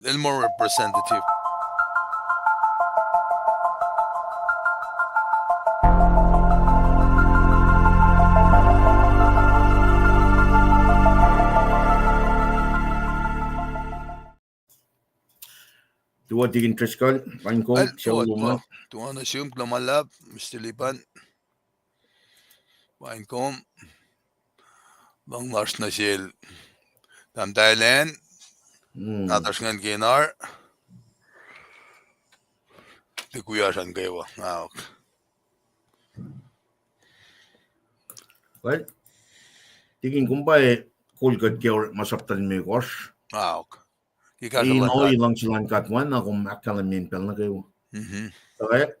little more representative. Tuwa tigin Triskal, Paing siya luma. Tuwa na siyum klamalab, Mr. Lipan. Paing bang mars na siya. Tam Thailand. Natas ngan ginar. Tikuyasan kayo. Okay. Well, tigin kumpay kulkat kiyo masaptan may kosh. Okay. Ino ilang silang katwan na kung akalamin pel na kayo. Okay.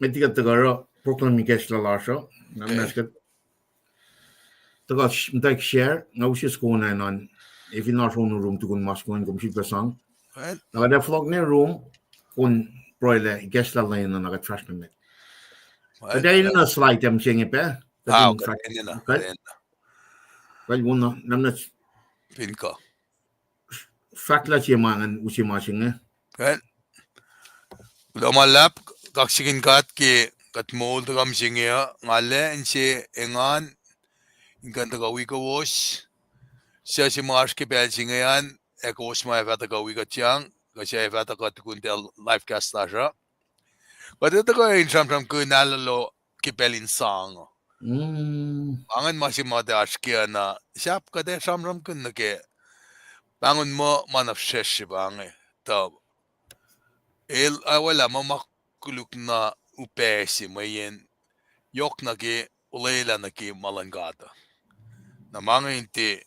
May tigat tagaro proclamikes la lasyo. Namnaskat. Taga mtaik share nga usis ko na non. If you not on the room to kun maskun kum si pasang. Naga da flog ne room kun proile guest la line na naga trash na met. Kada yun na slide am singi pa. Okay. Well, one namnas Pinka. Fakla siya mangan usimasing eh. Okay. Lumalap kaksakin ki katmol tagam singia ngale insi engan ingkan taga wiowos siya si mars ki pel singian ekos ma evata ka wikachang kasi evata ka tukuntel live cast na siya. Pati taga insam ko Aloloh ki pelin sang. Angan masih mata askiya na siap kade samram kun nake bangun mo manafshesh si bange tab wala mamakuluk na upesi mayen yok naki ulela naki malangata na mga inti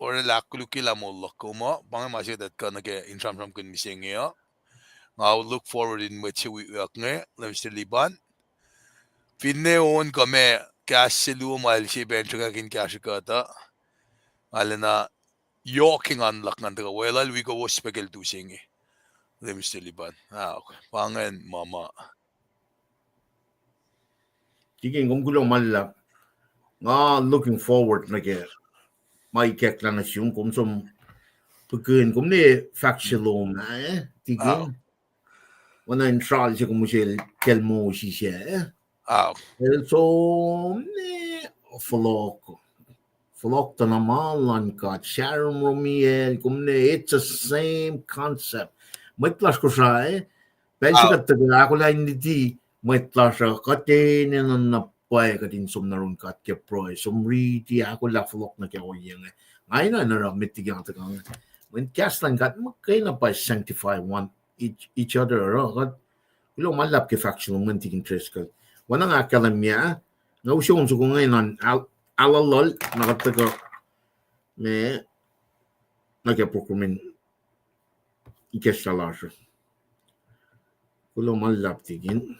ora lakuluki la mollo kuma bange masih dat ka nake insam kun misingyo. I'll look forward in which we wiowos Mr. Liban finne on kame KahsInKol mal si benchka kin kaksakin alena yoking unlock nanda well we go spegel to sing Mr. Liban. Okay. Pangan mama. Tigin kung gulo malap. Nga looking forward na kaya. May kekla na siyong kung som pagkin kung ni factual na eh. Tigin. Wana in trial siya kung mo siya kelmo siya eh. So Flok to naman kat Sharon Romiel kumne it's the same concept. Mwet Kosrae pensi kat akollah hindi mwet katin na pay katin som narun kat ke proy som riti akollah flok na ke oyeng. Ngayon na mitigang tagang when cast lang kat makay na pa sanctify one each other kat ulo malap ke faction menting interest kat. Wanang akalamya nga usyon so kung ngayon Aloloh nakataga me nagapokrumin ikesalaso. Kulo malap tigin.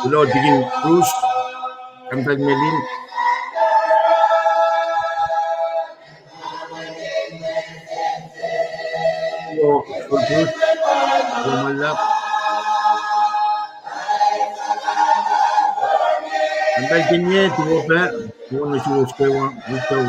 Kulo tigin Bruce kantag Melin. Bruce malap. Kantag kinye tuwo pa tuwo na siya uskewa uskew.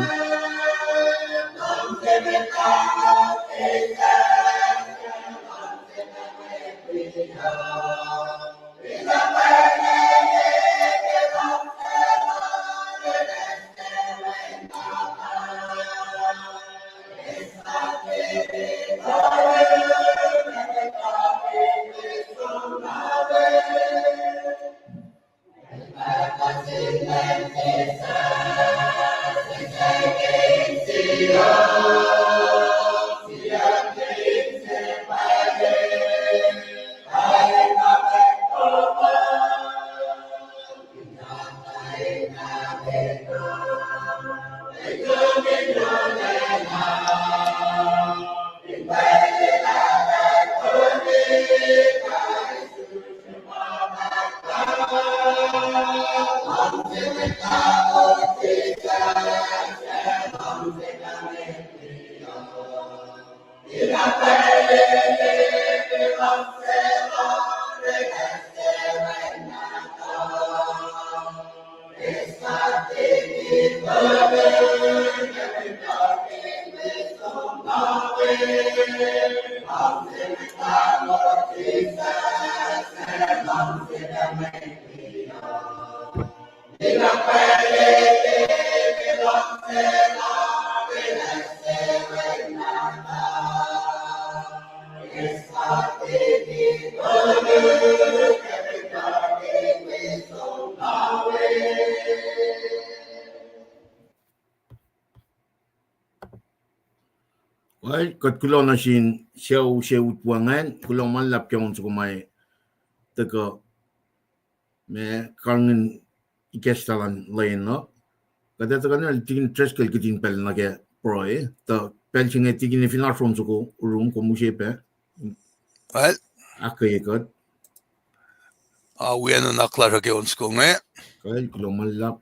Well, kat kulo na sin siyaw utwangan, kulo man lap kong sa kumay taga me kangin ikestalan lain no. Kada taga na tigin treskel kitin pel na ke proy, ta pel singa tigin ni final from suko room ko musyepe. Well, Akketeyac. we ano naklara ke ons ko nga. Well, kulo man lap.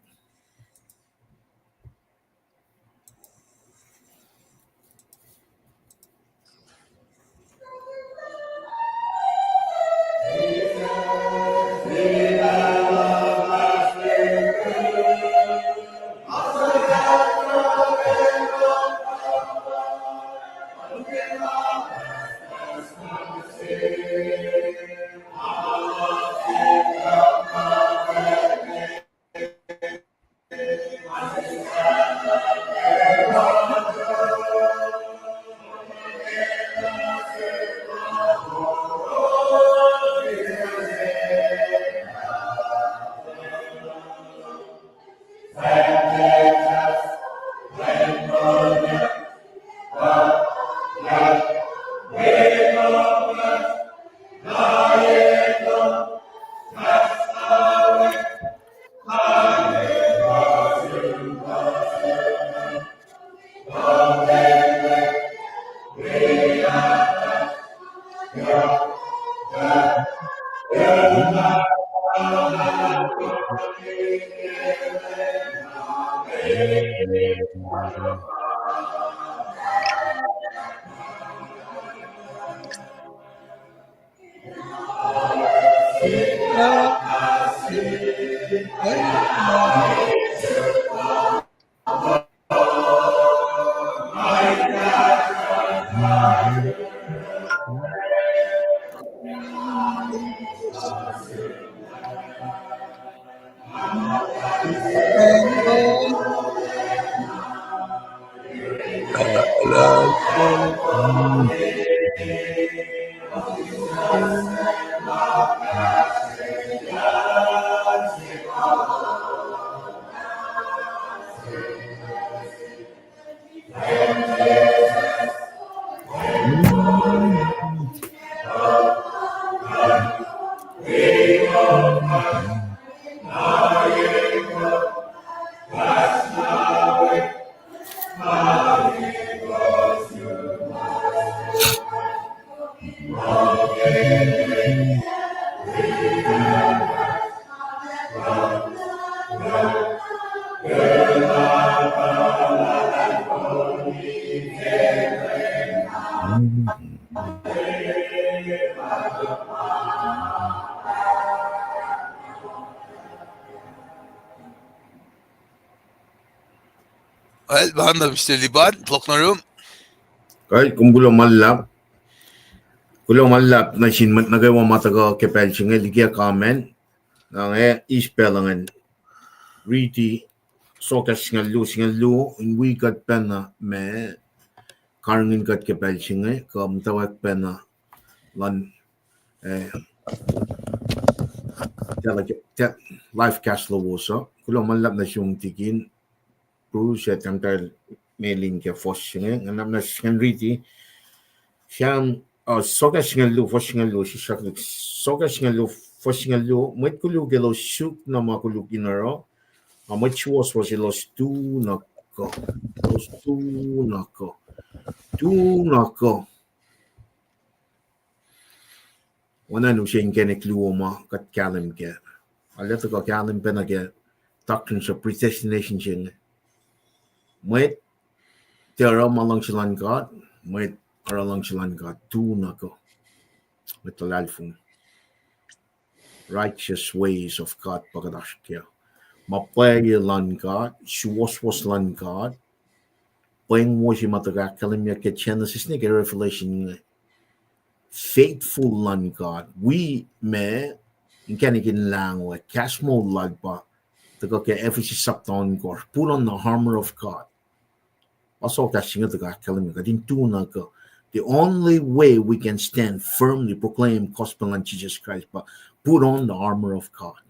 Well, banda Mr. Liban, clock na room. Well, kung kulo man lap na sin nagawa mataga ke pel singa likiyac comment na ispelangan riti sokas singa lu in we got pena me karngin got ke pel singa ka mutawaek pena lan life cash lowos kulo man lap na siyong tikin pro siya tangtal mailing ke fos singa nganam na singa riti siyang sokas singa lu fos singa lu siya sokas singa lu fos singa lu mwet kulo gelo shoot na makulo kinaro mwet wiowos was ilo stu na tunako. Dos tunako. Tunako. Wana nu shen genek luoma kat kalim ke. Aleta ko kalim penage doctrines of predestination shen. Mwet tera malang shilan God. Mwet aralang shilan God. Tunako. With the lalfung. Righteous ways of God pagadashkia. Mapay lan God. Shuwas lan God. Paing was your mother kalim ya ke Genesis nige Revelation. Faithful lan God. We may in Kennegan lang or Cashmo Lagba to go get every sapton gore. Put on the armor of God. Also, catching the guy telling me, I didn't do not go. The only way we can stand firmly proclaim gospel and Jesus Christ, but put on the armor of God.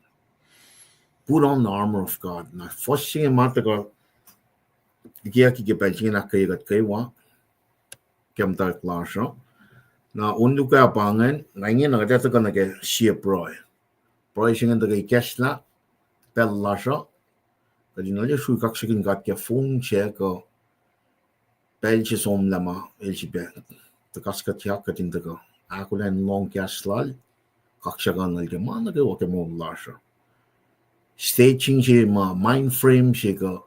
Put on the armor of God. Now, first thing I'm going to go, likiyac get back in a kay got kay wa. Kem dark larsha. Now, unduka pangan, nangin, I got to gonna get sheep roy. Pricing in the Kesla, Bell Lasha, but you know, just who kaksakin got your phone check or Belgius om lama, Elgibet, the KahsInKol in the go, akollah and long caslal, kaksakan like a man, the Orekma Lasha. Staging my mind frame, she go,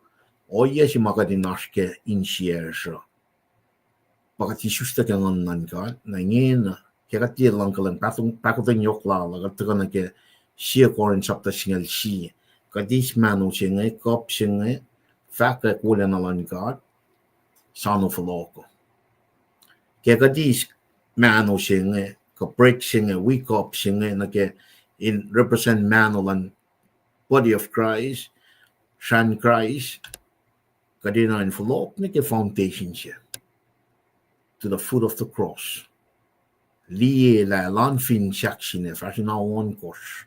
oh yes, you magadin nashke in sheer. But you should take on Nangard, Nangin, Kerati Lankel and Packleton Yokla, like a Taganake. Siya kulacnsap ta singal si. Kadis manu singa, kop singa, fakka kulan alan God, sano faloko. Kaya kadis manu singa, ka break singa, we kop singa, na ke in represent manu lan body of Christ, shan Christ, kadina in falok, na ke foundation siya. To the foot of the cross. Liye la lan fin siyak singa, fashion na one course.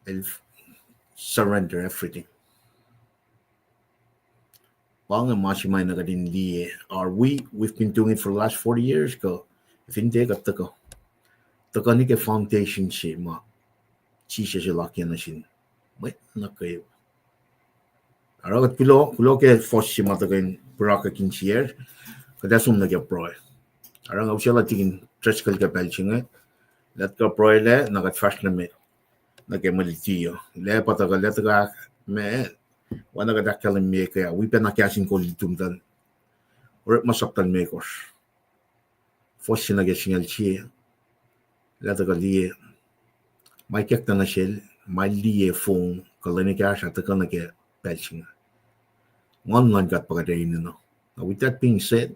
And surrender everything. Are we've been doing it for the last 40 years go. If in take up the go. The gonike foundation she ma. Chisha she lock in a shin. Wait, not go. Aragat kulo ke fosh ma the gain braka kin cheer. But that's one get broy. Arang Aushela taking trickle ke belching. Let go broy le, nagat fashion me. Nage malitio. Le pataga let go me. Wana ga dakkalan me kaya we been KahsInKol tumdan Orekma saptan makers fosin na gesingal chi lata ga liye mai kekta na shell mai liye phone kalani cash at ka na ke patching one got pagade no. Now with that being said,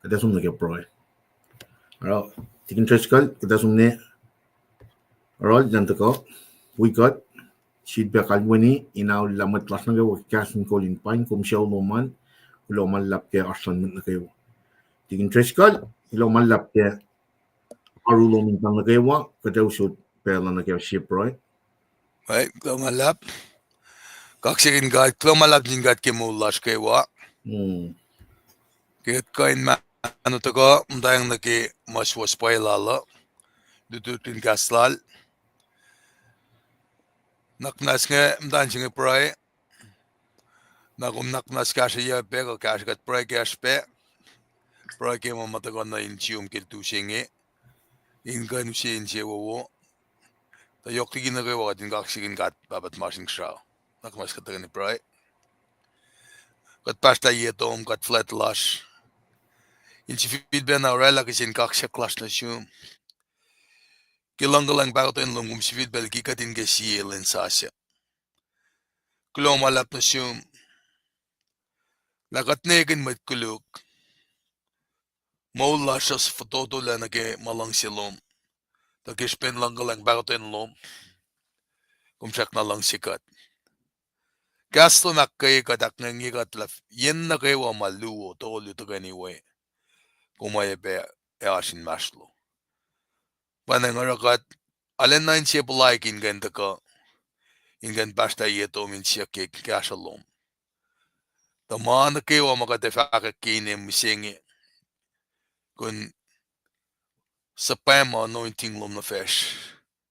that's on the get broy. Alright, taking trickle, that's on ne. Alright, then to go. We got feedback alwini inaw lamat class na gawa KahsInKol in Paing kum siya uluman uluman lap ke aslan na kayo. Tingin triskal uluman lap ke arulong tang na kayo kadaw shoot pela na kayo ship right. Right, klomalap. Kaksakin God, klomalap din God ke mulash ke wa. Kaya kain ma ano to ko, mdayang naki mas was pacl dututin kaslal. Naknas nga mdan singa pray. Nakum naknas kasya pe ko kasgat pray kaspe. Pray ke mo matagon na inchium kil tu singe. Inge nu si inche wo. Ta yok tigin na kayo din kaksakin God babat marsing shaw. Nakmas katagan ni pray. Kat pasta yetom kat flat lash. Inchi feedback na rela kasin kaksya class na sium. Kilang bago to in lungum si feedback kikatin ke siel in sasya. Klomalap na sium. Nakatnegin mat kuluk. Maula siya sa fototo lang nage malang silom. Tagispen lang bago to in lom. Kumsak na lang sikat. Gasto na kayo kadak nangigat laf. Yen na kayo wa maluo to ulit to anyway. Kumaya be asin maslo. Panangarakat alen na siya like ingan ka. Ingan basta yeto min siya ke kasalom. Tamaan na kayo wa makatefaka kinim misingi. Kun sa pama anointing lom na fish.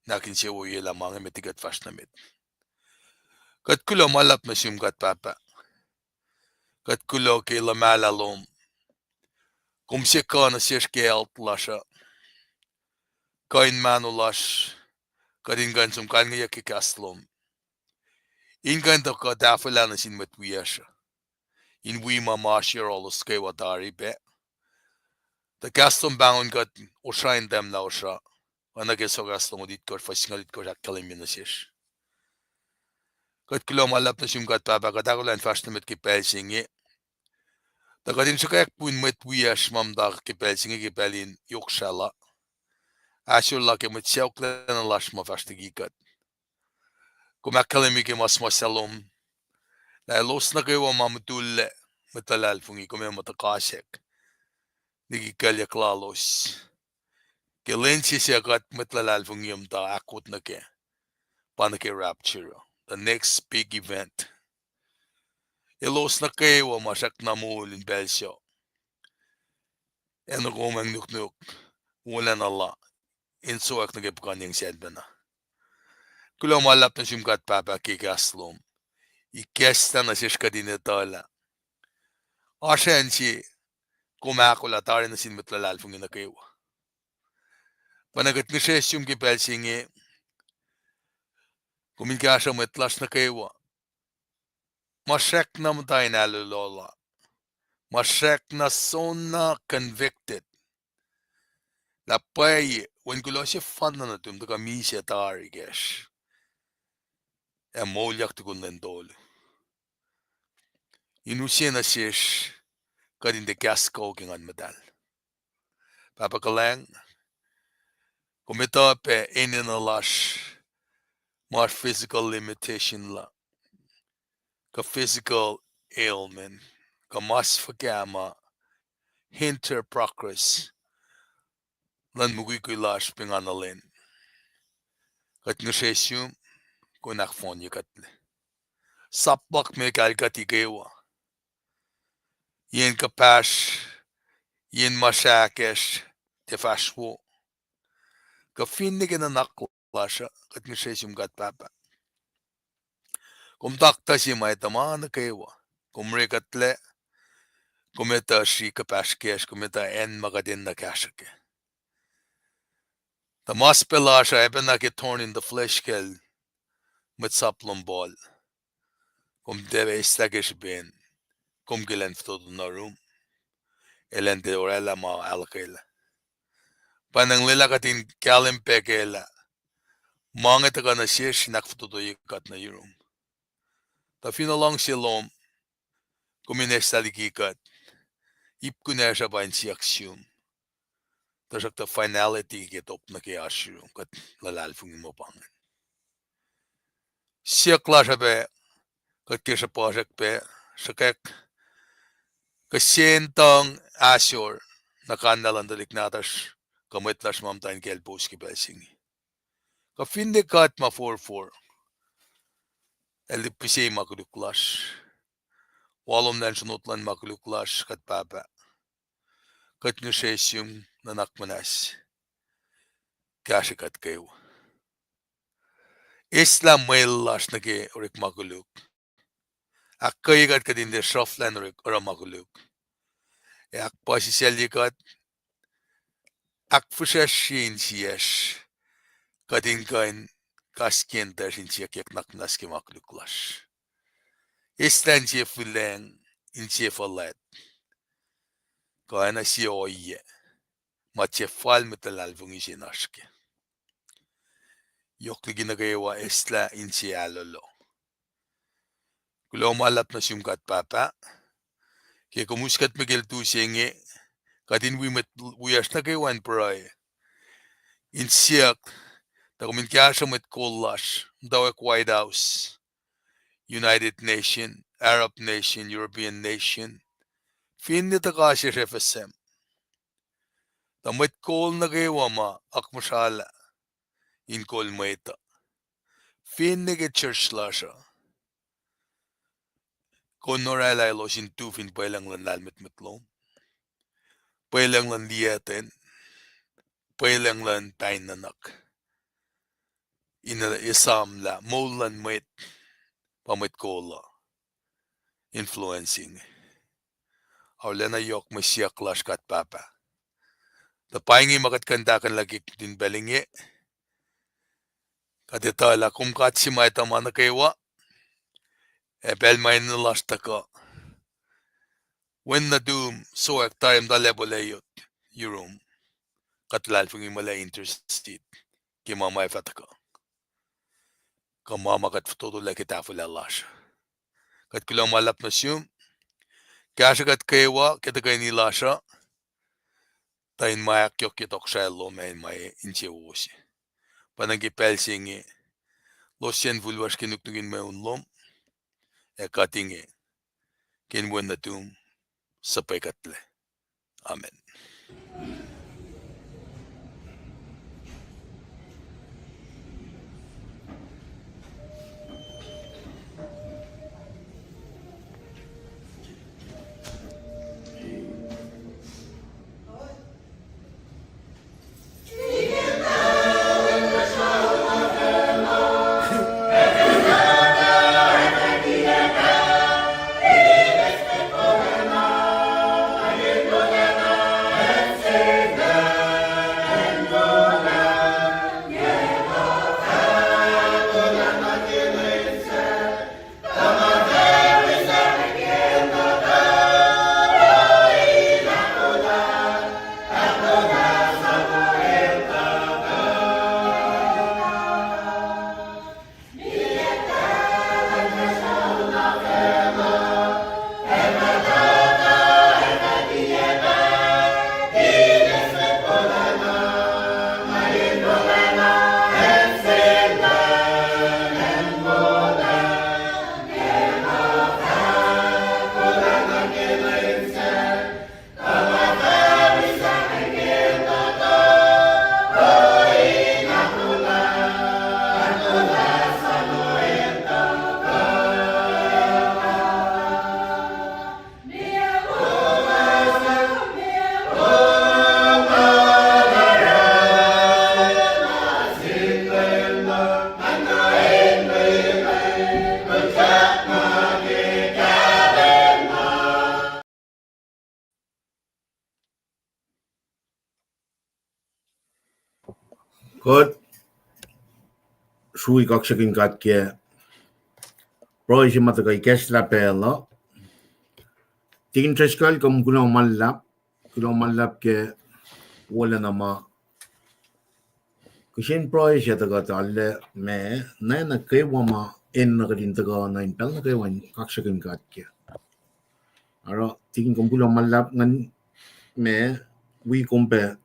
Nakin siya wo yela mga metigat fast na mit. Kat kulo malap na siyum kat papa. Kat kulo kila malalom. Kumsika na sirke altlasha. Kain manulash. Kadin gansum kalngiya kikaslom. Ingan to ka dafulana sin matwiyasha. In wima mashir olos kewa dari be. The gaston bangon got oshain dem na osha. Anageso gaston dit kor fasingalit kor akkalimina. Kat kulo malap na siyum kat papa katakulan fashnamet ki pelsingi. Da kadin sukayak puin matwiyash mamdar ki pelsingi ki pelin yokshala. Ashulla ke mutsauklan lashma fashtigikat. Kumakkalimi ki masmasalom. La los na kewa mamutulle. Matalalfungi kume matakashek. Nigi kalya klalos. Kelensi siya kat matlalalfungi ta akut na ke. Panake rapture. The next big event. Elos na kewa masak na mulin belsyo. En romang nuk. Wala na la. Insuak na kepukan yung sedbana. Kulo malap na siyumkat papa kikaslom. Ikesta na siya kadinetala. Asyan si kumakula tari na sinmatlalalfungi na kewa. Panagat ni siya siyum kipelsingi. Kuminkasya matlas na kewa. Masyek na matay na Aloloh. Masyek na sona convicted. Lapay, when kulo siya fan na natum, taka misya tari gesh. E molyak tukun lendol. Inusya na siya kadin de kasko kingan madal. Papakalang, kumita pe ininalas, mar physical limitation la. Ka physical ailment. Ka mas fagama. Hinter progress. Lan mugikulas pinganalin. Kat ngesesyum, kunak fonye katle. Sapbak me kalkatigewa. Yen kapash, yen mashakesh, te fashwo. Ka finnig na naklasha, kat ngesesyum kat papa. Kum takta si may tamana kewa. Kumre katle, kumeta si kapashkesh, kumeta en magadin na kashake. The maspelasha eben na get torn in the flesh kel, mit saplum ball. Kum deve istagish ben, kum gilen ftodo na room. Elende orella ma alkela. Panang lila katin kalim pekela. Mga taga na shish nakftodo yikat na room. Ta fina lang silom, kuminesta likiyac. Ipkunesha ba in siaksiyum. Ta sakta finality get op na ke ashirum kat lalalfungin mo pangan. Siaklasha be, kat kisha pajak be, sakek, kasentang asyur, nakandalan daliknatas, kamitlas mamtain kelpos ki belsingi. Ka finde kat ma 4-4, elipisi makuluklas, walom nan sunutlan makuluklas kat papa, kat nusesyum nanakmanas, kasi kat kayo. Isla mailas na ke Orekma kuluk. Akketeyac kadin de softland Orekma kuluk. Ak pasiselikat, ak fusashin siyas, kadin kain kaskin dersin siyak yak naknaski makuluklas. Islan siya fuleng, in siya falet. Kaina siya oye, matya fal metalalvung isinaske. Yok ginagawa isla in siya Aloloh. Kulo malap na siyumkat papa, kaya kumuskat migil tu singe, kadin wiyas na kawan pray. In siyak, takumin kaya met kollash, dawek White House, United Nation, Arab Nation, European Nation, fin ni takasya FSM. Tamit kol na kawa ma, akmashala, in kol maita. Fin ni ke church lasha. Konorala los in tufin pailang lan lalmet metlom. Pailang lan liyaten. Pailang lan tainanak. Ina isam la, molan mwet. pamit kola influencing aulena yok masiak laskat papa the paingi makat kantakan lagi din belinge kadetala kumkat si may tamana kaywa bel main lastaka when na doom so ek time da leboleyot yurum katlal fungi mala interested kimama fataka kamama kat todo lekitafu lalasha kat kilo malap na siyum kasha kat kaywa kita ni lasha tain mayak yok kitok shello main may inche wosi panagi pelsingi losien vulwash kinuknugin may unlom katinge kin when na doom sapay katle amen. Good. Srui kaksakin katke. Proisi matakai kesla pela. Tingin treskal kum kulo malap ke wala nama. Kushin proisi taga talle me na kay wama en nagarin taga na impel na kay wan kaksakin katke. Aro tingin kum kulo malap ngan me wi kumpe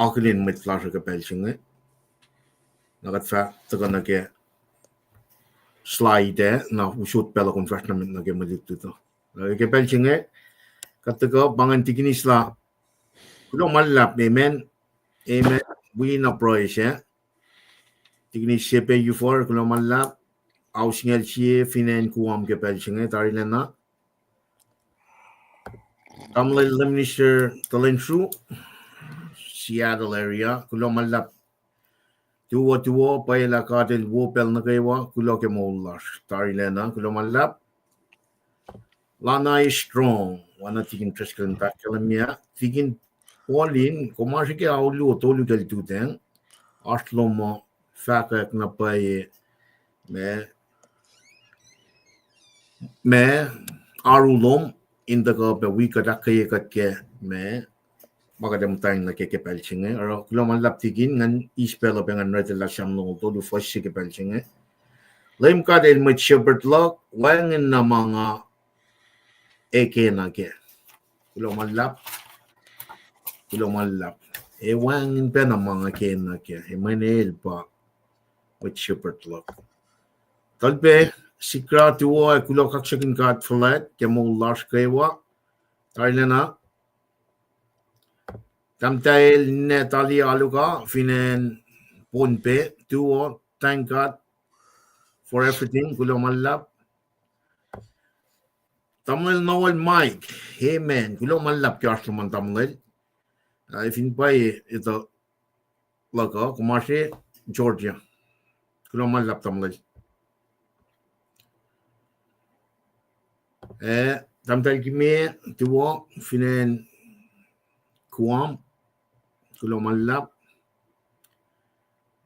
akolin mit flasha ka pelsinge. Nagat fa taga na ke slide na usut pela kum flash na mit na ke malitu to. Ke pelsinge kataga bangan tigin isla kulo malap amen we na proise tigin sepe u4 kulo malap ausingel sie finen kuam ke pelsinge tarilena Tamil Minister Talenshu Seattle area kulo malap tuwo paila katel wopel na kaywa kulo ke moulash tarilena kulo malap lana is strong wana tigin treskan takelamia tigin polin komashi ke aulu tolu kel tuten aslomo fakak na paye me arulom indaga be wika dakaye ke me magadam tang na ke pelchinge aro kulo malap tigin ngan ispelo bengan rete la shamno tolu foshi ke pelchinge LEUM GOD el mit shepherd lock wangin na mga eke na ke kulo malap wangin pe na mga ke na ke manel pa mit shepherd lock talbe sikra tuwo kulo kaksakin kat flat ke mo lash kaywa tailena tamtail ne tali aluka finen ponpe tuwo thank God for everything kulo malap Tamil Noel Mike amen kulo malap kyaslo man Tamil ifin pai ito laga kumashi Georgia kulo malap Tamil Tamtal kime tuwo finen kuam kulo malap.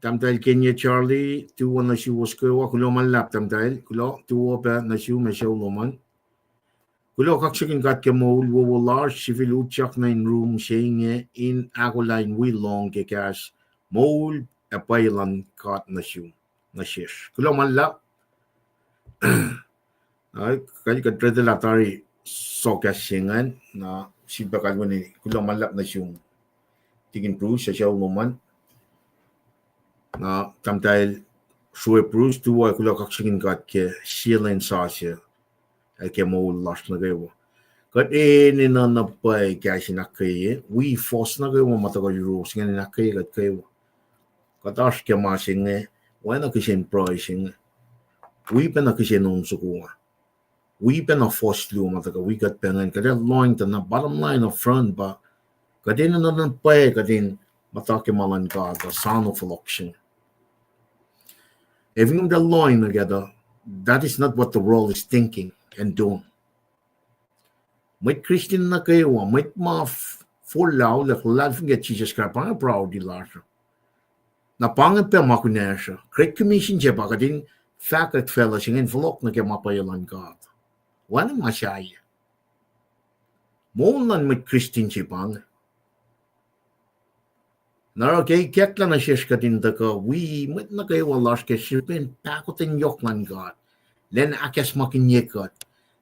Tamtal Kenya Charlie tuwo na siya waskewa kulo malap tamtal kulo tuwo pa na siya mesyaw loman. Kulo kaksakin kat kemol wowolar sivil utsak na in room inge in akollah in wilong kekas mol apailan kat na siya na siya. Kulo malap. Ay kali kadrede latari sokasingan na sibakal mo ni kulo malap na siya tigin pro sa siya loman. Na tamtal Srui Bruce tuwa kulo kaksakin kat ke silen sa siya ay ke mol las na gawa. Kat ni na napay KahsInKol we force na gawa matagal rules nga ni nakay kat kayo. Kat as ke masing wala kisin pricing we pa na kisin nung sukuha. We pa na force lu matagal we kat pengan kada line na bottom line of front ba kadin na napay kadin matake malan ka the sound of election. Even the line together, that is not what the world is thinking and doing. May Christian na kayo, may ma full lao, lahat get Jesus Christ, pang proud di lahat. Na pang pa makunesha, Great Commission siya baka din fact at fella siyang envelope na kaya mapayalan God. Wala masyaya. Maulan may Christian siya pang. Nara kay ketla na siya kadin ka we met na kayo walas kay sipin pakotin yok lan God. Len akas makinyekot.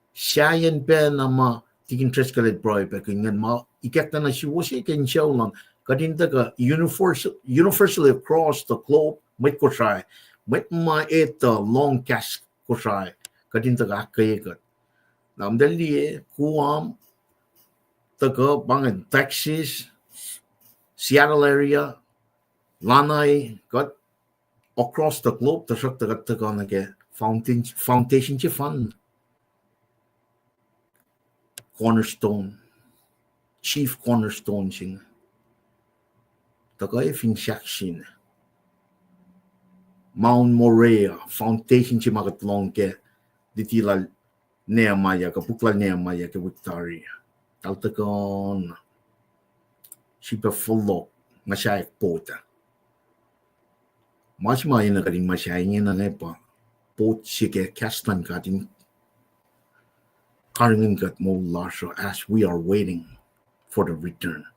Siya yan pa na ma tigin tres kalit broy pa kingan ma iketla na siya wasi ken siya lang kadin ka universally across the globe met Kosrae. Met ma ito long cast Kosrae kadin ka akketeyac. Namdali kuam taka bangan Texas Seattle area, lanai, got across the globe, the shot that the foundation fund, cornerstone, chief cornerstone sing. The guy fin shakshin. Mount Mwe Read, foundation magat long ke, ditila Nehemiah, kapukla Nehemiah ke Victoria. Taltakon. Sipa full masyayak pota. Mas mayin na kading masyayang na nepa. Pot sige kastan kading karingin kat mo lasho as we are waiting for the return.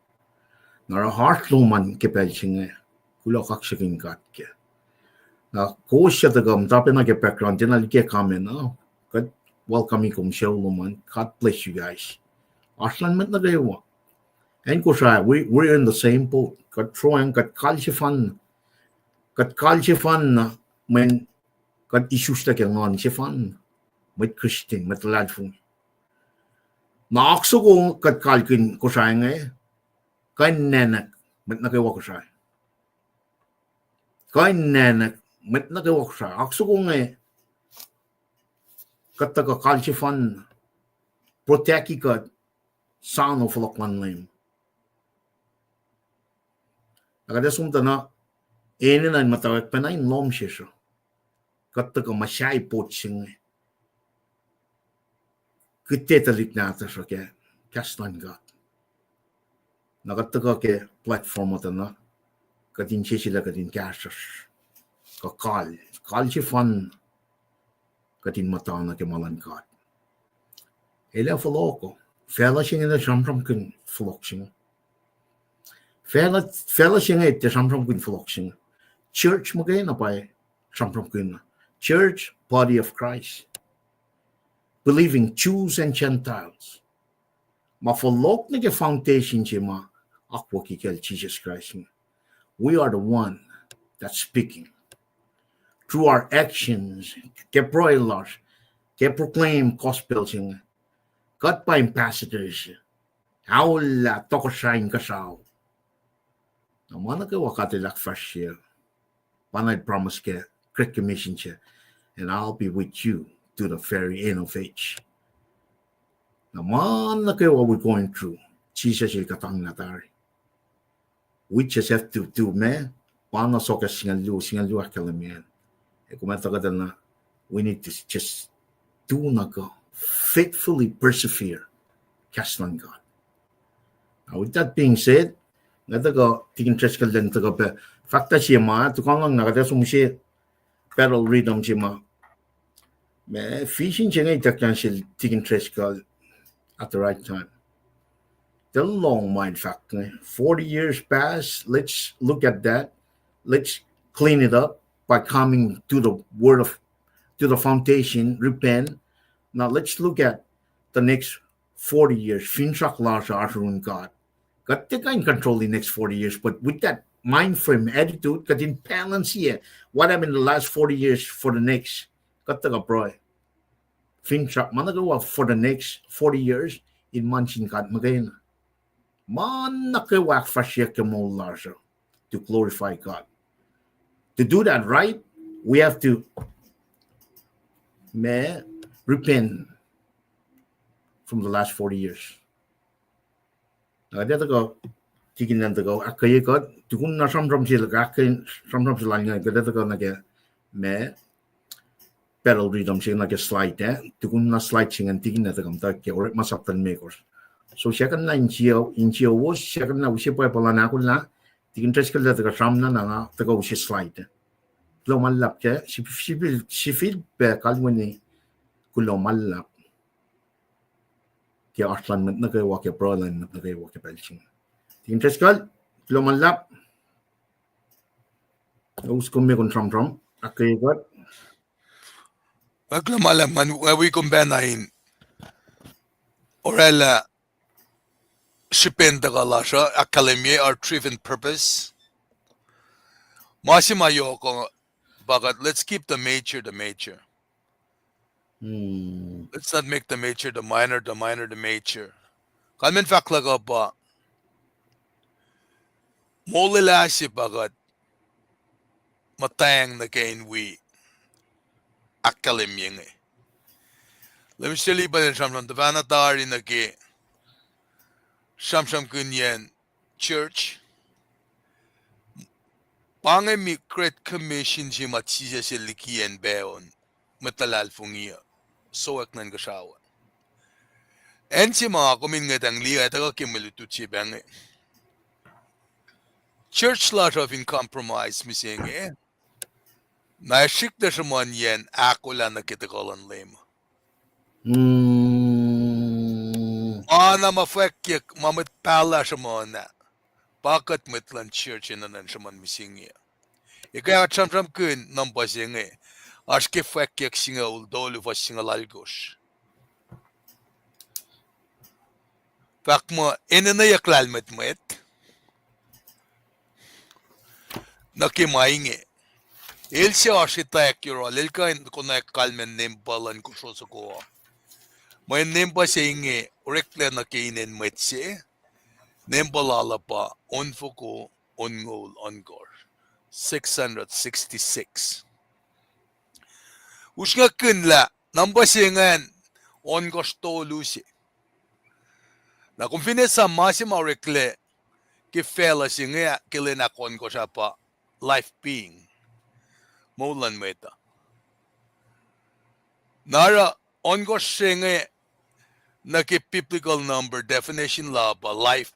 Nara heart luman kepel singe kulo kaksakin kat ke. Na ko siya tagam tapi na ke background din alike kame na. Kat welcome kum show luman. God bless you guys. Aslan met na gawa. And Kosrae, we're in the same boat. Kat throwing, kat kalsifan na men kat issues na kaya ngon sifan. Met Christian, met ladfung. Na akso ko kat kalkin Kosrae ngay, kay nenek, met na kayo Kosrae. Kay nenek, met na kayo Kosrae. Akso ko ngay, kat taga kalsifan, proteki kat sound of lokman lim. Agad sumta na ene na mutawaek pa na in lom siya. Katta ka masyay pot sing. Kitetalit nata siya ke kastan God. Nakatta ka ke platform mo na kadin siya sila kadin kasas. Kakal siya fan kadin mata na ke malan God. Ela faloko. Fela siya na siyam kun flok siya. Fela siya nga ite samsam kun flok siya. Church mo kayo na pa samsam kun. Church, body of Christ. Believing Jews and Gentiles. Mafalok na ke foundation siya ma akwa kikel Jesus Christ. We are the one that's speaking. Through our actions, ke broilers, ke proclaim gospel siya. God pa ambassadors siya. Akollah, tokosrain kasaw. Namana ke akketeyac first year. Panay promise ke Great Commission siya. And I'll be with you to the very end of age. Namana ke what we're going through. Jesus is katang natari. We just have to do man. Paano soka singalu akalamian. E kumenta ka na we need to just do na ka faithfully persevere. Kaslan God. Now, with that being said, natago tigin treskal den tago pe fakta siya ma tukang lang nakata sumsi pacl rhythm siya ma me fishing siya ngay takyan siya tigin treskal at the right time. The long mind fact. 40 years past. Let's look at that. Let's clean it up by coming to the to the foundation, repent. Now let's look at the next 40 years. Finchak Lasha Asharun God. God take in control the next 40 years, but with that mind frame, attitude, got in balance here. What happened in the last 40 years for the next? Got the bro. Finchak Managawa for the next 40 years in Manchin God Magain. Man nukewa to glorify God. To do that right, we have to repent from the last 40 years. Nagada go tigin nan go akketeyac God tukun na from sila akken from sila nga gada go nage me pacl rhythm sila nage slide tukun na slide singan tigin na go ta ke Orekma saptan makers. So siya kan na inchio was siya kan na usi pa pala na akollah tigin treskal da taga samna na nga taga usi slide. Lo malap ke si feedback kalwani kulo malap ti aslan met na kay wake prolan na kay wake pelching. Tigin treskal lo malap us kumme kun from akketeyac God. Maglamala man we kumbenahin orela shipenda galasha academy our driven purpose. Masimayo ko bagat let's keep the major the major. Let's not make the major the minor the major. Kalmen faklaga ba molila si bagat matang na kain we academy nge. Let me still iba sham the vanatar in the ke sham kunyen church. Pange mi great commission si matsija si likiyan beon matalal fungia soak nan gasawa. En si mga kumin nga liya taga kimelutut si bange. Church lot of in compromise missing na shik da shaman yen akollah na kitakalan lema. Ana mafekik mamit pala shaman na. Bakat mitlan church in nan shaman missing ya. Ikaya cham kun nambasing Aşke fekik singa uldolu va singa lalgosh. Fakma enene yaklalmet mwet. Naki mainge. Elsi akketeyac yoro lelkain kona kalmen nembalan kushosa ko. May nemba singe Orekma naki inen mwetse. Nembalala pa onfuko ongol ongor. 666. Usga kunla nambasingan ongosto lusi. Na kung finesa masima Orekle ki fela singa kilina kon ko siya pa life being. Maulan meta. Nara ongo singa na ki biblical number definition la pa life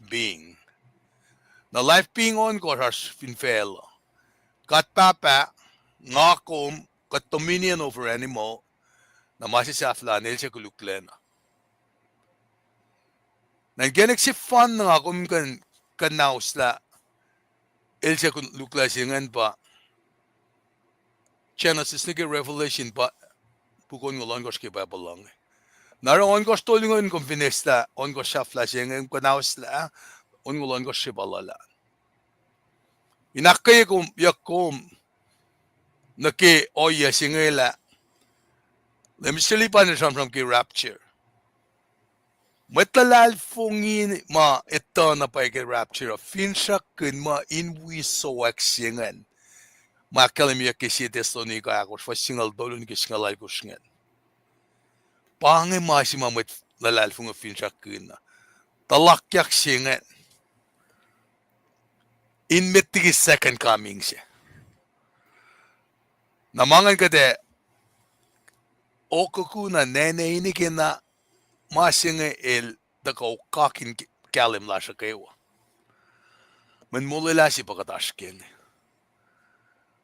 being. Na life being ongo siya fin fela. Kat papa ngakom kat dominion over animal na masisafla nil siya kuluklena. Naggenek si fan nga kung kan nausla ilse kun lukla singan pa Genesis nige Revelation pa pukon ngolon gos ke babalang. Nara on gos tolingon kung finesta on gos shafla singan kan nausla on ngolon gos si balala. Inakkay kum yakum naki oya singela. Lemsilipan from ki rapture. Matalal fungin ma ito na pa rapture finchak kun ma inwi so aksingan ma kalimya kisi testoni ka ako fa singal dolun ki singal ay kusngan pange ma si ma lalal funga finchak kun na talakyak singan in metigi second coming siya namangan ka de okakuna nene inikina masinge el dako kakin kalim lasha kewa. Men mulila si pakatashkin.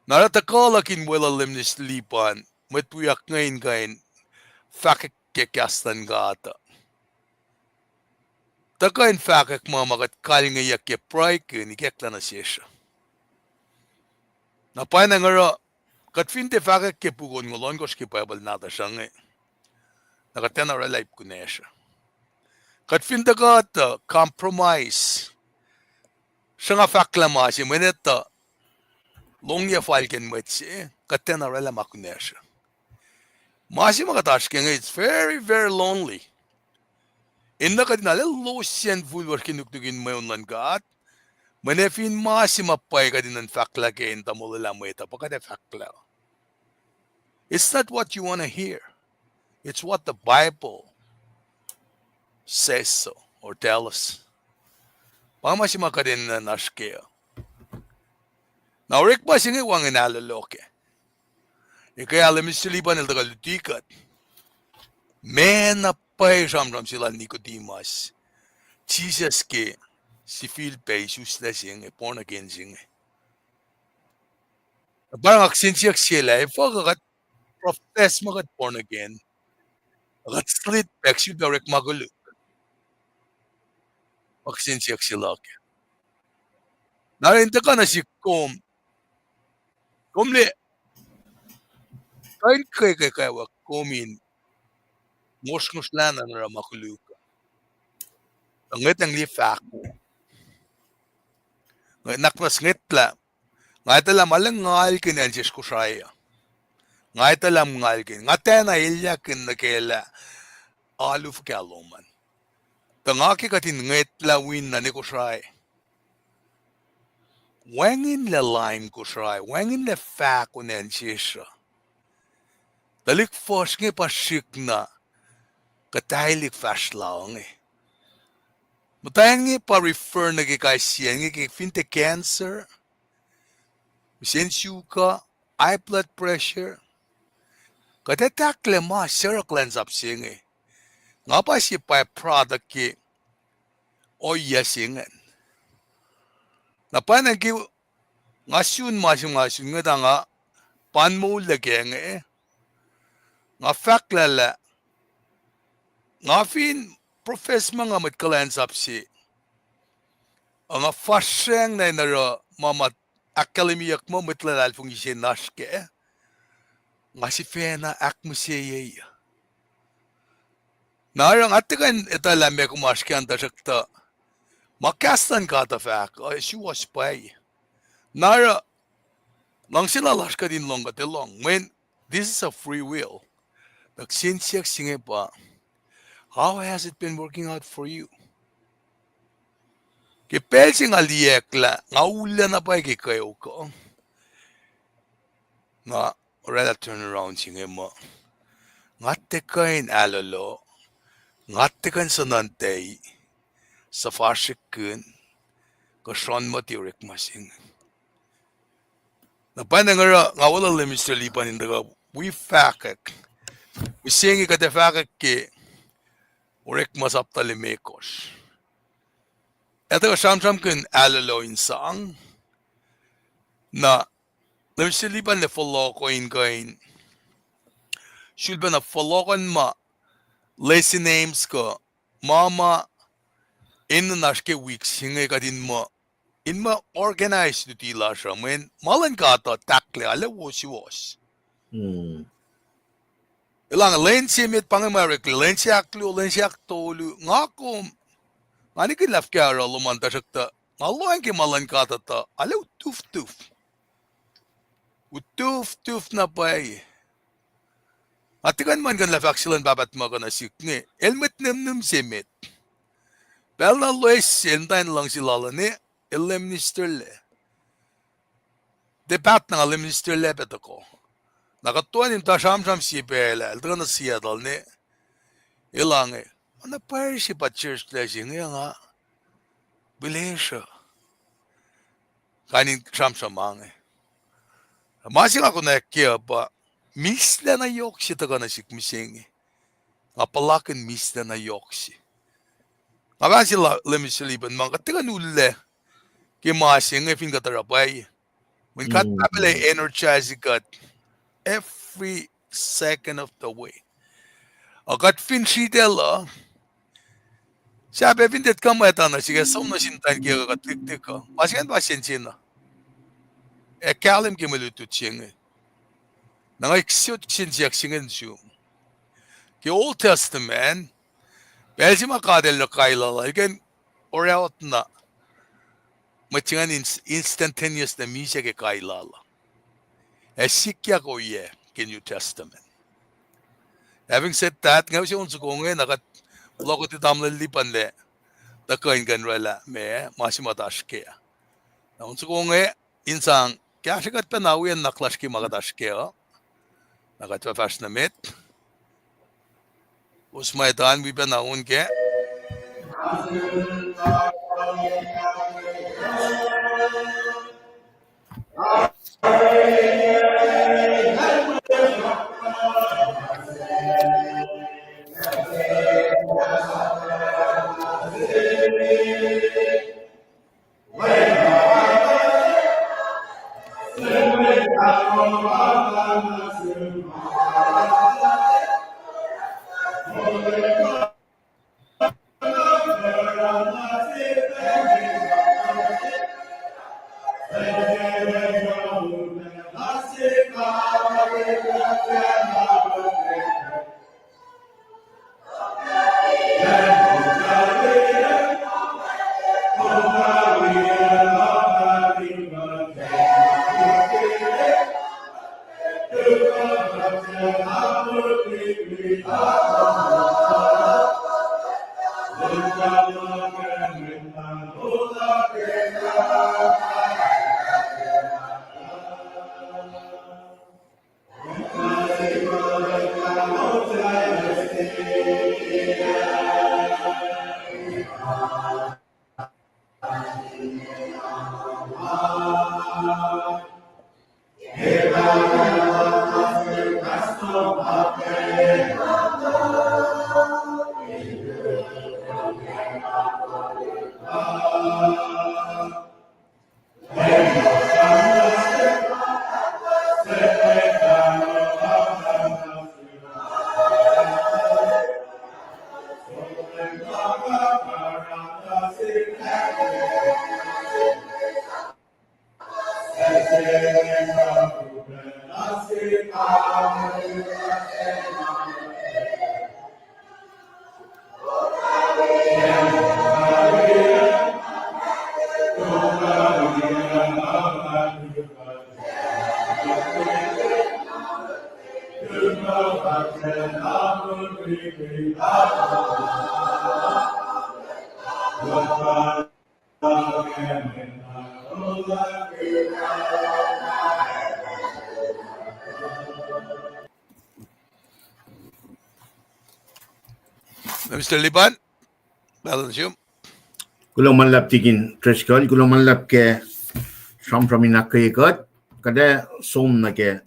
Naratakallakin wala limnis lipan, metpuyak ngayon kain fakik kekastan gata. Takain fakik mamakat kalingayak ke praike ni kekla na siyesha. Napay na ngara, katfinte fakik ke pugon ngolon kos ke payabal nata siyang nakatena relipe ko na siya. Katfinte gata, compromise. Siya nga fakla masi, meneta, longya falken mwetsi, katena relipe ko na siya. Masi makatashkin, it's very, very lonely. Inna ka din lowos yan vulwar kinugtugin mo yung langgat. Manefin masi mapay ka din ng fakla kaya intamulala mo ito. Pagkada fakla. It's not what you want to hear. It's what the Bible says so or tell us. Pamasi maka din na nashkea. Na Orekma singe wangin Aloloh ke. Ikaya alam silipan nila kalutikat. Men na pay samram sila Nicodemus. Jesus ke si Philpe Jesus na singe born again singe. Parang aksensiyak sila pagkat profess magat born again. Agat slit back si Orekma gulo. Aksensiyak sila ke. Narinta ka na si Komle kain kay wak komin ngos lana na makuluka. Nget ang lifako. Nakmas ngitla. Ngayta lam alang ngal kinan si Kosrae. Ngayta lam ngal kin. Ngata na ilya kin nakela aluf kaloman. Tangaki katin ngitla win na ni Kosrae. Wangin la lime Kosrae. Wangin la fako nan sisha. Dalik fos nge pasik na katailik faslaong eh. Matayan nge pa refer na kikasiyan nge kifinte cancer, sensuka, high blood pressure. Katetakle ma kulacnsap singe. Nga pa si pa product ki oya singen. Napanan ki ngasun nga nga panmo lagi nga nga faklala nga fin profess mga kulacnsap si nga fasyang na inara mamat akketeyac mo mitlalal fung isi naske nga si fena ak museye narang atikan italame kumaske anta sakta makastan kata fak si was pay nara lang sila laska din long katilong when this is a free will nagsinsiyak singe pa how has it been working out for you? Kipel sing aliek la nga ulan na pa kayo ko nga rela turn around singe mo nga tekain Aloloh nga tekan sa nantay sa fashikin kasyon mo ti Orekma sing na pa nga wala Mr. Lipan indaga we fakak we sing ikate fakak ki Orekma sapta limekos ito ka siyam kin Aloloh insang na Namsilipan na follow ko inge should be na follow kon ma lazy names ko mama in nashke weeks hinga ka din mo in ma organized duty la siya men malan ka to takle ala wiowos ilang lensi mit pangamarek lensi tolu ngako ngani kin laf kara lumanta sakta ngaloan ki malan ka ta ala tuf na pay atikan man kan laf aksilan babat mo ka na sikni elmet nem simit Bel na loes sentain lang si lala ni minister le. Debat na minister le beto ko. Nakatuan yung tasam si pele. Ito na siya dal ni ilang eh. Ano pa si pa church le siya nga bilesya. Kanin sam mang eh. Masing ako na kaya pa misle na yoksi taganasik misengi. Apalakan misle na yoksi. Abasi lemisliban mga tagan ulle. Kimasing if inga tarapay. When kat pabele energize got every second of the way. Agat fin shidela. Sabi vindet kamata na sige somno sintan ki agat tik ko. Pasikan pasensin. E kalim ki malutut singe. Nang iksiyot sinsiyak singen su. Ki Old Testament belsi makadel na kailala. Again oreot na. Machingan instantaneous na misya ke kailala. E sikya ko ye ki New Testament. Having said that, ngayon siya unso ko ngayon nakat loko ti tamla lipan le. Dakain ganrela me masimatash kaya. Na unso ko ngayon insang kaya siya kat panawian na clash ki magatash kaya. Nakat pafash na mit. Usmay taan bi panawon ke. Mr. Liban, balance you. Kulo manlap tigin treskol, kulo manlap ke sampramin akketeyac, kada som na ke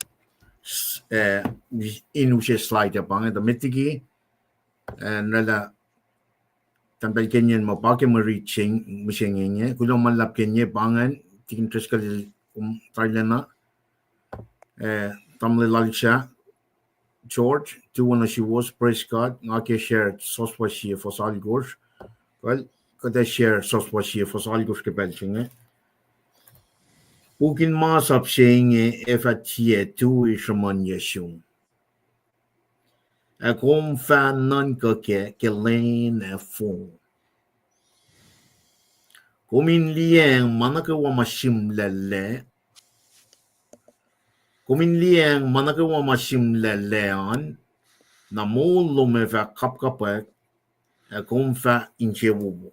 inushe slide apang ito mitigi, nala tambal kenyan mo pa ke ma-reaching misengenge, kulo manlap kenye pangan tigin treskol Thailand tamle lalisha George, tuwana she was praise God, ngake share soswa she for saligos. Well, kada share soswa she for saligos ke belchinge. Ukin masap shinge efatie tu ishamon yeshung. Akom fan non ke lane e fon. Komin liang manaka wamashim lele. Komin liang manaka wamashim leleon. Na molo me va kapkapek. Akom fa inche wubu.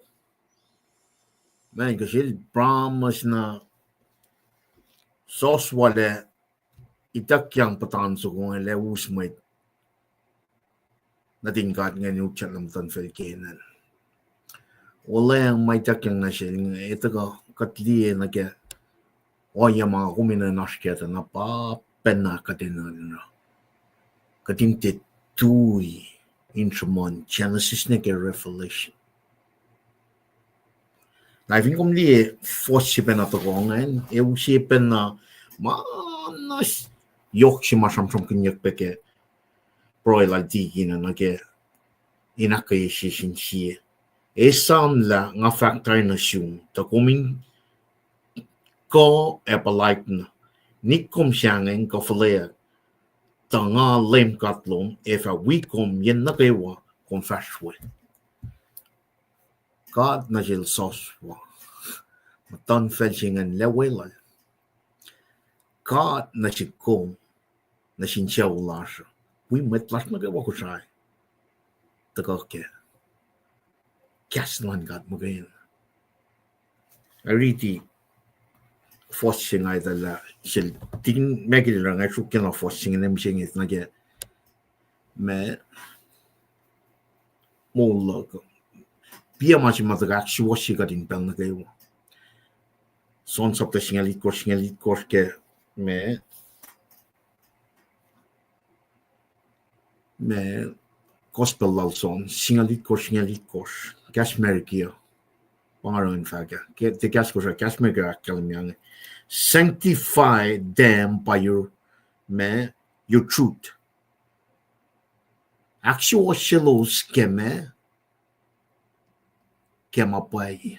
Men kashil promise na sos wale itakyang patanso kung ele usmait na tingkat nga nyukchat ng tanfel kenan. Wala yung may takyang na siya. Ito ka katliye na kaya o yung mga kumina nasketa na pa pena katina na. Kadinte tui intramon Genesis nege Revelation. Na vin kom die forsipen at rongen, sipen na manas yoksi masam kinyak peke broila digina nage inakay shishin siye. Esan la nga factor na siyong ta kuming ko epalike na nikom siyangin ko falea ta nga lem katlong if a wikom yen nakewa confesswe. God na jil soswa. Matan felsingen lewelal. God na sikom na sinsiyaw lasha. We met last nakewa Kosrae. Tagake. Kaslan God magayin. I read the forcing either la sil tin megil lang I should cannot forcing them saying it nage me mo Pia machi matagak si washi ka din pel na kayo. Son sa pta singalit ko ke me gospel lal son singalit ko cash merkia pangaron faga ke te cash merkia kalimyang sanctify them by your truth. Actual shilos kemapai.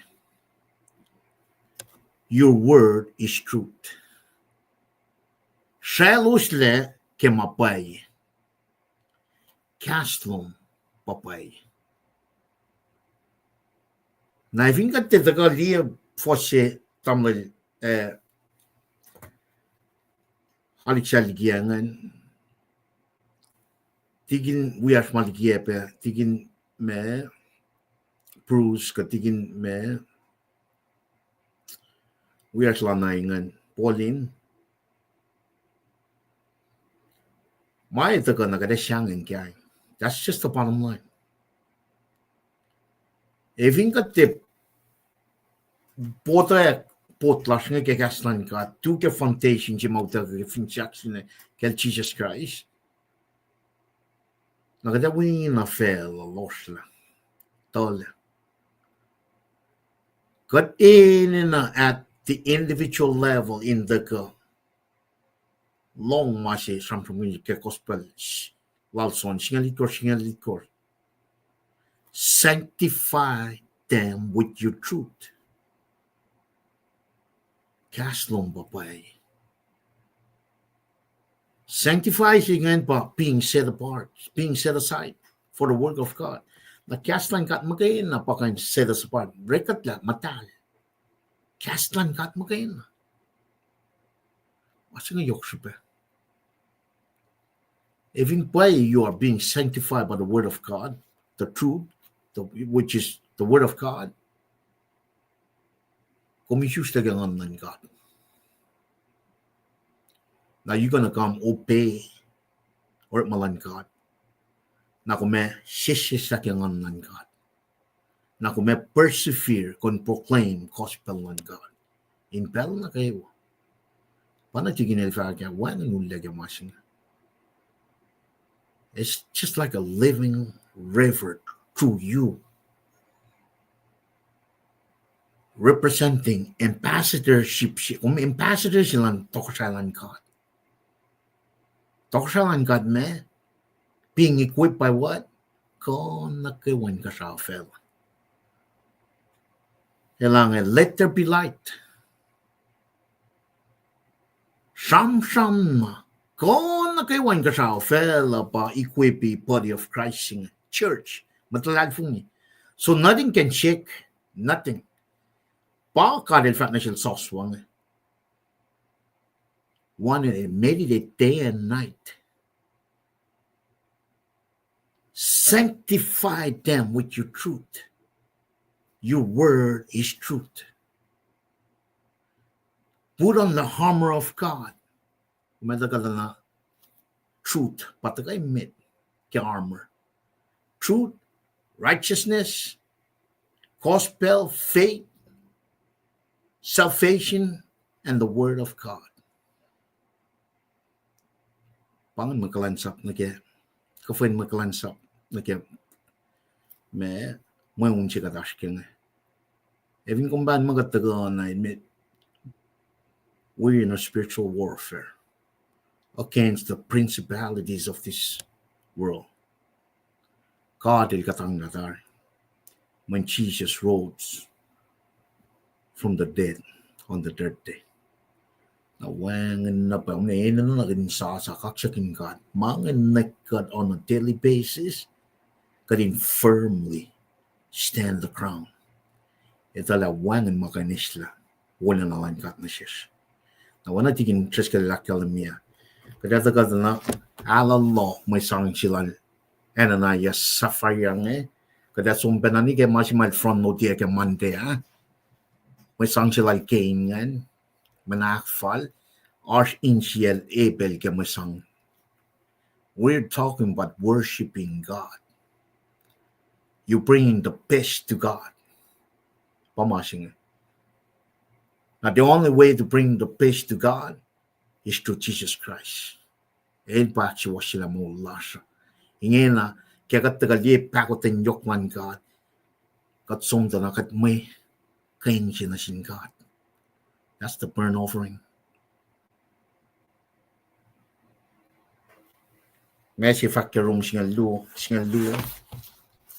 Your word is truth. Shilos le kemapai. Kastlom papai. Na vinga te daga lia fosse tamil halikshaligiangan tigin wias maligiepe tigin me Bruce katigin me wias lanaingan Pauline my daga nagada siyangin kaya. That's just the bottom line. Evinga te potlas nga kaslan ka tuke foundation jimauta finchaksine kel Jesus Christ. Nagada win na fel losla. Tole. Got in at the individual level in the long masi something ke gospel lalson singalikor. Sanctify them with your truth. Kaslong babai. Sanctify singan pa being set apart, being set aside for the work of God. Na kaslan kat magayin na pakain set us apart. Brekat la matal. Kaslan kat magayin na. What's nga yokshipe? Even by you are being sanctified by the word of God, the truth, which is the word of God. Komisyus tagang God. Now you're gonna come obey Orekma God. Na kume sisis tagang God. Na kume persevere kon proclaim gospel ng God. Impel na kayo. Paano tigin nila kaya wala nulega masing. It's just like a living river through you. Representing ambassadorship. Ambassador silang toksalan God. Toksalan God me. Being equipped by what? Kon nakiwan ka sa fel. Kailangan let there be light. Sham kon nakiwan ka sa fel pa equippy body of Christ in church. Matalad fung. So nothing can shake. Nothing. Pa kadil fat na siya soswang. One meditate day and night. Sanctify them with your truth. Your word is truth. Put on the armor of God. Madagal na truth. Patagay mit ki armor. Truth, righteousness, gospel, faith, salvation, and the word of God. Pangan magkalansap na kaya. kafin kulacnsap nake me unchi kaksakin. Even kumban magataga na admit we're in a spiritual warfare against the principalities of this world. God il katang natar when Jesus rose from the dead on the third day. Now when na pa na naging sa kaksakin God, mga God on a daily basis, can firmly stand the crown. Itala wangan makanisla, wala na lang kat na siya. Na wana tigin tres kalakal miya. Kaya tagad na Aloloh may sang silan. Ananias Sapphire kada sumpenani ke masih mal front no dia ke mande may sang silal kaingan manakfal archangel Abel ke masang. We're talking about worshiping God. You bring the best to God. Pamasing. Now the only way to bring the best to God is through Jesus Christ. El pachi wasila mo lasha. Inge na kaya katagal ye pakotin yokman God. Kat sumda na kat may kain siya na sin God. That's the burnt offering. May sifac ke rom singal lu,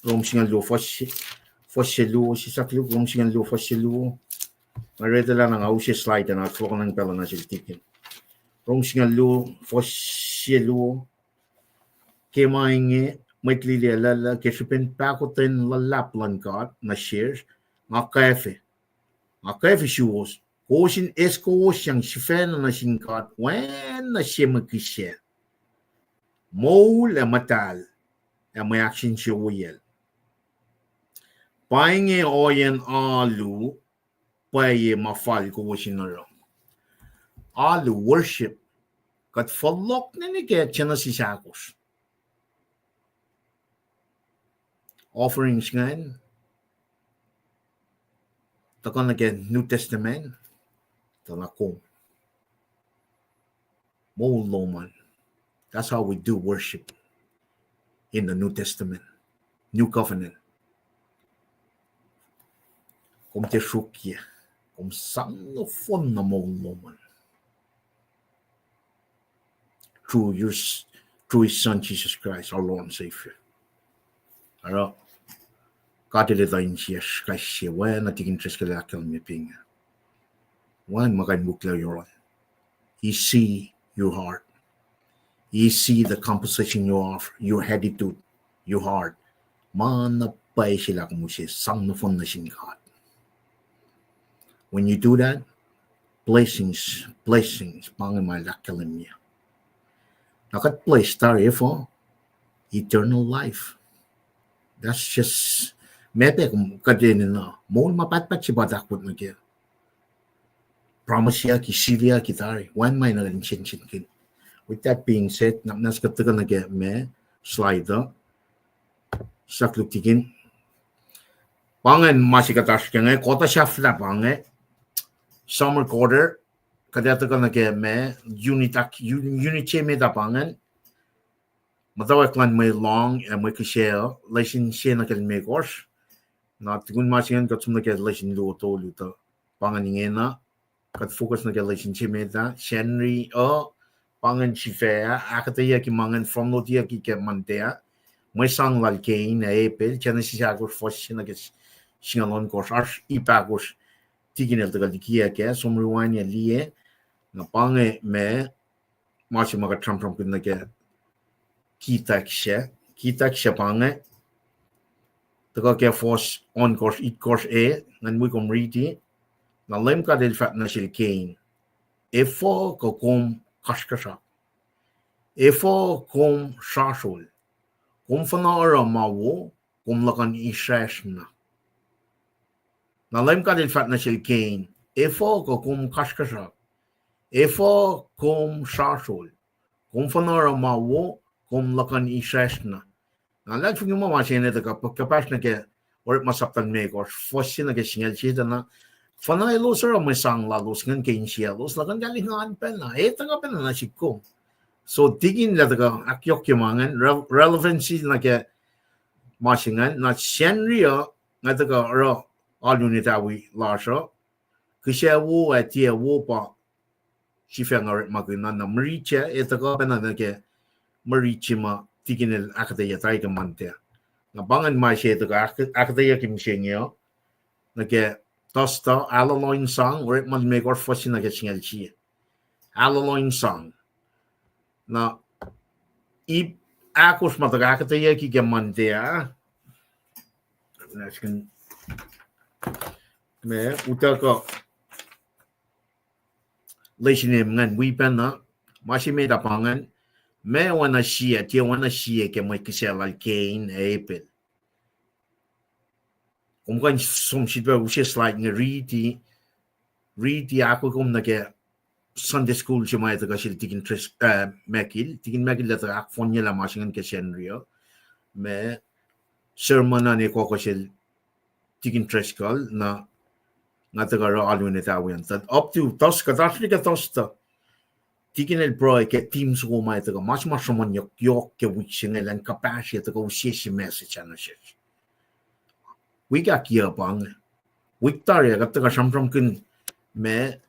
rom singal lu fosse lu, sisak lu rom singal lu fosse lu. Marita lang ang ausi slide na at ng pala na siltikin. Rom singal lu fosse lu. Kaya inge may tlilala kaya sipen pakotin lulap lang God na shares nga kafe. Nga kafe siwos. Kosin esko siyang sifen na sin God when na siya magkisya. Mo la matal may action siya uyel. Paing oyen alu paye mafal ko sin na lang. Alu worship kat follow na ni kaya siya na si sakos. Offerings ngayon. Takon again, New Testament. Talakom. Moloman. That's how we do worship in the New Testament. New Covenant. Kung te shukya. Kung sang no fon na moloman. Through His Son, Jesus Christ, our Lord and Savior. Aro, kadilidain siya kasi when natigin tres kalakal mi Paing. When magandukla your own. He see your heart. He see the composition you offer, your attitude, your heart. Manapay sila kung siya sang na fon na sin God. When you do that, blessings, pangamalakalim niya. Nakat-place tayo for eternal life. That's just maybe kung kadinin na mo mapatpat si badakot na kaya. Promise ya ki Syria kitari. One may na rin chin. With that being said, nas kataga na kaya me slider sakluk tigin. Pangan masikatas kaya kota shafla pangan summer quarter kada taga na kaya me unity me da pangan. Mutawaek lan may long may kishare lesin siya na kaya may course na tigun masingan katsum na kaya lesin luto pangan inge na kat focus na kaya lesin siya may da Henry pangan chifea akketeyac mangan from no dia ki kaya mantea may sang lalkain na epel siya na siya ako first siya na kaya singalon course arch ipagos tiginel taga likiyac kaya sumruwan niya liye na pange me masin magatram na kaya kitak siya pange taga kaya force on course it course ngan Mwe Read na LEUM God fat na siya kain efo ko kum kaskasa efo kum shashol kum fanara mawo kum lakan ishash na LEUM God fat na siya kain efo ko kum kaskasa efo kum shashol kum fanara mawo kung lakan ishash na. Nalag fung yung mga siya nito kapag na kaya Orekma saptan me ko first siya na kaya singal siya na fanay loser may sang lalos ngan kain siya los lakan galingan pen na tanga pen na sikko So tigin la daga akyok kemangan relevancy na ke masingan na shenria na daga ro alunitawi lasho kisha wo atia wo pa sifang magina na mricha etaga bana na ke mrichima tigin el akketeyac tai ke mante na bangan ma she daga akketeyac kim shenyo na ke tosta Aloloh song Orekma me gor fosin na ke singal chi Aloloh song na I akos matagakketeyac ki mantea nasken me utaka leisinem ngan wipen na masime da pangan me wana shia ti wana shia ke mai kisela kain epel kan som shitba ushe slide nge read ako kum na ke Sunday school siya ito kasi tigin mekil dito akfon niya la masingan ke senrio me sermon na ni ko kasi tigin treskal na natagaro alunitawian that up to tos katashli ka tos ta tigin el pro ke teams ko ma ito mas man yok ke wixing elan capacity ito ko si message ano siya we got kia bang victoria kataka samsam kin me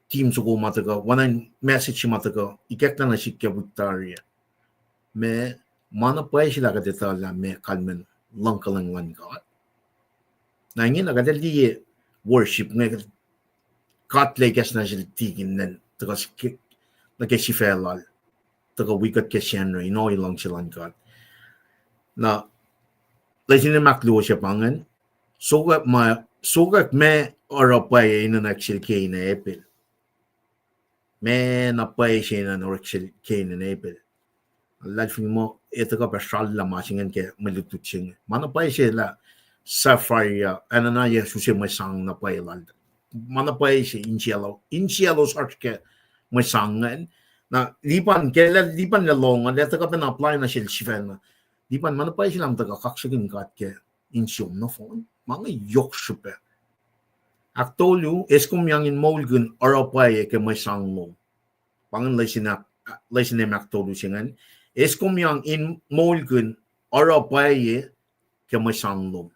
team suko mataga one message mataga ikekta na shikya victoria me mana pa sila ka detala me kalmen langkalang one god na ngin aga dali worship nge kat legas na sila tigin nen taga na ke sifelal taga wikat ke shenra ino ilang sila god na lesin maklo siya pangan sugat me orapay ina naksilkay na epil me na pay siya na oriksil kay na epil alal mo ito ka pasal la masingan ke malututsin mana pay siya la sapphire ana ya susi may sang na pay lal mana pay siya insielo search ke may sangan na lipan na longan ito ka apply na siya siya lipan mana pay siya lang taga kaksakin ke insyom na phone mga yoksupe Aktolu eskum yang in molgun orapay ke may sangmo. Pangan lesinap aktolu singan. Eskum yang in molgun orapay ke may sangmo.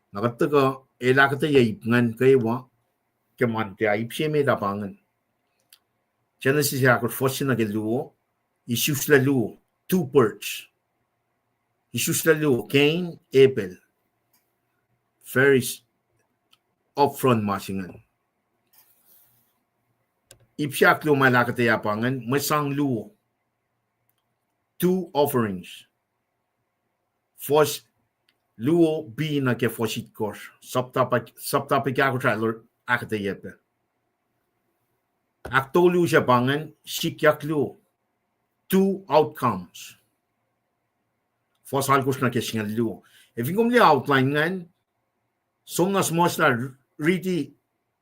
Nakataga elakketeyac ngan kaywa ke mante aipseme da pangan. Genesis yakot fosin na geluo. Isus la luo. 2 birds. Isus la luo. Cain, Abel. Very upfront masingan. Ipsiak lu malakketeyac pangan, masang luo. 2 offerings. Fos luo bi na ke fosit kos. Saptapak ako trailer akketeyac. Aktolu siya pangan, sikyak luo. 2 outcomes. Fos halkos na ke singal luo. If you come outline ngan, somnas mosna riti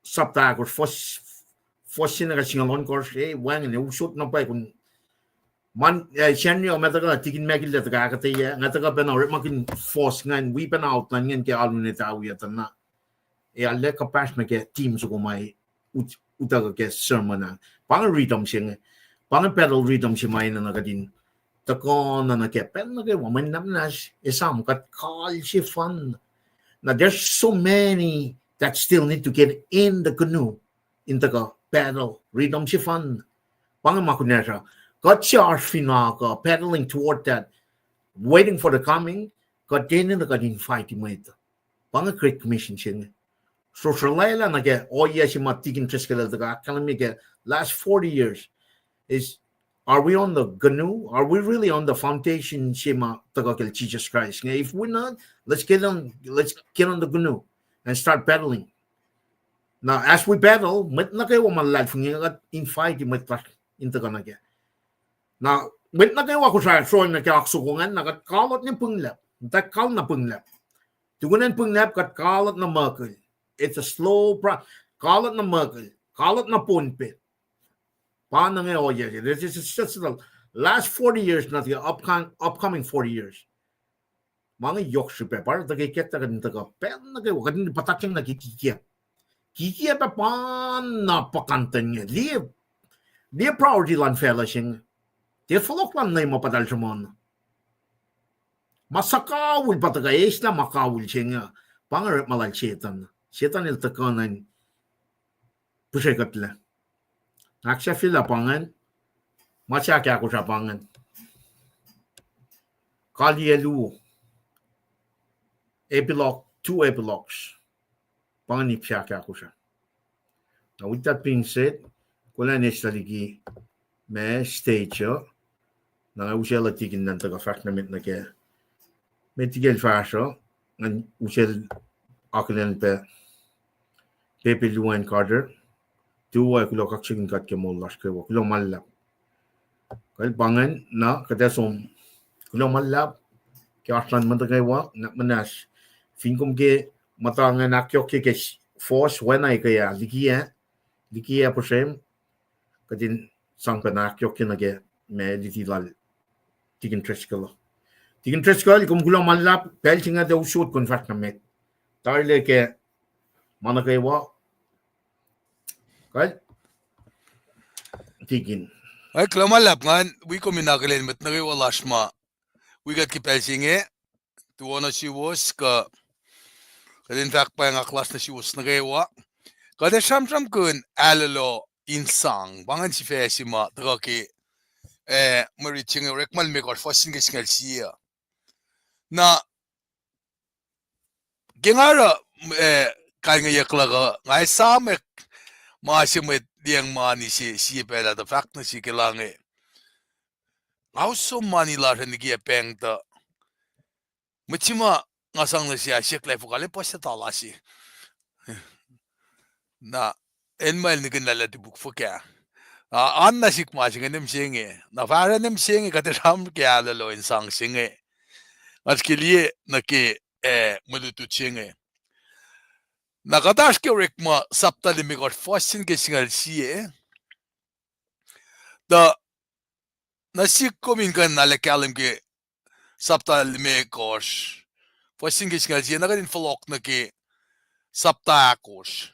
sapta ko fos sina ka singalon ko wang ne usot na pa kun man shenyo metaga tikin megil da ka akketeyac ngataga ben makin fos ngan we ben outline ngan ke alunitawi atana alle ka pas me ke teams ko mai utaga ke sermon pang rhythm sing pang pedal rhythm si mai na kadin takon na ke pen na ke woman namnas isam kat call si fun. Now there's so many that still need to get in the canoe, in the paddle, rhythm si fun. Pangamakunesa, got charge finaka, paddling toward that, waiting for the coming, got in the got in fighting with. Panga create commission sing. So Srui na ke, oh yes, you might take interest in the last 40 years is. Are we on the canoe? Are we really on the foundation shema tagakel Jesus Christ? If we're not, let's get on the canoe and start paddling. Now, as we paddle, met na kayo malad fungi in fight met in taganage. Now, met na kayo ako sa Srui na kaksukungan nagat kalot ni punglap. Tak kal na punglap. Tugunan punglap kat kalot na merkel. It's a slow kalot na merkel. Kalot na punpit. Paano nga oh yeah, this is just the last 40 years, not the upcoming 40 years. Mga yoksupe para tagakita ka nito pero nagawa ka din patakyang nakikikiya. Kikiya pa pan napakantan niya. Liya priority lang fella siyang Dia foloklan na mapadal semon. Masakawul pataga na makawul siya pangar malal setan. Setan il takanan pusekatla. Aksya fila pangan. Masya kya ko sa pangan. Kali elu. Epilogue, 2 epilogues. Pangan ipsya kya ko siya. Now with that being said, kula nesta ligi me stage na usela tigin nan taga fragment na ke. Metigel fasho and usel aklen pe pepe luan Carter. Tuwa kulo kaksakin kat ke mollash ke kulo mallap. Kal pangan na kadesom kulo mallap ke aslan mantagaywa na manas finkum ke matangan akyok ke force when I kaya likiyac på skjerm kadin sangpana akyok ke nage me litilal tigen treskala. Tigen treskala kum kulo mallap pelchinga de usut kon fragment. Tarle ke managaywa kal tigin. Ay klamalap ngan we ko minakalen met na wolacna. We got kipelsinge tuona wiowos ka kadin fact Paing aklas na wiowos na gawa. Kada shamsham kun Aloloh insang bangan si fesima draki Mwe Read chinge Orekma me got fosin ke singal siya. Na gengara kanga yaklaga ngai samek maasimet diang mani si pela the fact na si kelange. Also mani la renigi Paing ta Muchima ngasang na siya siya fukale po sa talasi. Na enmail ni ganala di buk fuka. Anna sik masing enem singe. Na fara nem singe kate ram ke Aloloh insang singe. At kiliye na ke malutu singe. Na katash ke Orekma sapta limikot fosin ke singal siye. Da nasik ko minkan nalakalim ke sapta limikos. Fosin ke singal siye. Nakarin folok na ke sapta akos.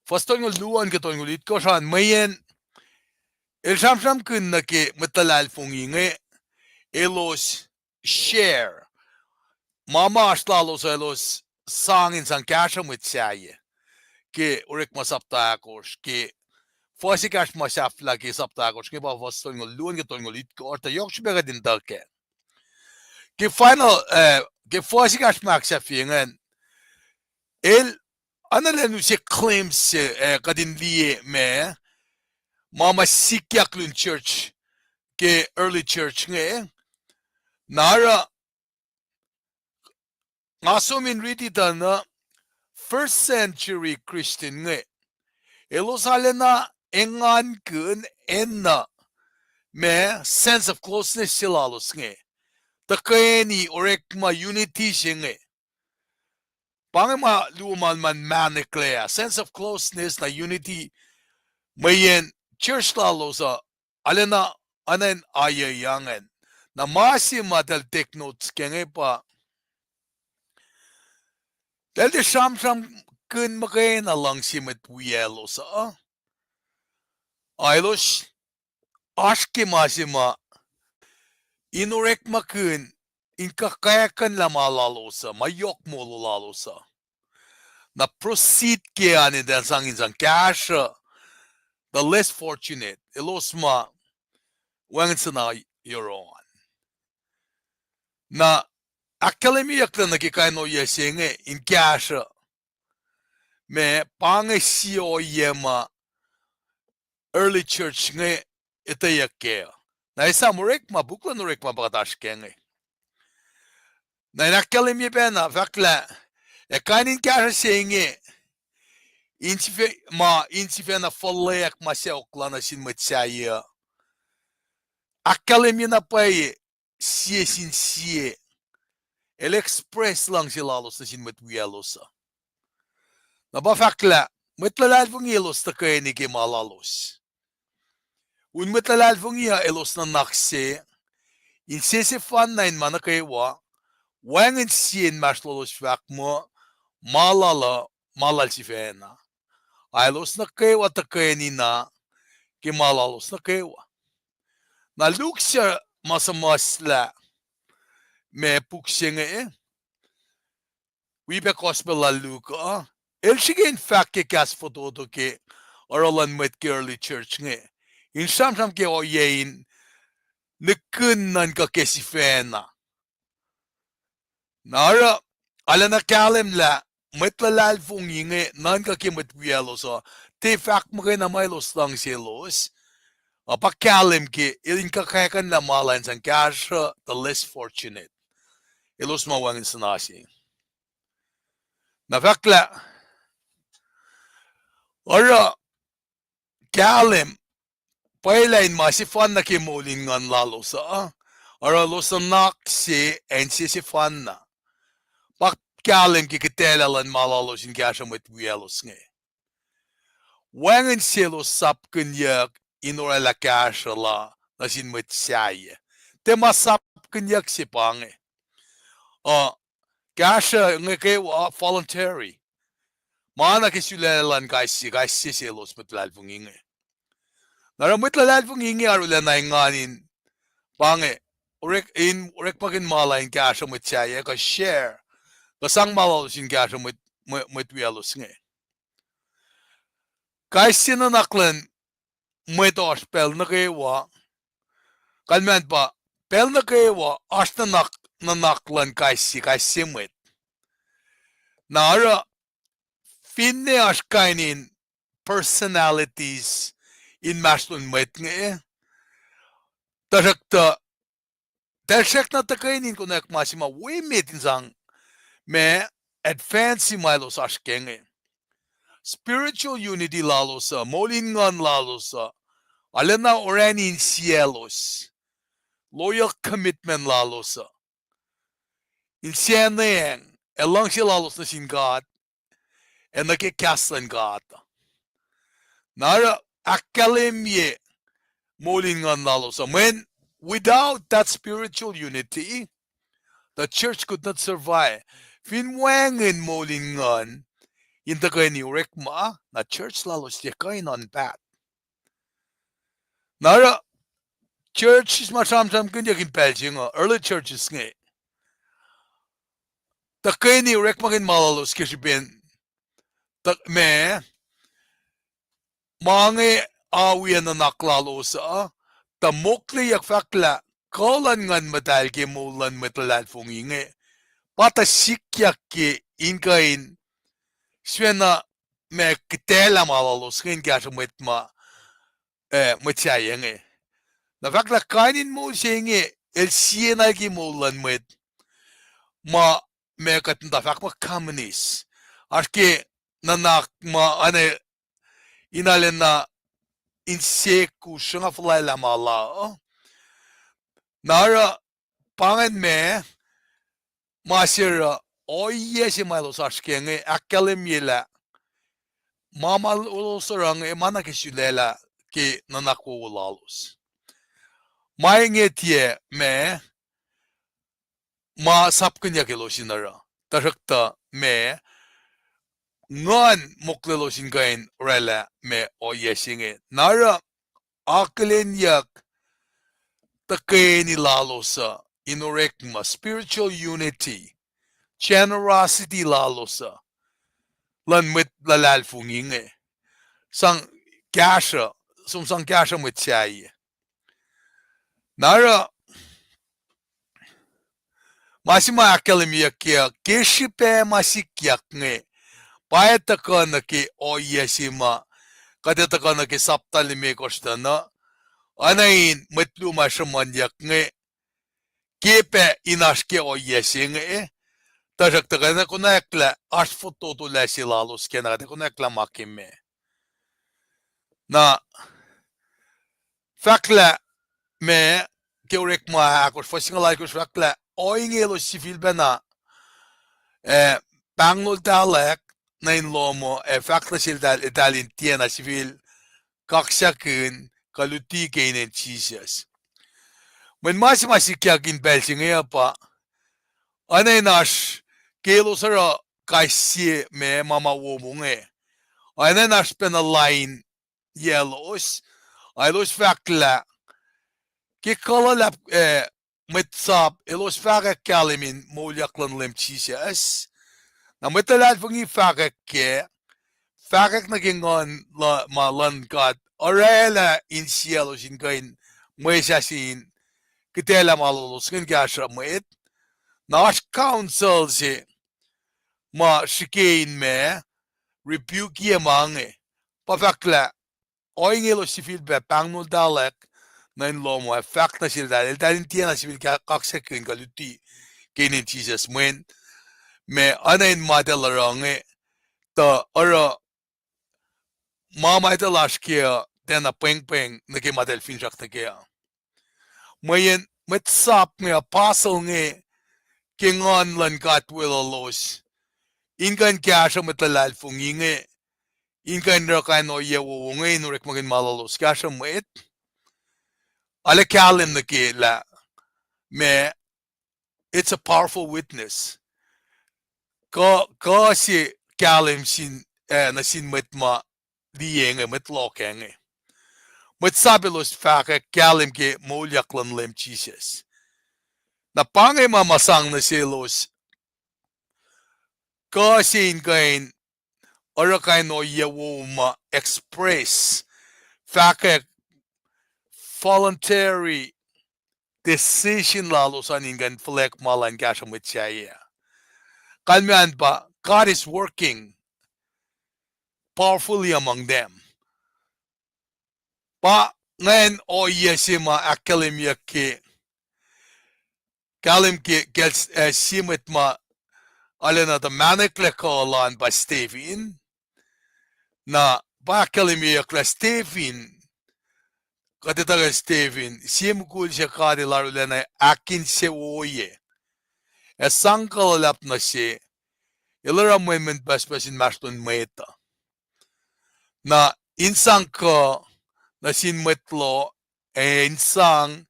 Fastoy ng luan ke toy ngulit ko saan mayen el sham kun na ke matalal fong inge elos share mama aslalos elos sangin sang kasha mit saye ke Orekma saptakos ke fosi kash masafla ke saptakos ke ba fastoy ng luan ke toy ngulit ko orta yok shbega din dalke ke final ke fosi kash maksafingen el Analenu si claims kadin liye me mama sikiyak lun church ke early church nge nara ngasomin riti na first century Christian nge elosalena engan kun enna me sense of closeness silalos nge takeni Orekma unity nge Pangema luman man maniclea sense of closeness na unity mayen church lalosa alena anen ayayangan na masima del take notes kenge pa del de sham kun makain alang simet wiowos ailos aske masima in Orekma kun in kakkayakan lamalalosa mayok mo lalosa na proceed ke ani den sangin sang cash the less fortunate elosma wangan your own na akademiyak na nakikaino yesenge in cash me pange siyo yema early church nge itayakke na isa Orekma buklan Orekma bakatash kenge na akademi pena fakla kanin cash senge insife na folleyak masyaokla na sinmatsaya akademi na paye siye sin siye el express lang silalos na sinmat wiowos na ba fakla matlalal fong ilos na kaya ni kimalalos un matlalal fong iya elos na nakse insisifan na inman na kaywa wangin siyen maslolos fak mo malala malal si fena ailos na kaywa ta kaya ni na kimalalos na kaywa Na luksya masamasla me puksinge wibe gospel la luka elshigin fakke kas fototo ke oralan met early church nge in samsam ke oyein nkunnan ka kesifena nara alana kalem la metlalal fung inge nan ka ke met wiowos te fak mga na los lang selos apa kalem ke ilin ka kayakan na malan sang kasha the less fortunate ilos mawangin sanasi na fakla ora kalem pailain masifan na kimulingan lalo sa ora losanak si en sisifan na pak kalem kikitelalan malalos in kasha met wiowos nge wangin silo sap kunyak inora la kasha la nasin met siya te masap kunyak si pange kasha nge ke voluntary mana kisulalan kaisi silos met lalfung inge naramit lalfung inge arula na nganin pange Orekma kin malain kasha met siya ka share kasang malalos in kasha met wiowos nge kaisi na naklan metos pel na kewa kalman pa pel na kewa as na naklan kaisi met nara finne as kainin personalities in masculine met nge tasak na takainin ko na masima we metin sang me advance milos as kenge spiritual unity lalo sa molingan lalo sa alena oranin cielos loyal commitment lalo sa insianeng elang si lalos na sin God and nakikaslan God nara akalemye molingan lalo sa when without that spiritual unity the church could not survive finwangin molingan in the ni Orekma na church lalos di kain on pat nara church is masamsam kunya kin pelching early churches nge the ni Orekma kin malalos kisibin me mange awian na naklalosa ta likiyac fakla kolan ngan matal ke mulan metalal fung inge pata sikyak ke inkain swena me kitela malalos kin kasha metma metsayange na fakla kainin mo singe el siena ki mulan met ma me katnda fakma communist aske nanak ma ane inalena inseku shunga flaila mala nara pangan me masira oye si malos askenge akalemila mama ulosarang mana kisulela ke nanako lalos maingetie me ma sapkunya kelosinara tarakta me ngan moklelosin kain rela me oye singe nara akketeyac takeni lalosa in Orekma spiritual unity generosity lalosa lan met lalal funginge sang kasha sang kasha met siya nara masima akademia kia keshipe masikyak nge paetaka na ke oyesima kadetaka na ke saptalime kostana anain metlu mashamanyak nge kepe inashke oyesinge tajaktaka na kunakla as foto to lasilalos kena de kunakla makime na fakla me ke Orekma akos fasingalay ko fakla oingelo civil bena Paing dalek na inlomo fakla sila Italian tiena civil kaksakin kaluti kainin Jesus when masikyakin belsinge pa anay nash kelo sara kaisi me mama wobunge anay nash pena line yellows ay los fakla Kikalolap mitsap elos fakak kalimin mulyaklan lemchisias. Na mitalal fungi fakak ke fakak nagingon la malan God orela in cielos in kain mwesasin kitela malolos ngin gasha mwet. Nash council si ma shikein me rebuke ye mange. Pafakla oingelo sivil be pangnul dalek na in lomo effect na sila dahil dahil tiyan na sivil kaksakin kaluti kinin Jesus mwen me anayin madalarang ta ora mama ita lashkia tena peng nagi madal finjak na kaya mayen metsap nga pacl nga kingon lan katwil los ingan kasha matalal fung inge ingan rakan o yewo ngay Orekma gin malalos kasha mwet alakalim na kila me it's a powerful witness ka si kalim sin na sin metma dienge metlokenge metsabelos faka kalim ke molyaklan lem Jesus na pangay mamasang na silos ka sin kain orakain o yewo ma express faka voluntary decision lalos aningan flek malan kasha metchaya kalmian pa God is working powerfully among them. Pa ngayon o yesima akademia ke kalim ke gels simet ma alena the manekle kolan ba Stephen na ba akademia kla Stephen katitaga Stephen sim kul siya kadi laro lena akin se oye sangkalap na siya ilara moment basbasin maston meta na insang ka na sinmetlo insang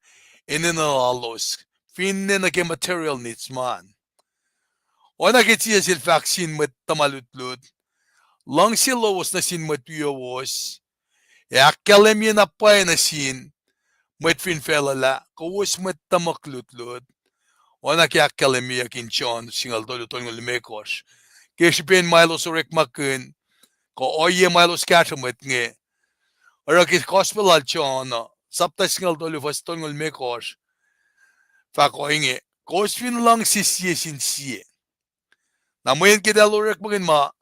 inenalalos finne na ke material needs man ona ke siya sifac sinmet tamalutlut lang si lowos na sinmet wiowos akkalemya na pa na sin met fin felala kawos met tamaklutlut ona ke akkalemya kinchon singal dolu tongol mekos keshipen milos Orekma kun ko oye milos kashamet nge Orakis gospel alchona sapta singal dolu fastongol mekos fa ko inge kosfin lang sisye sinsiye na moyen kita Orekma kin ma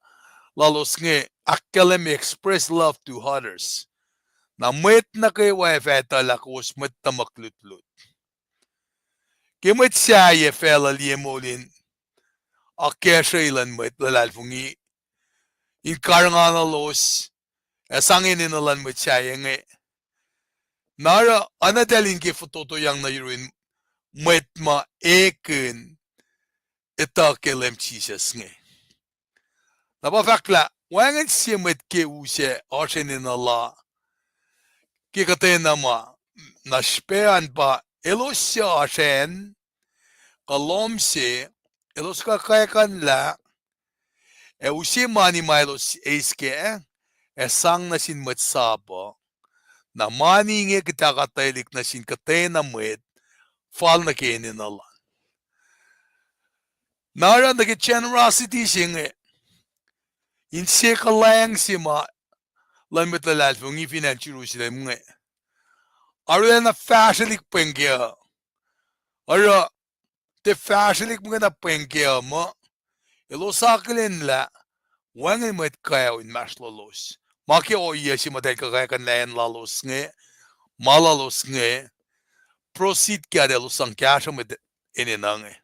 lalos nge akkalem express love to others na mwet na kay wafeta lakos met tamaklutlut kimet siya fela liemolin akkeshailan met lalalfungi in karangana los esangin inalan met siya nge nara anadalin ke fototo yang na yurin met ma eken itakelem Jesus nge napafakla wangan siya met ke use oshen inala kikatena ma naspean pa elos siya oshen kalom si elos kakayakan la usi mani mailos eiske esang na sin met sabo na mani nge kita katailik na sin katena met fal na kenin ala nara na ke generosity singe in se kalayang si ma lan met lalal fungi finan Jerusalem nge arya na fashalik pengya arya te fashalik mga na pengya mo elosakilin la wangan met kaya in maslolos maki o yesi maday kakaya kan layan lalos nge malalos nge proceed kya de losang kasha met ininange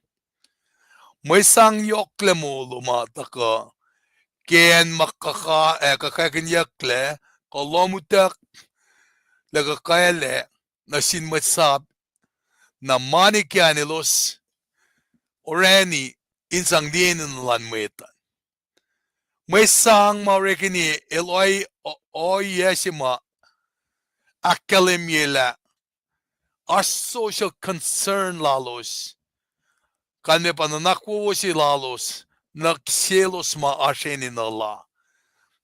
may sang yokle mo lumataka ken makaka kakakanyakle kolomutak lagakayale na sinmatsab na mani kya nilos orani insang dinin lan metan may sang maurekini eloy o yesima akkalemyela our social concern lalos kalme pananakwo si lalos nakselos ma ashenin ala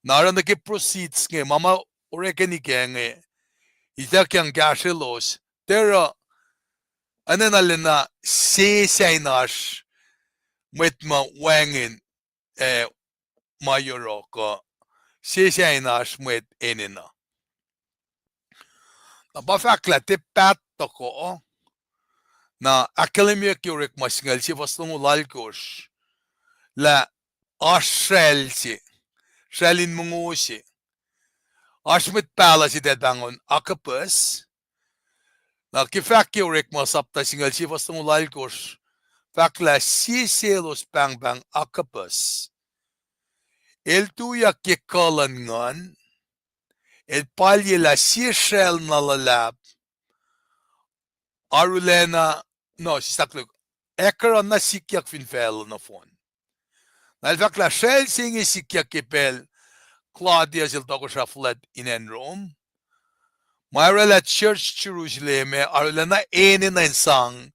nara na ke proceeds nge mama orekini nge ita kyang gashelos tera anenalena sesaynash mwetma wangin mayoroko sesaynash mwet enina. Bafakla te patoko na akketeyac Orekma singal si vastung ulalkosh la ashelsi shelin mungusi ashmit pala si dedangon akapus na kifak Orekma sapta singal si vastung ulalkosh fakla si selos bang bang akapus el tuya kikalan ngan el palye la si shel na lulap arulena no si sakluk ekran na likiyac fin fel na fon. Na fakla shel singi likiyac kipel Claudia ziltokosha fled in Rome. Mayrela church Jerusalem arulena eni na insang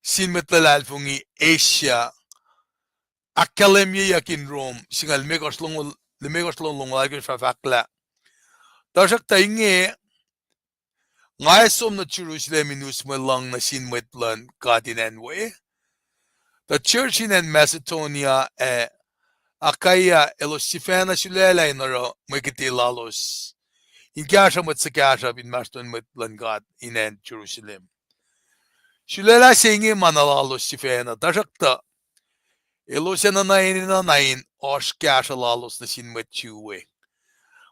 sinmetlalal fungi Asia akketeyac in Rome singal megoslong lagos fakla. Tasak ta inge ngay som na Jerusalem inus mo lang na sinmetlan kadinenwe. The church in Macedonia akaya elosifena sulela inaro mwekiti lalos. Inkasha matsakasha bin maston metlan god in Jerusalem. Sulela singi manalalos sifena tasakta elosena na nain oshkasha lalos na sinmetchuwe.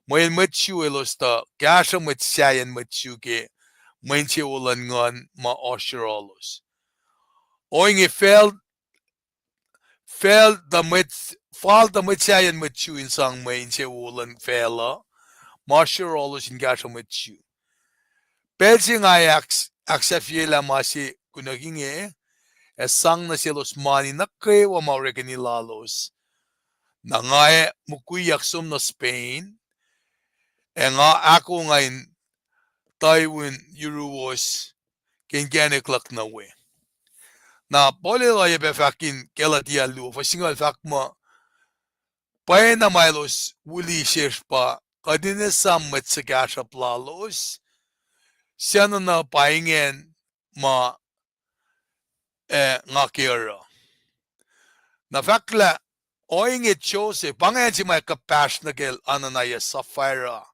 Moyen metchu elosta kasha metsayan metchuke menche ulan ngon ma oshirolos. Oinge fall the metsayan metchu in sang menche ulan fella ma oshirolos in kasha metchu. Pelsing ayax aksafiela masi kunaginge sang na silos mani nakewa maurekani lalos. Nangae mukuyak sum na Spain nga ako ngayon Taiwan wiowos kengeneklak na we. Na pole la befakin kelatia lu fa singal fakma Paing na milos wuli sheshpa kadine sam metsagasha plalos siya na paingen ma ngakira. Na fakla oinge chose pangen si may kapash na gel ananaya safira.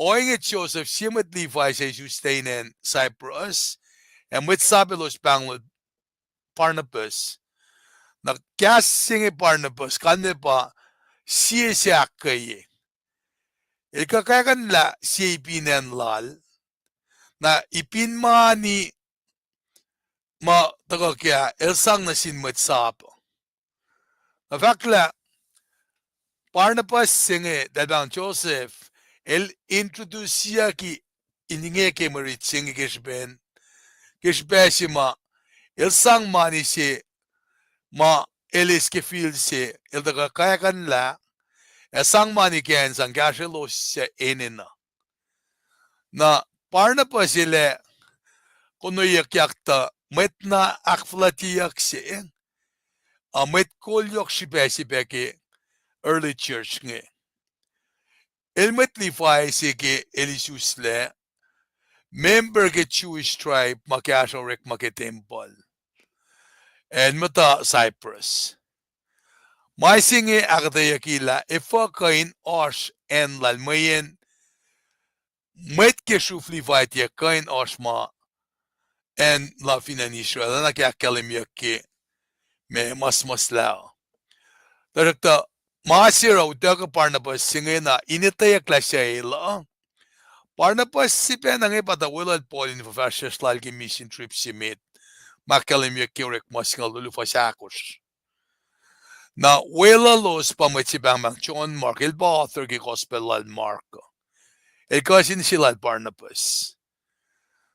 Oinge Joseph simet Levi say sustain in Cyprus and with Sabelos Bangla Barnabas. Na casting Barnabas kane pa siya kaye. Ikakakan la siya ipinen lal na ipinma ni ma taga kaya elsang na sinmet sap. Na fakla Barnabas singe dadang Joseph el introducia ki inge ke marit singe kishben kishbeshima el sang mani se ma elis ke fil se el daga kaya kan la el sang mani ken sang gashelo se enina na Barnabas ile kono yakyakta metna akflatiyak se a met kol yok shibesi beke early church nge elmet Levi se ke elisusle member ke Jewish tribe makasha Orekma ke temple and mata Cyprus. My singe akketeyac ifa kain osh en lalmayen met ke shuf Levi tia kain oshma en la finan Israel na ke akketeyac ke me mas lao. Darakta masira udaga Barnabas singe na initayak la siya ila. Barnabas sipe na ngay patawilad Paul in fashion lalki mission trip si mit. Akketeyac ke Orekma singal lulufasakos. Na wela los pamatibang mang John Mark el author ke gospel al Marco. El kasin sila Barnabas.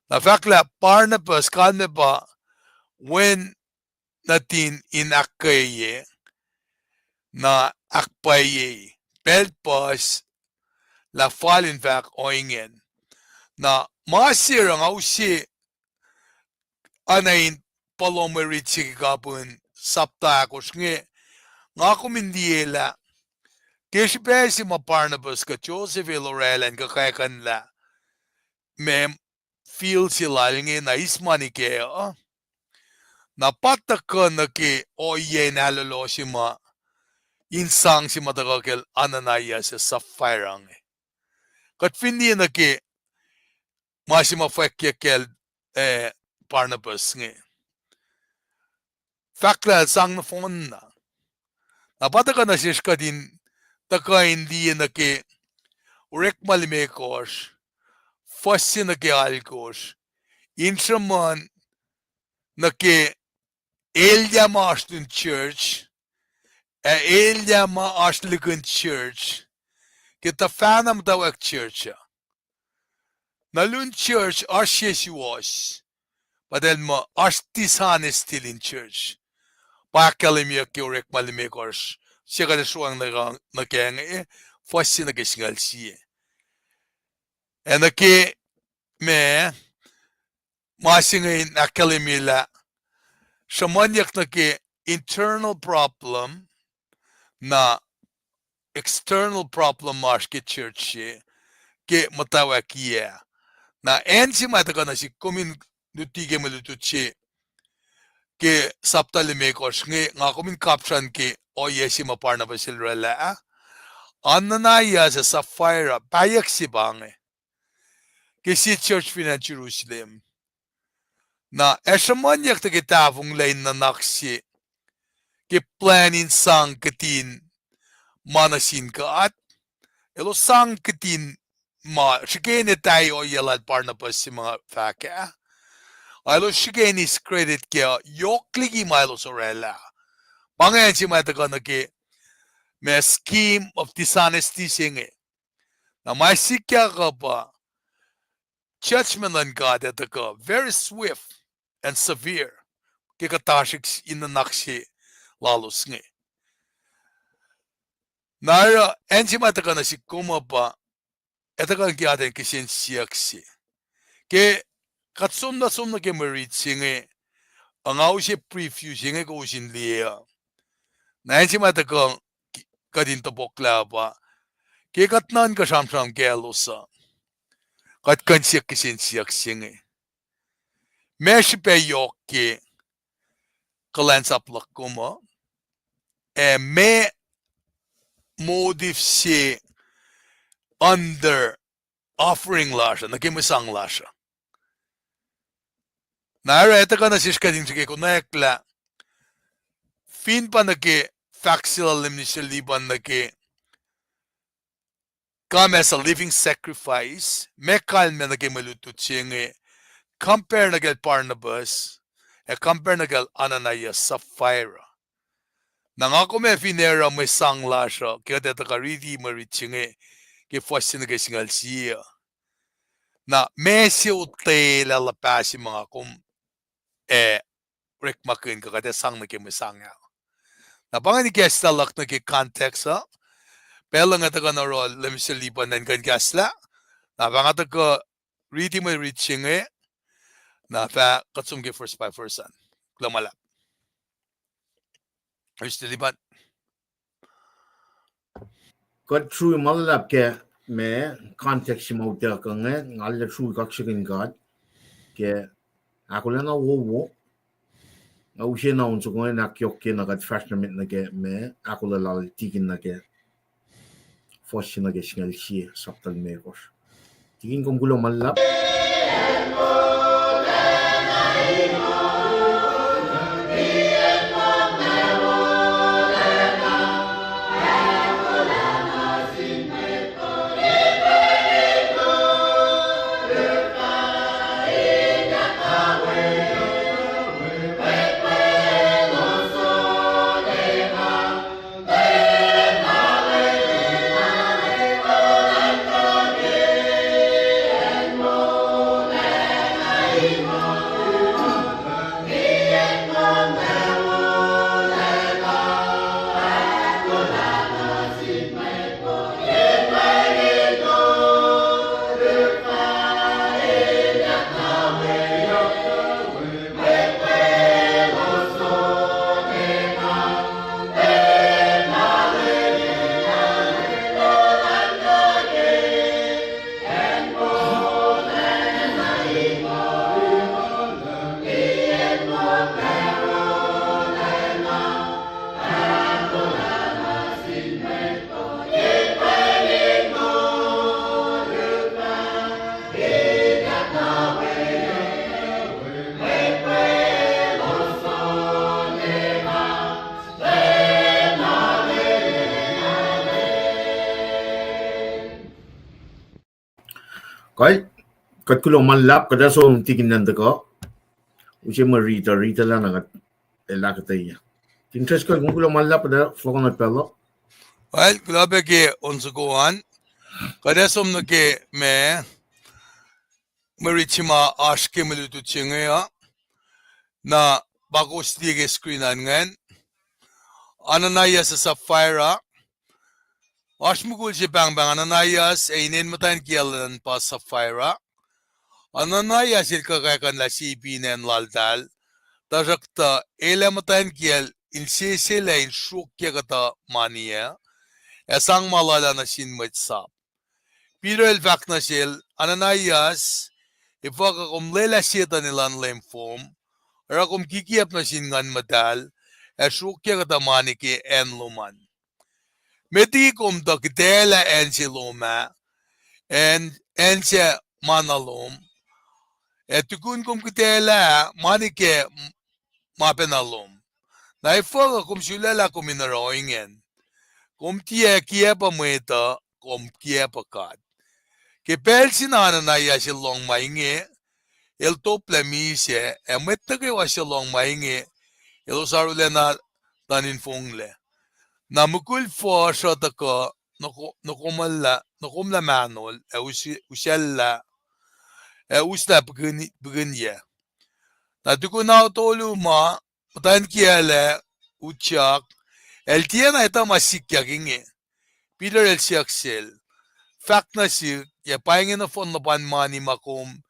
Na fakla Barnabas kalme ba when natin inakaye na akpaye pelpas la fallen vak oingen na masira nga usi anayin palomerit sikapun sapta akos nge nga kumindiela kishbesi ma Barnabas ka Joseph Lorel and kakayakan la mem feel sila ngi na ismani ke na pataka na ke oye na Aloloh sima insang si matagakel ananaya sa sapphire kat findi na ke masima fekkel Barnabas ngi fakla sang na fon na pataka na shishka din taka hindi na ke Orekma limekos fassi na ke alkos intraman na ke Elia Marston Church, Elia Marston Church, kita fan am mutawaek church. Nalun church was, but then ma artisan is still in church. Pacl ke Orekma limekos, siya ka nasuang na kaya fasi na kasingal siya. And na ke me masingay akalimila shamanyak na ke internal problem na external problem mas ke church ke mutawaek na ensi mataka na si komin dutige malututse ke saptalimekos nga komin kapsan ke oyesi maparna basilrela ananaya sa sapphire payak si bange ke si church finan Jerusalem na eshamanyak ta kitavong lain na naksi ke planin sang katin manasin ka at elo sang katin ma shigene tayo yelad Barnabas si mga faka alo shigene is credit kaya yokligi milo sorella bangayan si mataka na ke may scheme of dishonesty singe na may sikya ka pa judgment on God at ka very swift and severe kikatashik inanaksi lalos nge nara ensi mataka na si kuma pa etaka kiyaten kisin siyaksi ke katsumna ke Mwe Read singe ang si preview singe ko usin liya na ensi mataka kadin topokla pa ke katnan ka samsam ke alosa kat kansiyak kisin siyak singe mesh pe yok ke kulacnsap lakuma me motive si under offering lasha nakimisang lasha nara etaka na sishkadin sige kunekla fin pa nake factual elimination liban nake come as a living sacrifice mekal me nake malutut singe compare nagel Barnabas compare nagel Ananias Sapphira nangako me finera may sang lasha kaya tetaka ridi maritinge ke fwasin nage singal siya na mesi ute lalapasi mga kum Orekma kin kakate sang nake may sang na pangan guest talak nake context pela nga taga na rol lemisalipan nan kan gasla na pangan taga ridi may reaching na fa katsum ke first by person klamala Srui God Srui malap ke me context mo ta ka ngal Srui kaksakin God ke akollah na wo na ushe na unso ko na kyokke na kat fashionment na ke me akollah lal tikin na ke foshi na ke singal si saptal me kos tikin kong gulo malap Kai kat kulo malap kada so tikin nan ko. Usi Mwe Read la na akketeyac. Interest ko kulo malap kada fokan at pelo. Well, grabe ke onsukuhan. Kada som na ke me marichima aşke milutu chingaya na bakos dige screenan ngan. Ananias sa Sapphira. Ashmugul si bang Ananias inin matayin kiyalan pa Sapphira. Ananias il kakayakan la si ipinen laldal. Tajakta ele matayin kiyal insisila in shukya kata maniya. Esang malala na sinmetsap. Pero el vak na sil Ananias ifaka kumlela siyata nilan lemfom. Ara kum kikiyap na singan madal. Shukya kata maniki enluman. Meti kum da kitela ensiloma. En siya manalom. Tukun kum kitela manike mapenalom. Na ifaka kum sulala kum inaroingen. Kum tiya kiya pa mweta kum kiya pa kad. Kipel sinana na ya silong mainge. El tople mise. Mweta kayo silong mainge. El usarule na tanin fungle. Na mukul fo shota ko nakumla manol usella usla begin. Na tukuna tolu ma tan kiele uchak el tiena ita masikya ginge. Peter el siaksel. Fact na si ya paingin na fon na pan mani makum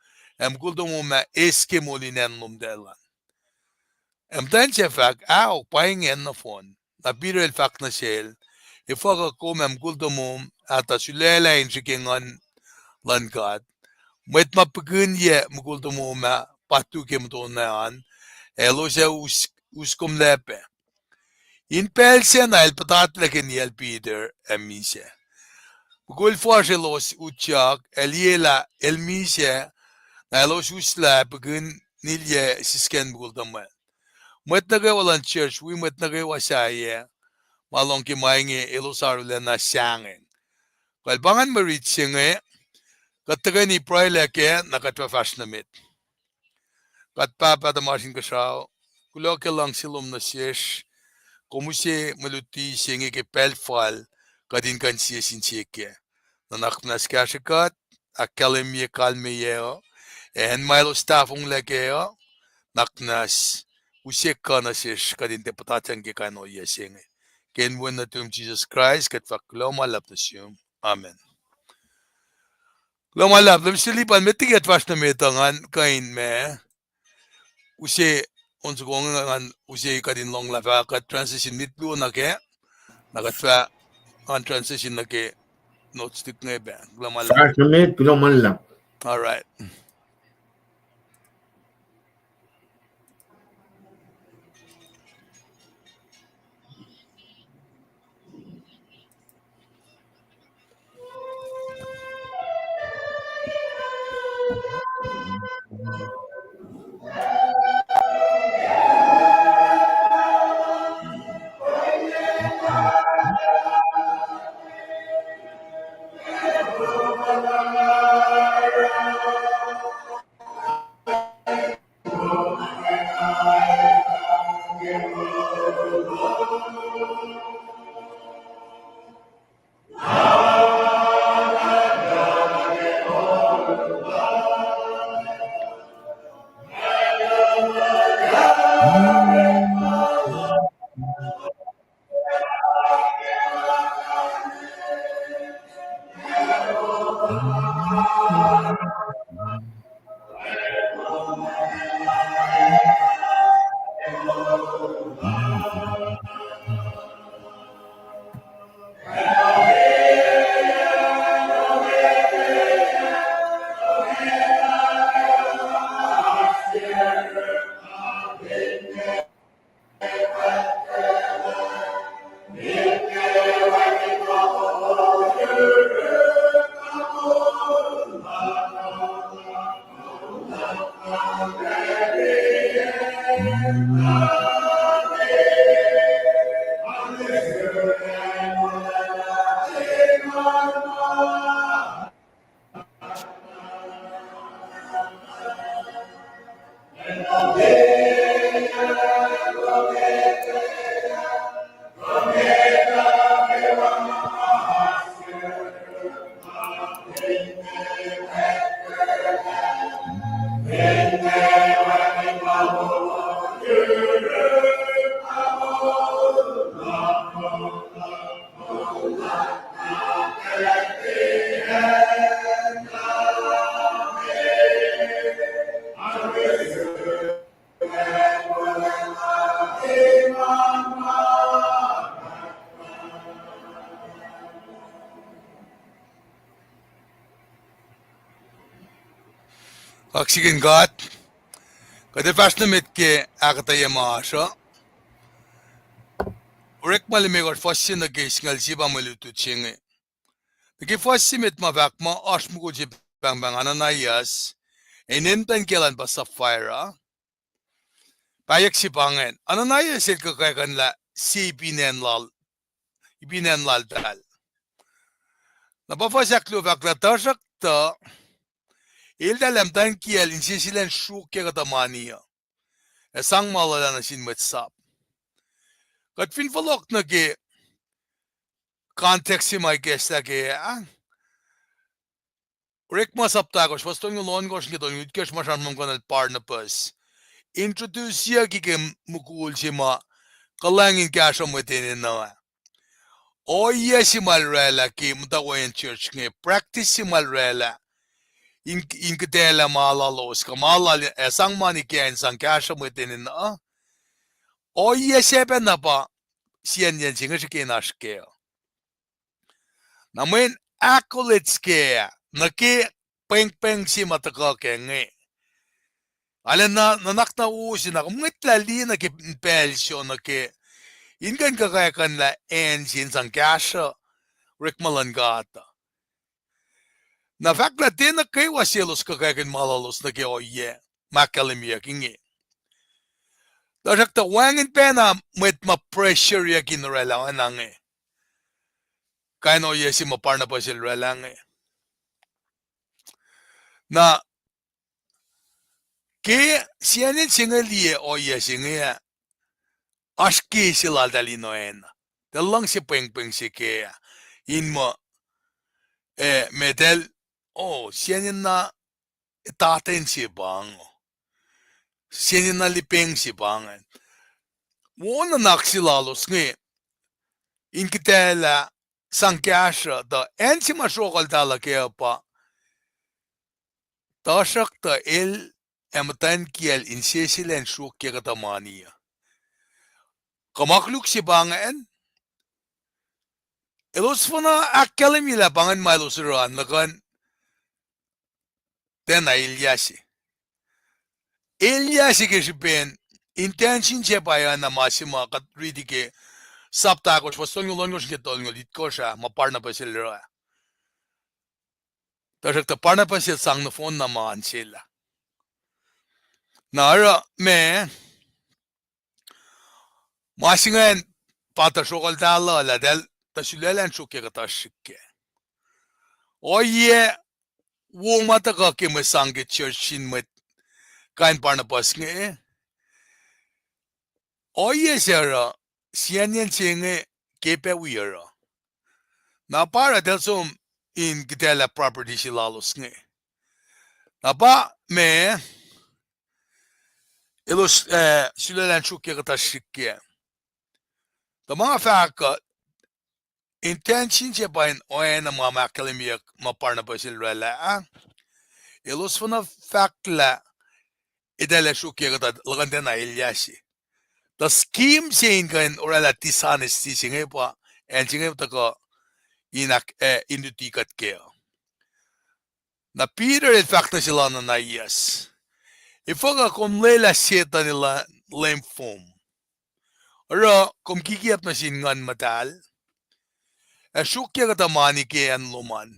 kulto mo ma eske molinen lumdelan. Tan siya fact paingin na fon. Na Peter el fact na sel. Ifaka kum kulto mo ata sulela in shikingan lankat. Mwet mapagin ye kulto mo ma patu kim to na an. Elo siya uskum lepe. In pelsen el patatlekin yel Peter emise. Gol los uchak eliela elmise na los usla begin nilye sisken buldama. Mwet nage walan church we mwet nage wasaye malong ki mainge elosarule na syangen. Kal bangan marit singe kataga ni praile ke nakatwa fashnamit. Kat papa da masin kasao kuloke lang silom na shesh komuse maluti singe ke pelfal kadin kan siya sincheke. Nanaknas kashikat, akalemye kalmeyeo, en milo staffung legeo, naknas, usika na shish kadin te patatan ke kano yesenge. Ken win na tum Jesus Christ, kat fakloma lap na siyum. Amen. Loma lap, lam silipan, metigat vas na metangan, kain me, use, onsukongan, use kadin long lava, kat transition mitlu na ke, nakatwa, an transition na ke, notes stick nga ba, loma lap. Fast na me kulo malap. All right. kaksakin kada fashnamet ke akketeyac maasha. Orekma limegor fassin na ke singal siba malutu chinge. Nagi fassimet mavakma ashmugo jibang ananayas. Enintan kelan pa sapphire. Payak si pangen. Ananayas el kakayakan la si ibinenlal dal. Napafasaklo vakla tasak ta. İldelemden kiel insisilen şu kegatamania. Esang malalan sin mwetsap. Kat fin falok na ke kontekst si may gesta ke Orekma saptagos was yung lon gos ngito yung kes masan mong kanal parnapas. Introduce siya ki mukul si ma kalangin kasha mo tinin na. O iya si malrela ki mutawaek church nge practice si malrela. Inketela malalos ka malal esang mani kya insang kasha mo tinin na. O iya sepe na pa siyan yan singa si kinashke. Namin akollah kaya naki peng si matakake nge. Alam na nanak na usi na kumit lali na ki pensyo na ki ingan kakayakan la ensin sang kasha rikmalan gata. Na fact na din na kay wasilos kakayakan malalos na ki oye makalimiyak inge. Dasak ta wangin pena met ma pressure yakin relawan nange. Kaya no yesi maparna pa sil relange. Na ke siyanin singalie oye singa aski sila dalino ena. Dalang si peng si ke in mo medel siyanin na itaten si bango. Siyanin na lipeng si bangan. Wona naksilalos nge inkitela sangkasha da ensi masokal tala kaya pa tasak ta ematan kiel insesilen shuk kaya katamania. Kamakluk si bangan elos fana akkelemila bangan malos ran nakan den ilyasi. Ilyasi ke sipen intention siya pa na masima kat ridi ke saptagos was tong longos ke tong litko siya maparna pa sila. Tasak ta parna pa sila sang na phone naman sila. Nara me masingan pata sokal tala la del tasulelan shukke katashike. Oye wo mata ka ke me sange churchin met kain parna pas nge. Oye sera sianyen chinge kepe wira. Na para del sum in gitela property silalos nge. Na pa me elos sulelan shukke katashike. The mga fact intention siya pa in oana mga makalimiyak maparna pa sila la elos fana fact la idala shukke kata lagante na ilyasi. The scheme siya in kain orala dishonesty siya pa and siya pa indutikat kaya. Na Peter in fact na sila na naiyas. Ifaga kung lela seta nila lymphom. Ora kung kikiyap na singan matal. Shukke kata mani ke an luman.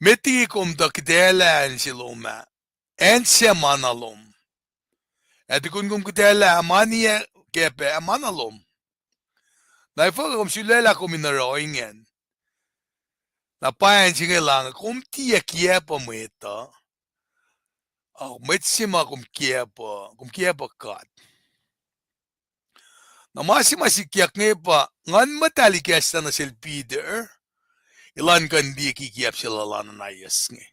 Meti kum dakdela an siloma. En siya manalom. At kung kdela amania kepe amanalom. Na ifaga kum sulela kum inaroingen. Na payan singelang kum tiya kiepa mweta. Mwetsima kum kiepa kat. Na masima si kiyak ngepa ngan matali kesta na sil Peter. Ilan kan di kikiap sila lana na yes nge.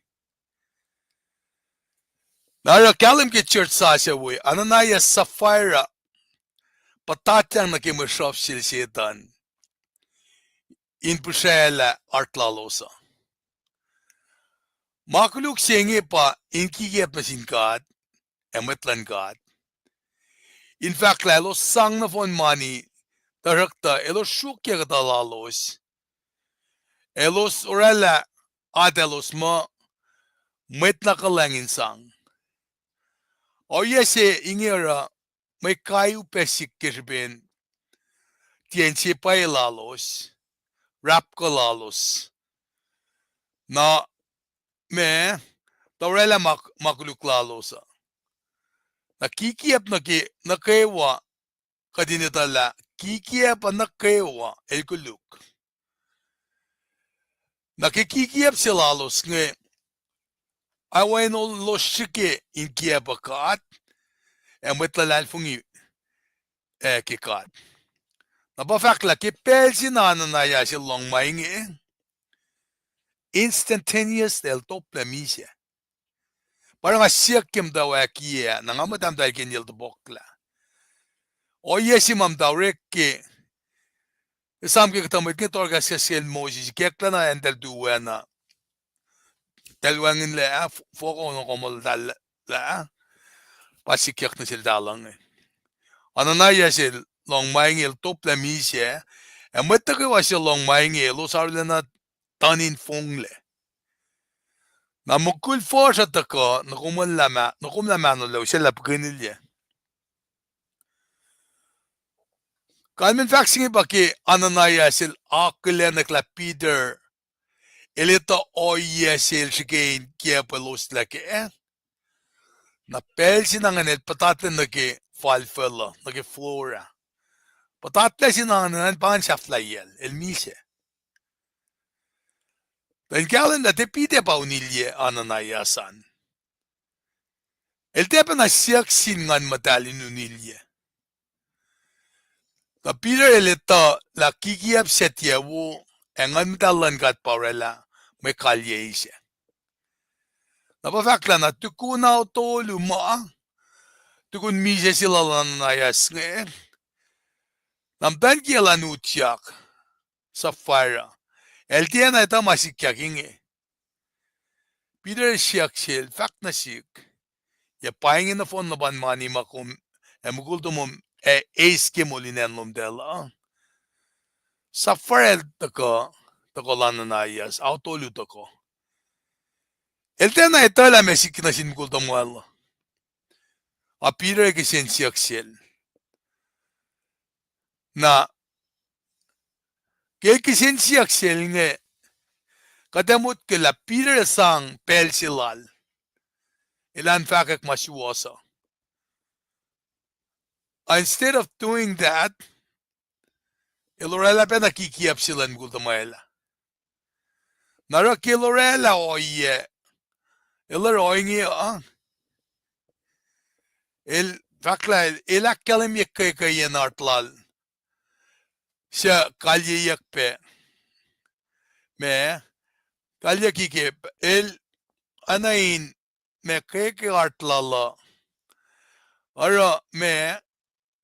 Nara kalim ke church sa siya woy, ananaya Sapphira, patatyang nakimushop sila sitan, in pusela artlalosa. Makuluk siya pa, in kikiap na singkat, emetlan kat. In fact, lalo sang na phone money, tarakta, elos shukya kata lalos. Elos orala, adelos ma, mwet na kalangin sang. O yese ingera may kayu pesik kirbin tiensi pailalos, rap kalalos. Na me taurela makuluklalosa. Nakikiyap nakewa kadinitala kikiyap nakewa el kuluk. Nakikiyap silalos nge awen lo shike in kiyapakat en wetlalal fungi kikat. Napafakla ki pelsi na yasil long maingi instantaneous del tople misya. Parang asyak kim daw akiya nangamadam dahil kinyil bokla. O yesi mam daw rekki isam ki katamit ki torga sel moji kekla na endel duwena. Dalwangin le foko no komol dal la pasikyak na sil dalang. Anana yasil long maingil tople misya. En mwetake wasil long maingil lo sarlena tanin fongle. Na mukul forsa tako nakumlama no lo sila pagkinilya. Kalmin faxing baki ananaya sil akollah naklapider elita oye sil shigain kia pelos laki na pelsi nanganet patatlen naki falfella naki flora. Patatlen sinanganet pansaflayel el mise. Den kalen da te pide pa unilye ananaya san. El tepa na siyak singan matalin unilye. La Peter elita la kikiyap setyewo engan mitalan kat parela may kalye isya. Napafakla na tuku na auto luma tukun mise sila lanayas nge namdan kila nutiyak sa fire el tiyan na ita masikyak inge Peter siyak sil fak na sik ya Paing na phone na ban mani makum emugul tumum eske molinen lumdela sa fire tako lananayas auto lu tako el tiyan na ita la mesik na sinugul tumwala a Peter ke siyak sil na kisin siyak sil nge kadamut ke la Peter sang pel silal ilan fakak masiwasa. Instead of doing that, ilorela pe nakikiyap silan gultamaela. Nara kilorela oye, ilor oingi il fakla ilakkalim yekkayen artlal. Siya kalyeyak pe. Me kalyakikip il anain me keke artlala. Ara me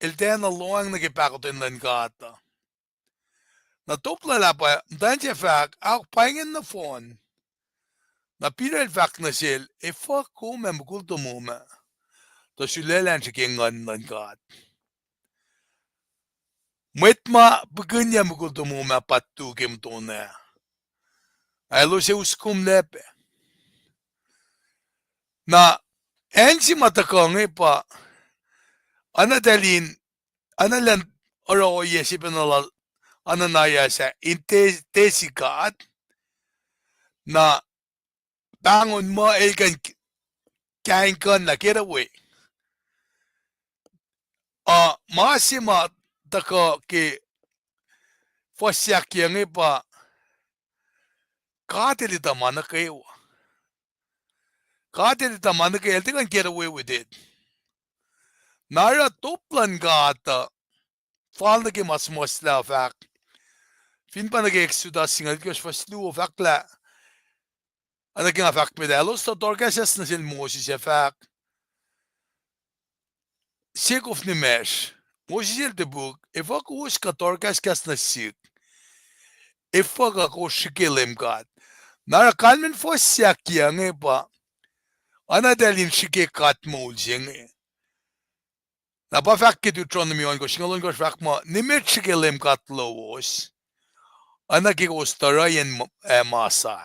il tena loang nakipakotin lan kata. Na topla la pa danje fak ak paingin na phone. Na Peter fak na sil e fuck ko me mukul to muma. To sulelan sikingan lan kat. Mwetma beganya mukul to muma patu kim to na. Ay lo se uskum lepe. Na ensi matakong pa anadalin analan oro yesipin alal ananaya sa intesikat na bangon mo elgan kain kan na getaway. Masima tako ke fosyak yang pa katilita manakayo. Katilita manakayo, they can get away with it. Nara toplan gata fall na ke mas mosla fak. Fin pa nag-exuda singal ko sa faslu fakla. Ano nga fak pedalos to torkasas na sil mosi siya fak. Sik of ni mesh. Mosi sil de book. If ako us ka torkas na sik. If ako shikilim kat. Nara kalmin fosyak yang pa. Anadalin shikikat mo jeng. Napafak ke tu tron mi on ko singalon ko fak mo nimet shikilim kat lowos. Ana ki ko starayan masa.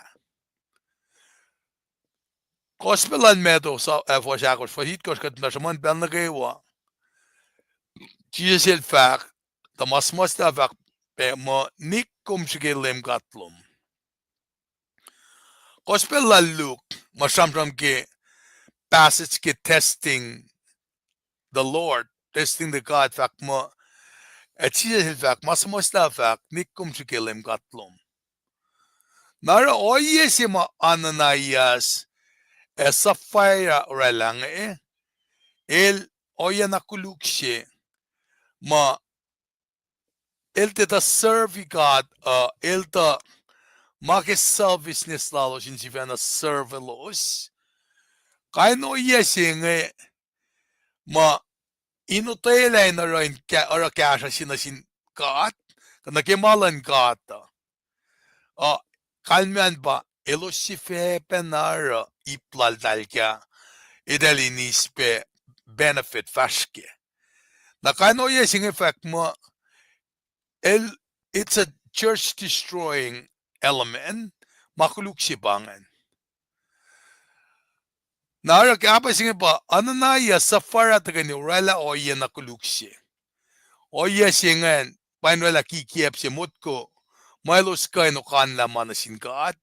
Kospelan medo sa forsakos for hit koskat na saman ben nukewa. Jesus sifac the mas tafak pe mo nikum sige LEUM gatlum. Kospel look masamram ke passage ke testing the Lord, testing the God fac mo Jesus sifac mas tafak nikum sige LEUM gatlum. Nara oye si ma Ananias sapphire oralang el oya nakulukshe ma el te da serve God el da make serviceness lalo sin si vena serve los kaino yesing ma inutela na rin ora kasha sin God kana kemalan God kalmen ba elo si fe penara iplal dalka idelinis pe benefit fashke na kaino yesing effect ma it's a church destroying element makuluk sibangan. Nara kapa singe ba ananaya safara tagani urala oye nakuluksi. Oye singan painwala kikiep si mutko malos kay no kanla manasin kaat.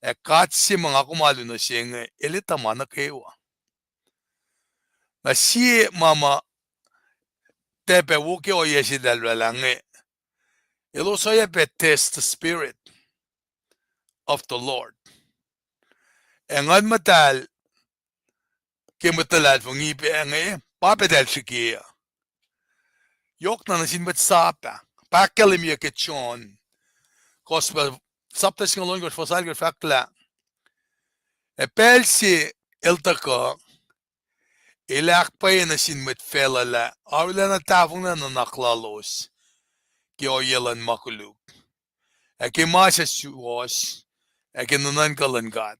E kaat si mga kumalu na singe elita mana kewa. Na si mama tepe wuke oye si dalwalange. Elo soya pe test the spirit of the Lord. Engan matal ke matalat fungi pe enge papedal shikia. Yok na nasin met sapa. Pacl ke chon. Gospel sapta singalong gos fosal gos fakla. E pelsi eltaka ilak pa nasin met felala. Awla na tafung na naklalos. Ki oyelan makuluk. E ke masas wiowos. E ke nunan kalangat.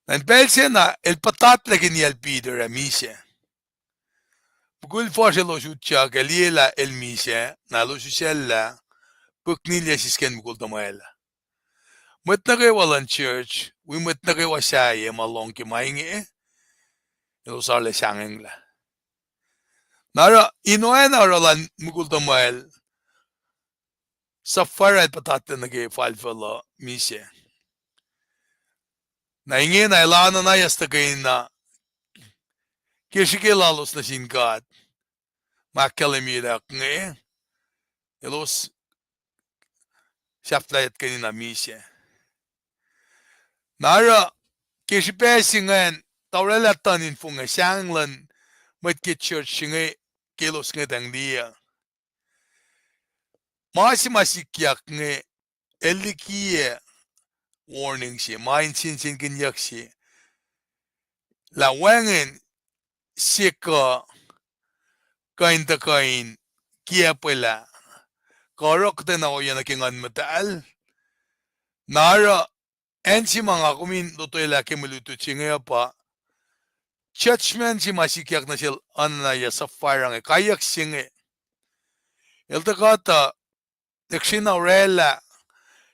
En pelsi na el patat lagi ni el Peter amise. Bukul foshe lo shutcha ke liela el mise na lo shusella. Puknilya sisken bukul tomaela. Mwet nukewa lan church, we mwet nukewa siya malong ki mainge, ilo sarle siyangeng la. Nara, inoena lan mukul tomael, sa farat patate nage falfala mise. Na inge na ilana na yasta kain na, kishike lalos na sinkat, makalimira nge, ilos siaflayat kanina mise. Nara, kishipe singan, taurelatan infunga siyanglan, mwet ki church singe, kilos nga dang dia. Likiyac nge likiyac warning si main sin kinyak si la wangen si kain ta kain kia pala korok ta na oya na kingan matal nara en si mga kumin lutoy la kimaluto singa pa churchman si masikiyak na sil anaya sa farang kayak singe ilta kata Teksina orela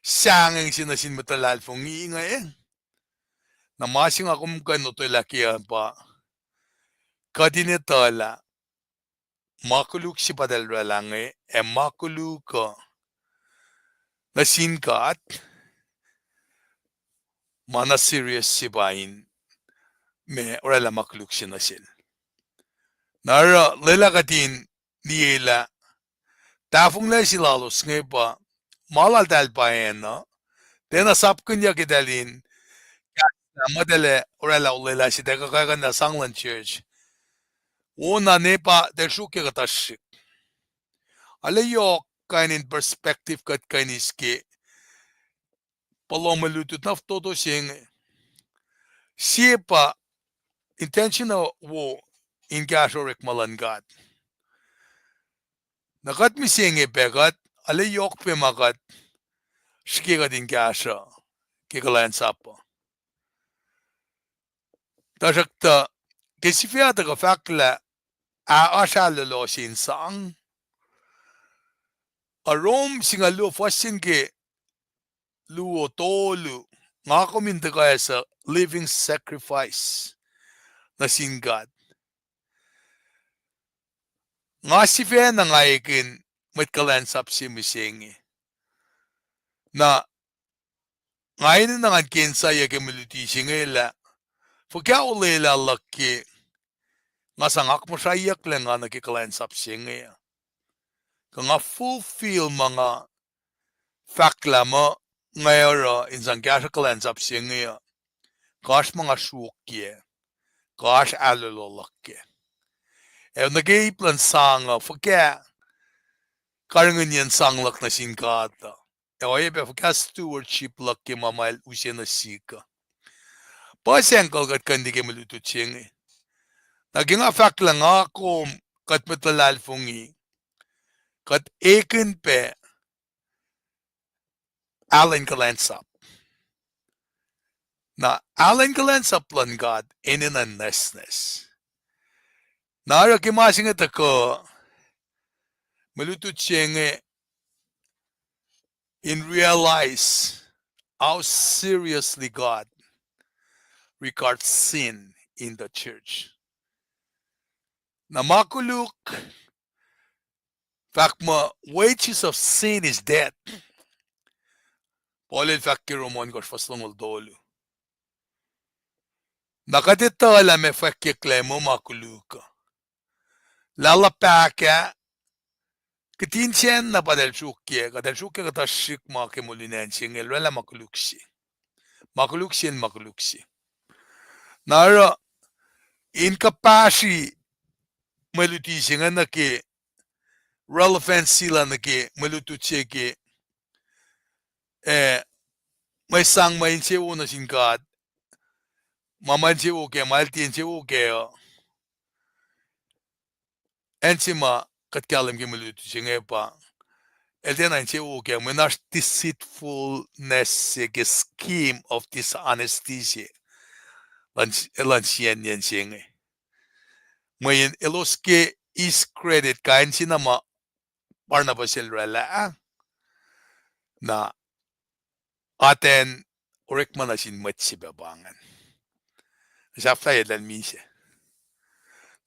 sangeng sinasin matalal fong inge na masing akum kano to lakiyan pa kadinetala makuluk si padalra lang makuluk na sinkat mana serious si bain me orela makuluk si nasil nara lela katin niyela tafong na silalos nga pa malal dal pa no tena sapkun ya kidalin madale orela ulela si teka kaganda sanglan church oana nepa dershuke katashik alayo kainin perspective kat kainiske palomalutut naf todo sing sipa intentional wo inge Orekma lan God nakat mi singe pegat alayok pe makat shike kat inge kulacnsap Tashakta kesifia ka fakla Aloloh sin sang arom singalo fasin ke luo tolu nga kuminta kaya sa living sacrifice na singad. Nga si Fen na nga ikin may kalansap si Misengi. Na ngayon na nga kinsa ya kemuluti singela. Fukya ulela laki nga sangak mo siya iyak lang nga nakikalansap singa. Nga fulfill mga fakla mo ngayon insang kaya siya kalansap singa. Kash mga syukye. Kash Aloloh laki. Nag-iiplan sanga fukya karangan yan sanglak na singkata. Oye, fukya stewardship laki mamail usya na sika. KahsInKol kat kandi ke maluto chingi. Naging afak lang ako kat matalal fungi. Kat ekin pe kulacnsap. Na kulacnsap lang God inin ang nesnes. Nara kimasing ito ko maluto chingi in realize how seriously God regards sin in the church. Na makuluk, fact mo, wages of sin is death. Polil fact kiromon gosh faslong dolu. Nakadito alam me fact kiklemo makuluka. Lalapaka, katinchen na padel shukye kata shik makimulinan singel wala makuluksi. Makuluksi. Nara, inkapashi maluti singa na ke relevant sila na ke maluto ke may sang may insewo na singkat mamansewo ke malti insewo ke ensima katkalam ke maluto singa pa elden insewo ke menash deceitfulness ke scheme of dishonesty lansien yan singa mayin elos ke is credit kain sinama parna ba silrela na aten Orekma na sin mwet si babangan. Safta yedan mise.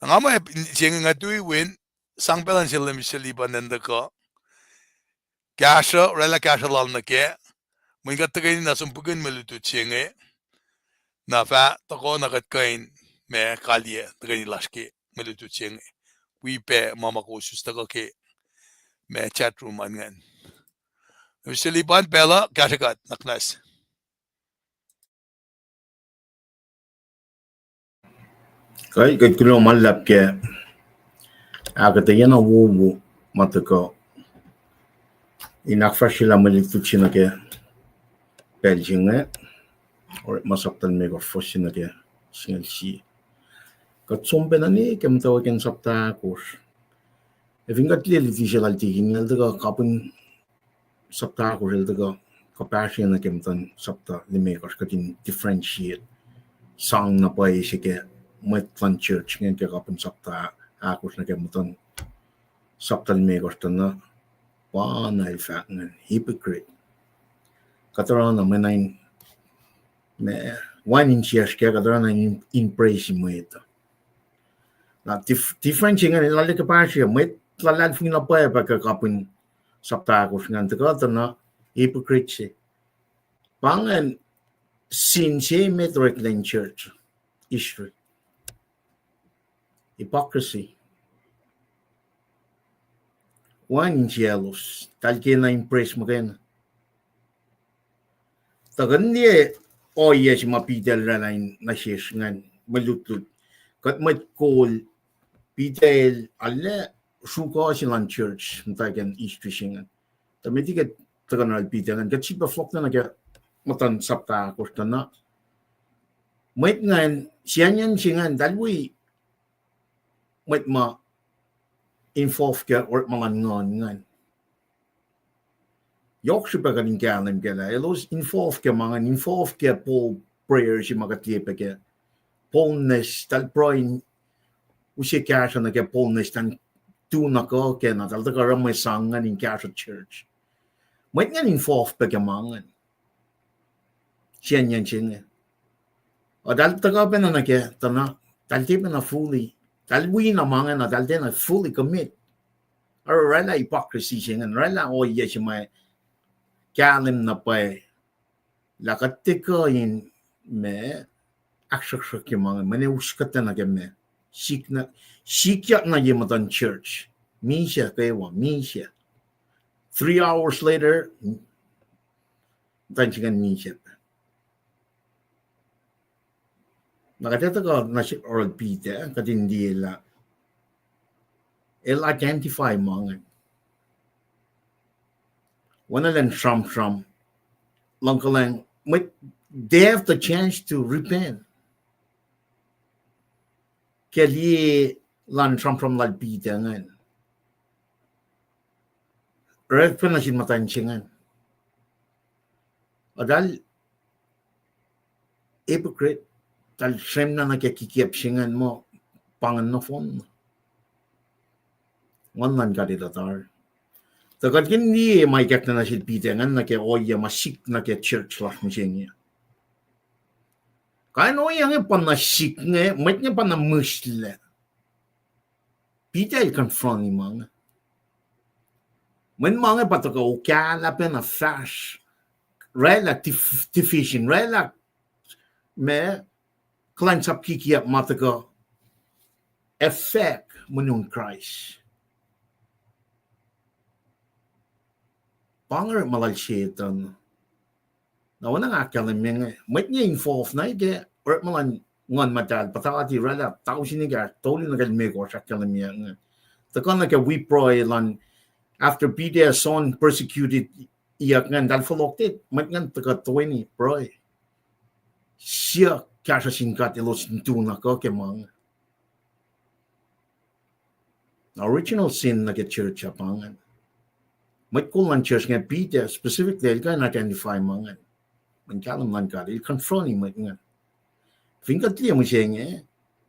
Nga mo siyang nga tuiwin, sang pelan sila misaliban nanda ko, rela kasha lal na ke, mga katagay na sumpugin maluto siyang na fa, tako nakatkain me kalye, tagay nilaski maluto siyang wipe mamakusus tako ke, me chat room angan. Misaliban pela, kasha kat, naknas. Kai kat kulo malap ke akketeyac na wubu matako inakfashila malituchina ke Belgium or masaptan me ko foshina ke singal si kat sombe na ni ke mutawaek sapta kurs evingat li visual tihin daga kapun sapta kurs daga kapashin na ke mtan sapta lime ko katin differentiate sang na pa isike mwet van church ngen ke kapun sapta akurs na ke mtan sapta lime ko na pa na ifak ngen hypocrite kataran na menain me one inch ke kataran na in praise mwet na different nga nila ke pasya mwet lalad fing na pa ka kapun sapta akurs ngan te ka na hypocrite pangan sin siya metrek lang church issue hypocrisy one jealous talke na impress mo kayo tagan niya o yes mapidel na na shish ngan malutut kat mat call pidel alle shuka silang church tagan issue singan tamiti kat tagan al pidel kat sipa flok na kaya matan sapta akurs na mwet ngan siyan singan dalwi mwet ma involve ke or mga ngan yok siya pa kaning kalam kala elos involve ke Paul prayer si makatiepe ke Paulness tal proin usi kasha na ke Paulness tan tu na ko ke na tal ta may sangan in kasha church mwet ngan involve pa ke mangan sian yan ching. O dal taga pa na nake tana dal ti pa na fully dal we na mga na dal na fully commit. Or rela hypocrisy sing and rela o yes may kalim na pa lakatika in me akshak yung mga maniuskata na game sikiyac na yamatan church misha kaywa misha 3 hours later tanchigan misha nakatata ko na si oral Peter katindi la el identify mga wana lang shram lang ka lang they have the chance to repent kaya lan shram lal Peter ngan red pa na sin matanchingan adal hypocrite tal shem na nakikipsingan mo pangan na phone wannan gadi datar takat hindi may kak na si Peter ngan nake oya masik nake church lah machine kaya no yang panasik nge met nga panamusle Peter confront ni mga men mga pataka ukala pa na flash relative fishing relative me kulacnsap likiyac mataka effect menung Christ pangar malal syaitan na wana nga akalim nga met nga involved na ide or malan ngon matad patati relative tao sinigar toli na kalmego sa akalim nga takan na ka we pray lan after Peter son persecuted iyak ngan dal foloktit met ngan taka 20 pray siya KahsInKol ilos tuna ko ke mga original sin na ke church apangan met kulan church nga Peter specifically el kan identify mga man kalam man ka il confronting met nga fingat liya mo siya nga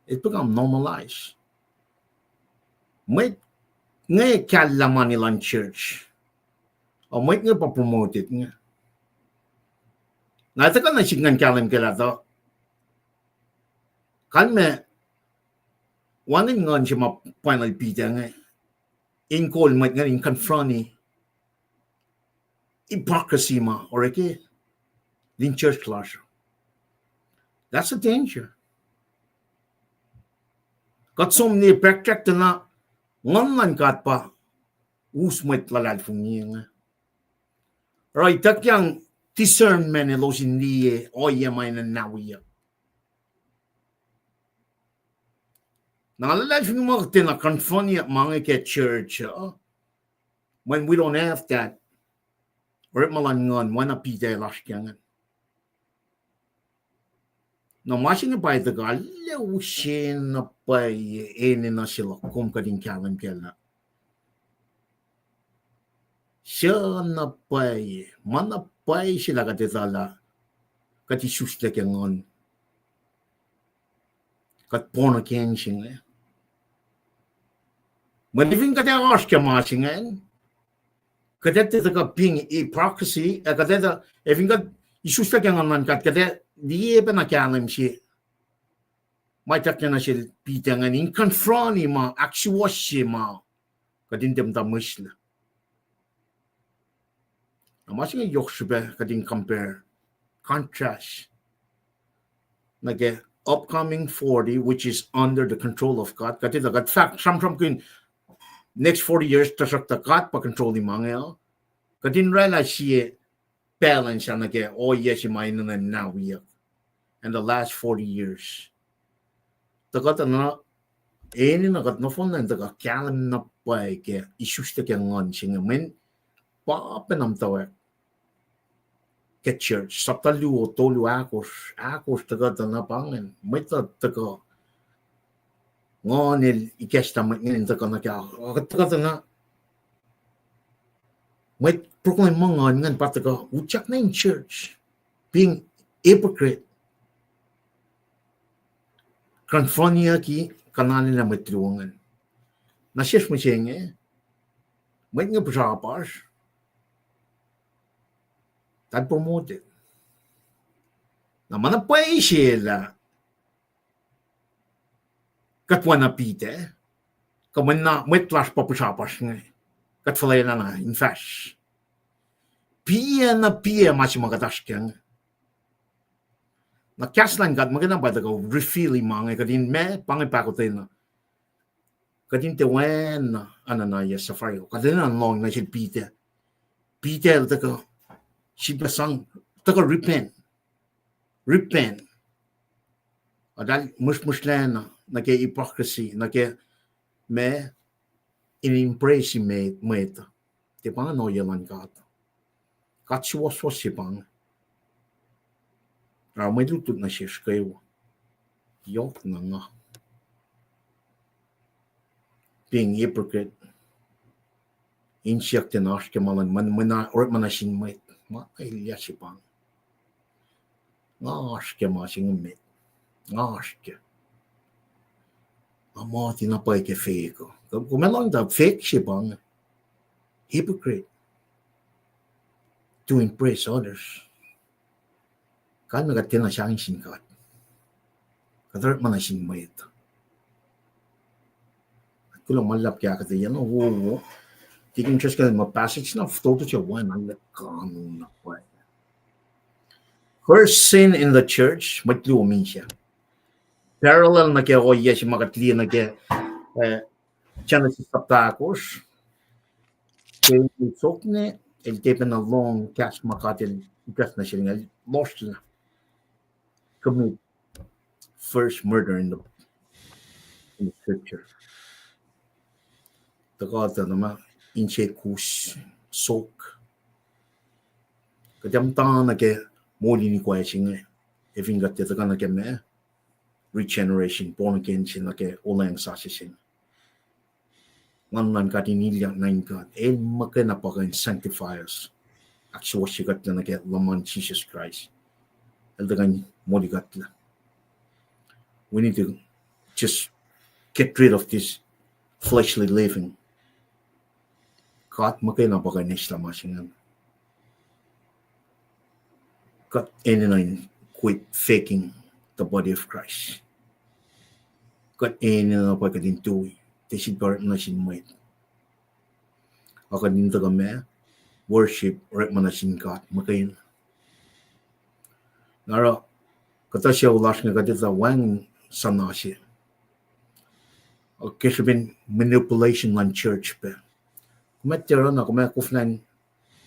it become normalized met nga kalaman nilang church o met nga pa-promoted nga nata na singan kalam kala to kan me wanin ngon siya ma-final Peter nga inkol met nga in confronting hypocrisy ma oreke din church class that's a danger kat som ni protect na ngon kat pa usmet lalal fung nga right tak yang discernment lo hindi oya may na nawiya nalalal fung mga tina confront mga ke church when we don't have that Orekma ngon wana Peter lashkyangan na masing pa ito ka lewshin na pa ene na sila kung kading kalam kela siya na pa mana pa sila katitala kati susta kyangon kat pono kenshin maliving kati akas kyamasingen kadete ka Paing hypocrisy kadete evinga isusta kyangon kat kadete di pa na kyalam si may takya na si Peter nga in confront ma actuwas si ma kadin dem da musla amasing yok siya kadin compare contrast nage upcoming 40 which is under the control of God kadita kat fact some kun next 40 years tasak ta God pa control ni mga kadin realize siya balance na nage yes may na now and the last 40 years takat na eni na kat no phone na takat kalam na pa ke issues ta ngon singa men pa penamtawaek ke church saptalu o tolu akos takat na pangen meta takat ngon el ikesta men takat na ka takat na met proclaim mga ngan pataka uchak na in church being hypocrite confront niya ki kanani na matruangan nasiyas mo siya nga met nga pasapas tad promoted Na mana paisela. Katwana pite. Kamana mwetlash papusapas nga. Katfalena na infash. Pia na pia machi magatashkang. Na kaslan gat magana ba dago refili mga kadin me pangipakotin. Kadin te wen anana ya safari. Kadin an long na shit pite. Pite dago shibasang dago repent. Adal muslena na ke hypocrisy na ke me inimpresi me mwet. Te pang no yalan gat. Katsuwas sipang. Ra may lutut na siya kayo. Yok na nga. Being hypocrite. Insyak tinash ke malan or manasin mwet. Ma ilya sipang. Ngash ke masing mwet. Ngash ke. Amo tinapay ke fake ko. Kumelang da fake sipang. Hypocrite. To impress others. Kan magatin na siyang singkat. Kadar man na sing mwet. At kulang malap kaya kata yan. Oo. Tigin just ka ma passage na photo siya. Why man kanun na pa. First sin in the church, matlumin siya. Parallel na kaya ko yes makatli na kaya channel si Saptakos. Kaya sokne el tape na long cash makatil ikas na siya nga lost na. Commit first murder in the scripture. Takata naman inche kus sok. Kadamtang na ke moli ni kwa singe. Even got the na ke me regeneration born again sin na ke olang sasisin. Ngan kati niliyak na God. El makana pa kan sanctifiers. Actually sigat na ke laman Jesus Christ. El dagan moli gat la. We need to just get rid of this fleshly living. God makina pa kan Islam singan. God and quit faking the body of Christ. God and pa kadin tuwi. This is part na sin mwet. Ako din to kami worship Orekma na sin God makain. Nara kata siya ulas nga kadita wang sana siya. Okay, siya bin manipulation ng church pa. Kumatira na kumakufnan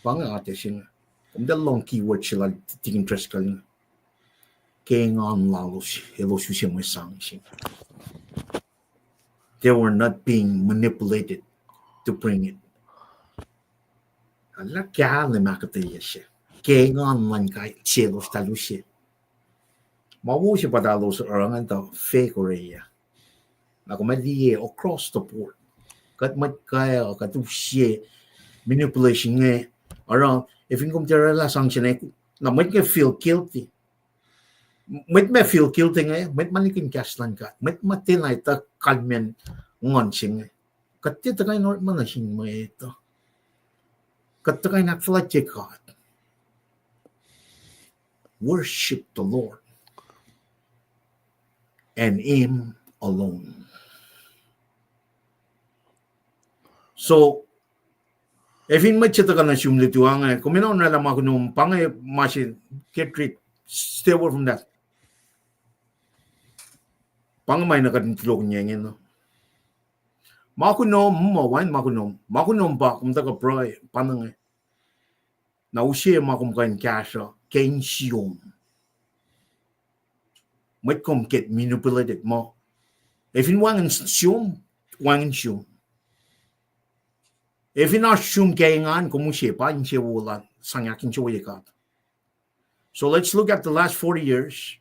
pangate siya. Kumdalong keyword sila titiging interest ka lang. Kaya nga ang lalos, helos siya may sang siya. They were not being manipulated to bring it. Ala kaya na makataya siya. Kaya nga man kay selos talo siya. Mawu siya padalo sa orangan to fake oreya. Ako madiye across the board. Kat kaya katu siya manipulation nga. Around if yung kumtira la sang siya na might ka feel guilty. Might me feel guilty nga. Might manikin kaslan ka. Might matinay ta kalmen ngon siya. Kat tita kayo normal na siya mo ito. Kat kayo nakflat God. Worship the Lord. And Him alone. So, if in much ka na siyong lituangan, kung minaw na lang ako nung pangay masin, get rid, stay away from that. Pangamay na katintilok niya ngayon, no? Makunom, makunom ba, kung taga pray, panangay. Nausya makumkain kasha, kain siyong. Might come get manipulated mo. If in wangin siyong. If in assume kaingan, kumusya pa, in siya wala, sangakin siya wayakat. So let's look at the last 40 years.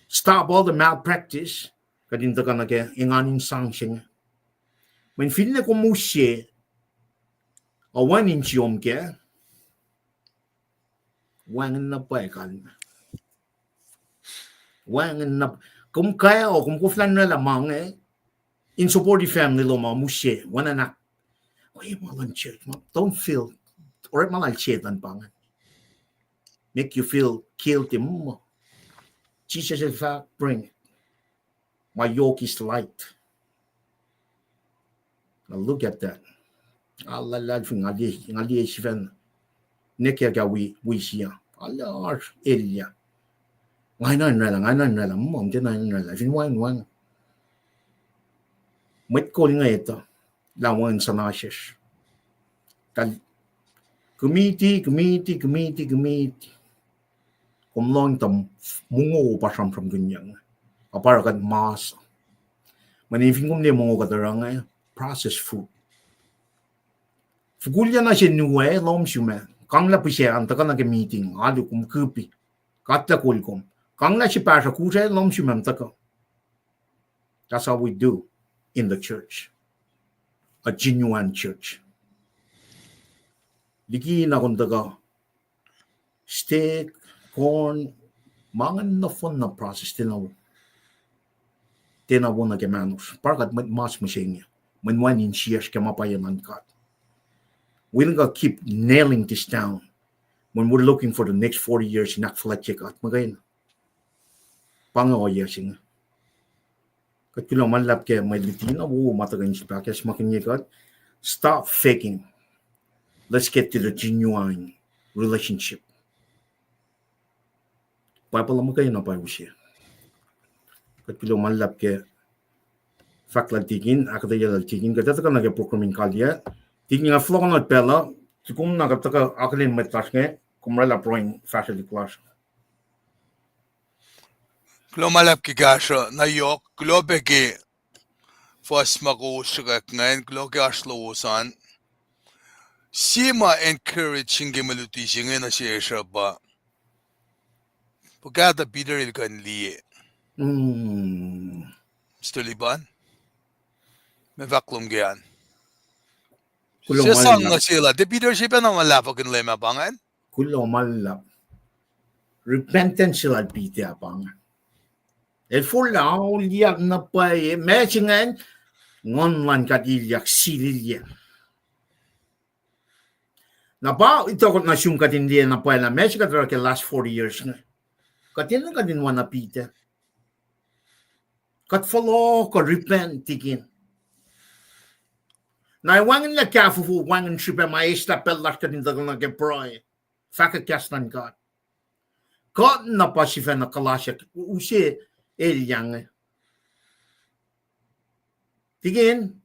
Stop all the malpractice. Kadinta ka na kaya, inganin sanction. When feel na kumusya, awanin siyong kaya, wangin na pa ikan. Wangin na, kung kaya o kung kuflan na lamang in supportive family lo mga musya, wana na, oy, malang church, don't feel, or malang chetan pangan. Make you feel guilty mo. Jesus in fact bring it. My yoke is light. Now look at that. Allah ladfing ali shivan nekiyac we siya. Allah arch elia. Ngay na mom te na fin wan. Mwet ko nga ito. Lawan sa nashes. Committee. Kung long tam mungo pa from ganyan. Apara kan mas. Manifing kung niya mungo katarang processed food. Fugulya na siya nuwe lom siya. Kang la pisya ang taka nag meeting. Alo kum kupi. Katla kulkom. Kang la siya pasha kusya lom siya taka. That's how we do in the church. A genuine church. Liki na kung taka. Steak, corn, mga na fun na process tinaw na kemanos. Parkat mas masyeng niya. Manwanin siya siya mapayanan ka. We're going to keep nailing this down when we're looking for the next 40 years in akketeyac at magayon. Pangawa sing. Kat kilo malap kaya may litina matagan siya kaya makinyakat. Stop faking. Let's get to the genuine relationship. Papa mo kayo na pa siya. Kat kilo malap kaya fakla tigin, akketeyac tigin. Kaya taka nag-programming kalya. Tigin nga flow na pela, kung nagataka akalin may task nga, kumrala proing facility class. Klo malap ki gasho na yok, klo beki fos makusrak ngayon, klo ki aslowosan. Sima encouraging gemeluti singe na siya siya ba. Pagkata Peter ilkan liye. Stuliban? May vaklum gayan. Siya sang na sila. De Peter siya na malapag in lema pangan? Kulo malap. Repentance sila piti apang. El fulla liyak na pa matchingan ngon lan katiyak sililya. Na ba ito ko na siyong katindiya na pa na match ka ke last 40 years na. Katin ka din wana piti. Kat follow ka repent tigin. Na wangan la kafu wangan shipe maestra pelas ka din dagang ke proy. Faka kastan God. God na pa siya na kalasya usi yang. Tigin.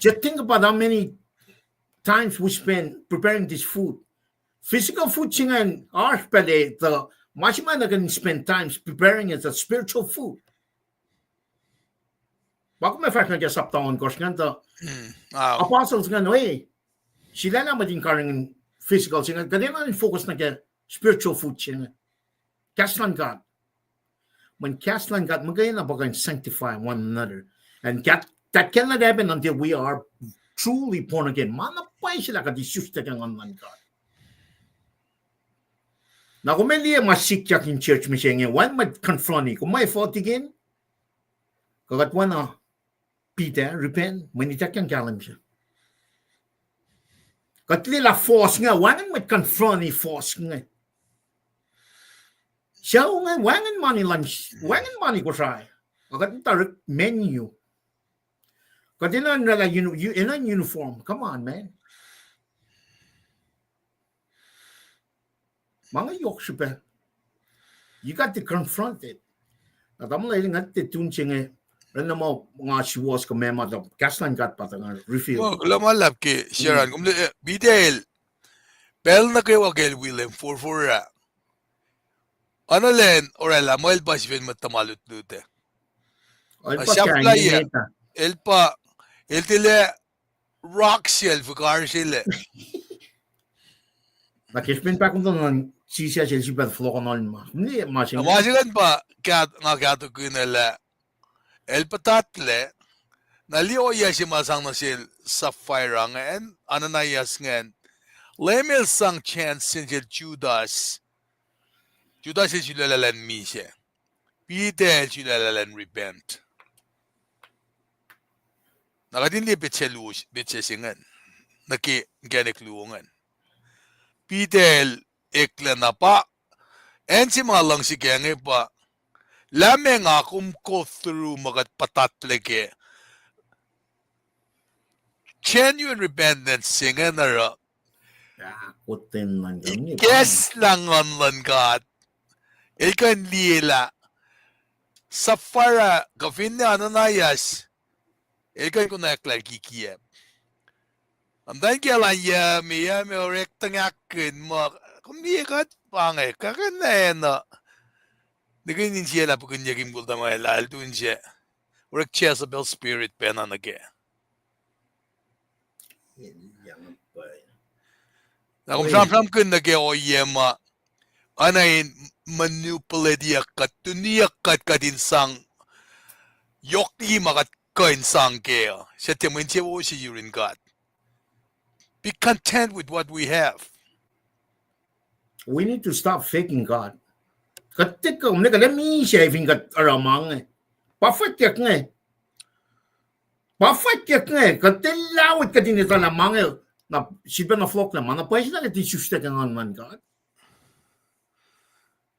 Just think about how many times we spend preparing this food. Physical food singan ours pala the much man can spend times preparing it as spiritual food. Bako may fact na kaya saptaon ko siya to. Apostles nga no sila na maging karang physical singan kanina na focus na kaya spiritual food singan. Kaslan God. When kaslan God, magayon na baka sanctify one another. And that cannot happen until we are truly born again. Manapay sila ka disusta kang online God. Na kung may liya masikyak in church misya one might confront ni. Kung may fault again, kagatwa na, Peter, repent, manitak yung kalam siya. Katlila force nga, one might confront ni force nga. Siya nga, wangan money lunch, wangan money Kosrae. Kagat tarik menu. Katina nila in a uniform. Come on, man. Mga yok siya. You got to confront it. Natama lang nga titun siya nga. Ano mo mga siwas ka mema da kaslan gat pa nga refill. Well, lamalap ki siyaran. Kung bidel, pel na kayo wagel Willem furfura. Ano len, orela, mo el pa siya matamalut lute. Siya playa. El pa, el tile rock shell fukar sila. Nakismin pa kung doon sisya siya pa flow ka nun ma. Hindi, masing. Masilan pa, nga kato ko nila, el patatle, naliyo ya si masang na sil sa fire ngayon, ano na yas ngayon, lemel sang chance sinjil Judas is yulalalan mi siya. Peter yulalalan repent. Nakadinli bitse singan. Naki ganik luungan. Peter ekla na pa, En si malang si kenge pa. Lame nga go through magat patatleke. Genuine repentance singa nara. Kutin lang kami pa. Ikes lang lan God. Ikan lila. Safara kafinne ananayas. Ikan ko na likiyac. Andan kaya yami orektangakin mo. Kumikat pangay kakana. Naging siya na po kanya kim gulda mga lal dun siya. Orek Jezebel spirit pena nage. Na kung sam kun nage o yema. Anayin manipulate kat tuniyak kat kadinsang yokti makat kainsang kaya. Siya tiyamin siya wo si yurin God. Be content with what we have. We need to stop faking God. Ketika mereka dah misal fingat ramang, perfect yakne, ketelawat kadini ramang, na siapa na flock na mana pwede na kati susta kangan man God.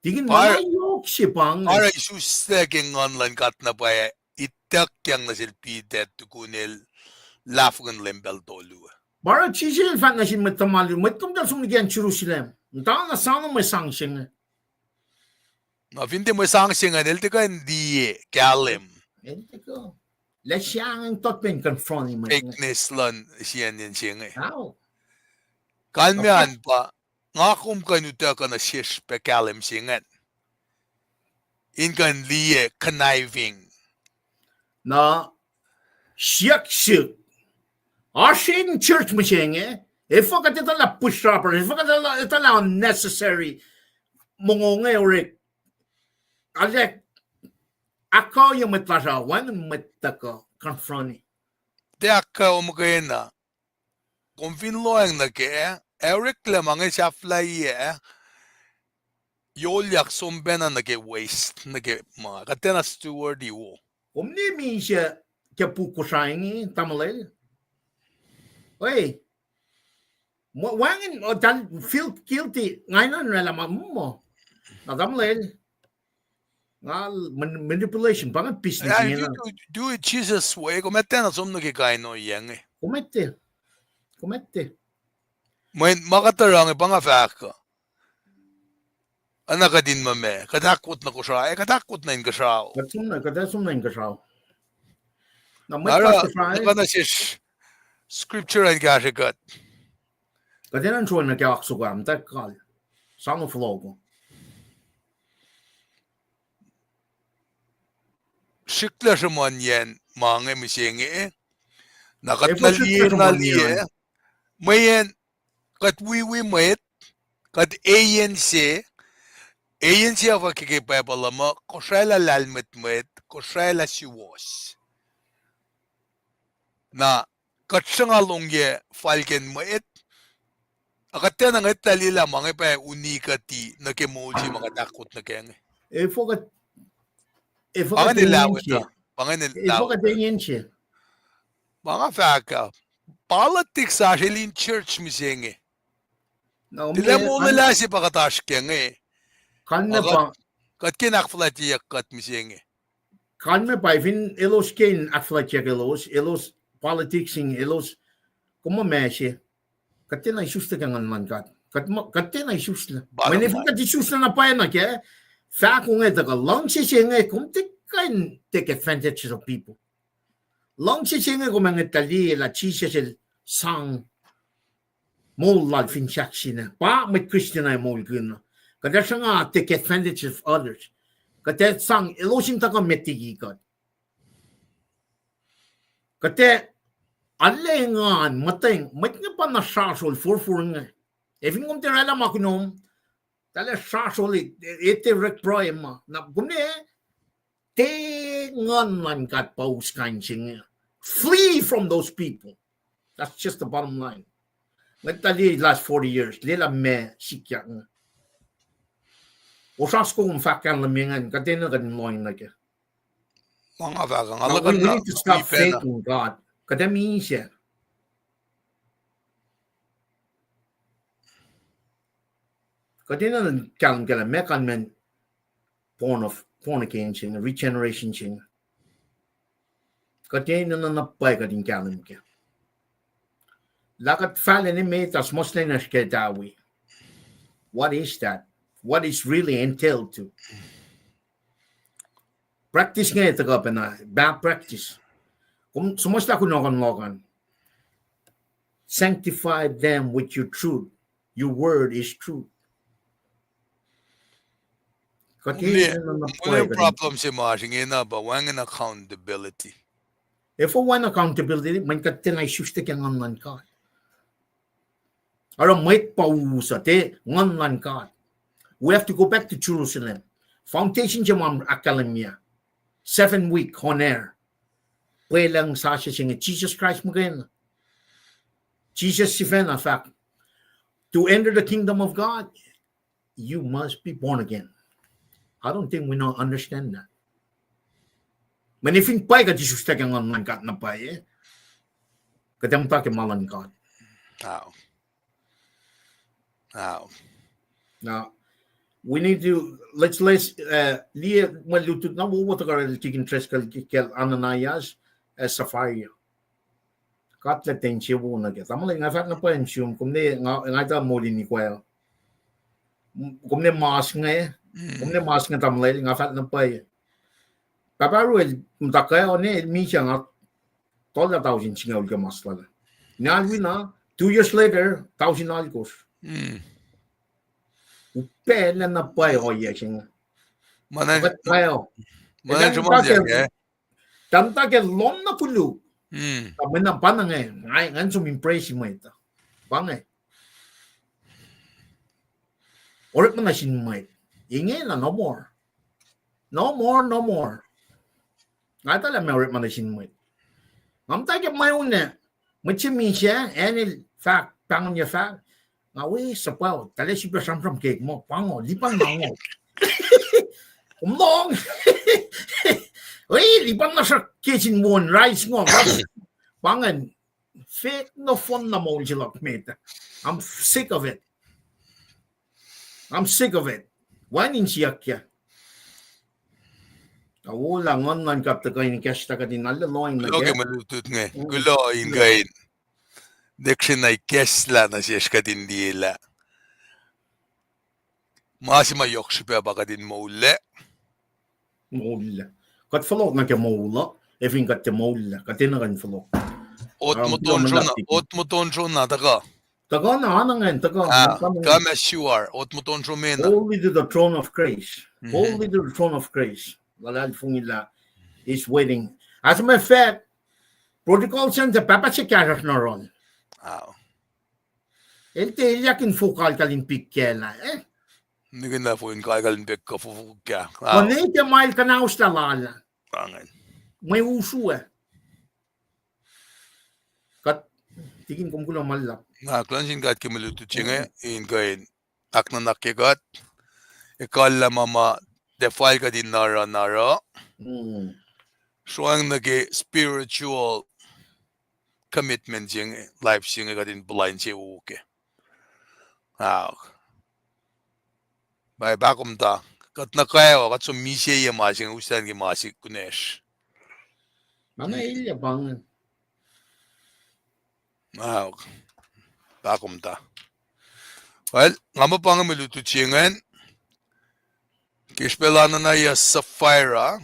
Tingin mana yok sipang. Para susta kangan lan kat na pa itak yang na silpidet tukunil lafgan lembel dolu. Bara çiçeği fan na şimdi metamalı, metamda sumni gen Jerusalem. Daha na sana mı sangsın? Na vinte mo sangsingan el tika hindi kalim. Enteko. La siyang tot pen confronting mo. Fakeness lan siyan yan siya. How? Kalmian pa ngakum kanuta ka na shish pe kalim singan. Inkan liye conniving. Na şık. Aşın church mo siya if ka ito la push upper, if ka ito la unnecessary mongongay Orek. Alek, ako yung matlasawan, matako, confronting. Tiaka umukena. Kung finloang na ke, Orekla mga siyaflay yolyak sumbena na ke waste, na ke mga katena steward iwo. Kung di mi siya kaya pukusayin tamalay. Oy, wangin, feel guilty, ngayon nalaman mo. Tamalay. Manipulation, banget business You do it Jesus way, kumete na sumno ke kain no yang eh. Kumete. May makatarang pang afaka. Anak ka din mame, katakot na Kosrae, katakot na ingasyaw. Kadasum na ingasyaw. Nara, nakana siya scripture ang kasyagat. Kadinan siya na kaya aksugam, takal. Saan ang flow ko? Sikla siya man yan, mga misingi nakatnaliye naliye. Mayan, kat wiwi mwet, kat ANC ako kikipapala mo, Kosrae la lalmet mwet, Kosrae la wiowos. Na, kat siya nga longye falken mwet, akatya na nga talila mga pa unikati na kemoji mga takot na kenge. Pangan nilawit na. Mga faka, politics actually in church misingi. Tila mo nila si pakatash kenge. Kanme pa. Kat kinakflatiyak kat misingi. Kanme pa, ifin elos kin akflatiyak elos politicsing elos, kuma meshe. Katte na isusta kangan man kat. Katte na isusta. Men ifin kat isusta na pa na kya, Fact nga taga long sisinga kung kan take advantage of people. Long sisinga kung mga tali la chisa sil sang mol lag finchak sina. Pa may Christian ay mol guna. Kada siya nga take advantage of others. Kada sang ilosin taga metigi ka. Kada alengan mateng mat nga pa na sasol for nga. Even kung tirala makinom tala sasoli ete rek problema na gune te ngon man kat paus kansing flee from those people. That's just the bottom line. Nagtali last 40 years lela me sikya nga usas ko kung fakan lamingan katena kan loin na kya mga fakan we need to stop faking God kadami siya. Kadina kalam kala mekan men born again chin, regeneration chin. Kadina na pai kadin kalam ke. Lakat fallen in me tas moslenas ke dawi. What is that? What is really entailed to? Practice nga ito ka na, bad practice. Kung sumasta ko nokan. Sanctify them with your truth. Your word is truth. Muli problem si Marshing ina ba wang accountability. If for one accountability, man katinay suste kang online ka. Aram mwet pausa te online ka. We have to go back to Jerusalem. Foundation jamam academia. 7-week on air. Pwelang sasha singa Jesus Christ magain. Jesus sifac fact. To enter the kingdom of God, you must be born again. I don't think we don't understand that. Manifing pai ka Jesus tagang online kat na pai kadang ta ke malan God. Now. Now we need to let's lia malutut na wo to ka chicken tres kel Ananias Sapphira. Kat la tenche wo na ke. Tama nga fat na pa ensum kumne nga ta mo din ni kwel. Kumne mas nga kumne mas nga tamle nga fat na pa. Paparuel mtakaya one mi siya toda 1,000 singaw ka masla. Nalwi na 2 years later 1,000 alkos. Upela na pa o yesing. Manan Tanta ke lom na kulu. Kami na panang ngay ngan sumimpress mo ito. Pangay. Orekma na sinmay. Inge na no more. No more. Nga tala may orekma na sinmay. Ngam tayo may una. Machimi siya. Any fact. Pangon niya fact. Nga sapaw. Tala si Basam cake mo. Pango. Lipan mango. Umlong. Lipan na sa kitchen mo. Rice mo. Pangan. Fake no fun na mo sila. I'm sick of it. Why didn't siya kya? Wala ngon kapta ko yung kesta ka din Aloloh na okay malutut nga. Gulo inge. Dekshin ay kesla na siya ka din dila. Masima yokshipe baka din mole. Kat follow na kya mola. Efin kat te mola. Kat tinakan follow. Ot mo tonjo na taga. Taga na anangan. Taga. Come as you are. Ot mo tonjo mena. Holy to the throne of grace. Holy to the throne of grace. Lalal fungila is waiting. As a matter of fact, protocol center papa si karas na ron. Elteyac in fukal kalin pikkela. Hindi ka na po yung kakalin pek ka fukya. Manete mail ka na ustalala. Pangan. May uso Kat tigin kong kulang malap. Klansin kat kimaluto chinga. Inge. Akna nakikat. Ikala mama. Defile ka din nara. So ang spiritual commitment yung life siya ka din blind siya uke. Bay bakom ta. Kat nakayo kat sumisya yung masing usan yung masing kunesh. Mga ilya bang. Bakom ta. Well, nga mo pa nga maluto chingan. Kishpelana na ya Sapphira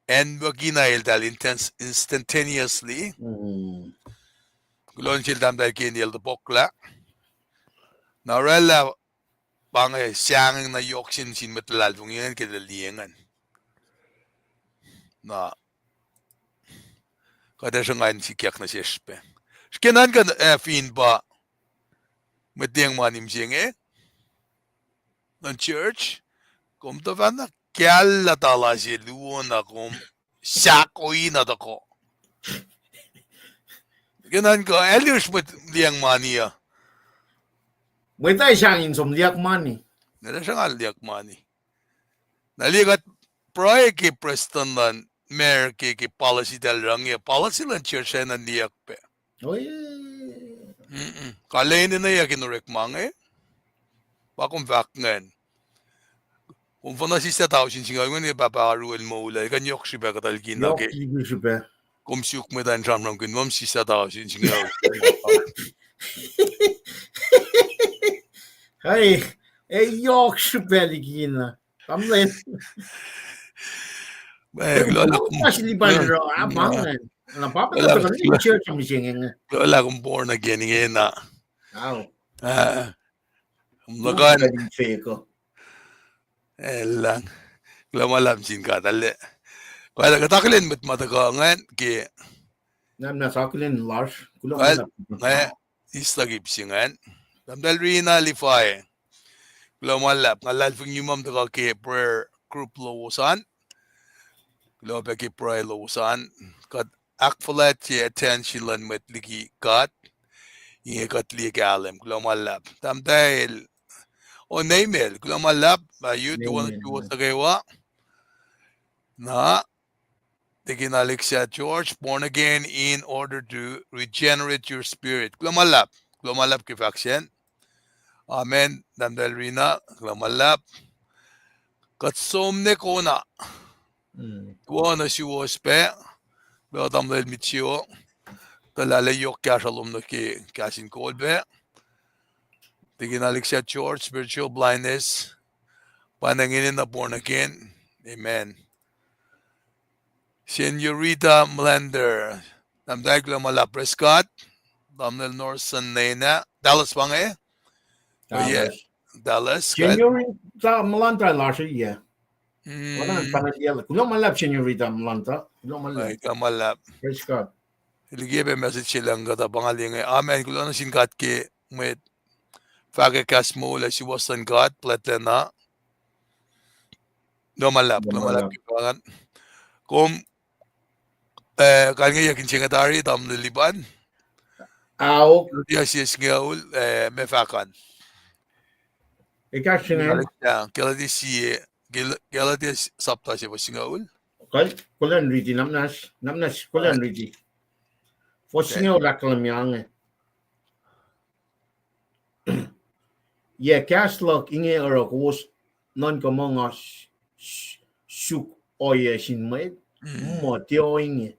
and Vaginail dal instantaneously. Gulon sil dam dal kinil the bokla. Narella bang siyang na yoksin sin matlal vung yan kidaliengan. Na kada siya ngayon si kiyak na siyespe. Skinan ka fin ba matiyang manim siyang ng church? Kom to vana kyalla tala si luona kom sakoi na dako. Ganan ko Elius mit liang mania. May tayo siyang insom liak money. Nala siya nga liak mani. Naligat proye ki Preston lan mayor ki policy dal rangi policy lan church na liak pe. Oy. Kalain na yakin Orekma Bakong vakngen. Kung fana sista tao sin singa ngun paparu el moula kan yok shiba katal Yok kinake. gibi süper. Kom syuk med den jamram kun mom sista tao sin singa. Hey, yok süperlik yine. Tamam. Lola kum. Masih di balik abang kan. Nah, papa tak tahu ni church kami singin. Lola kum born again ngena. Wow. Lagan. Very fake. Elang. Lamalam sin ka tale. Kaya kataklin met matakangan ki. Nam na sakulin large. Kulo Well, malap. istagip singan. Damdal rina lifay. Lamalap. Ngalal fing yumam taka ki prayer group lowosan. Lobe ki prayer lowosan. Kat akfalat ki attention lan met likiyac. Inge kat likiyac. Lamalap. Damdal o naimel. Lamalap. Bayu tuwan tuwa sa gawa. Na. Likiyac George, born again in order to regenerate your spirit. Klamalap ki faksyen. Amen. Damdal rina, klamalap. Katsomne kona. Oana wiowos pe. Be damdal mitio. Talalay kya shalom na ki KahsInKol be. Likiyac George, spiritual blindness. Pananginin na born again. Amen. Senorita Blender. Damdal klamalap Prescott. Damdal Norson Nena. Dallas bang eh? Dallas. Senorita Malanta large ya. Wala panagya. Kulo malap Senorita Malanta. Kulo malap. Kamalap. Praise God. Iligebe message silang kata pangaling eh. Amen. Kulo na singkat ki mwet. Fagakas mo la si Waston God. Platena. Lumalap kipangan. Kung kanya yakin singatari tam liliban. Aw. Dia siyas ngaul mefakan. Ikaw singa. Kaya di siya. Kaya di sapta siya singaul. Okay. Kulan riti namnas kulan riti. Fosinga ula kalamyang. Yeah, kaslok inge orokos non komong suk oye sin mwet. Mo tio inge.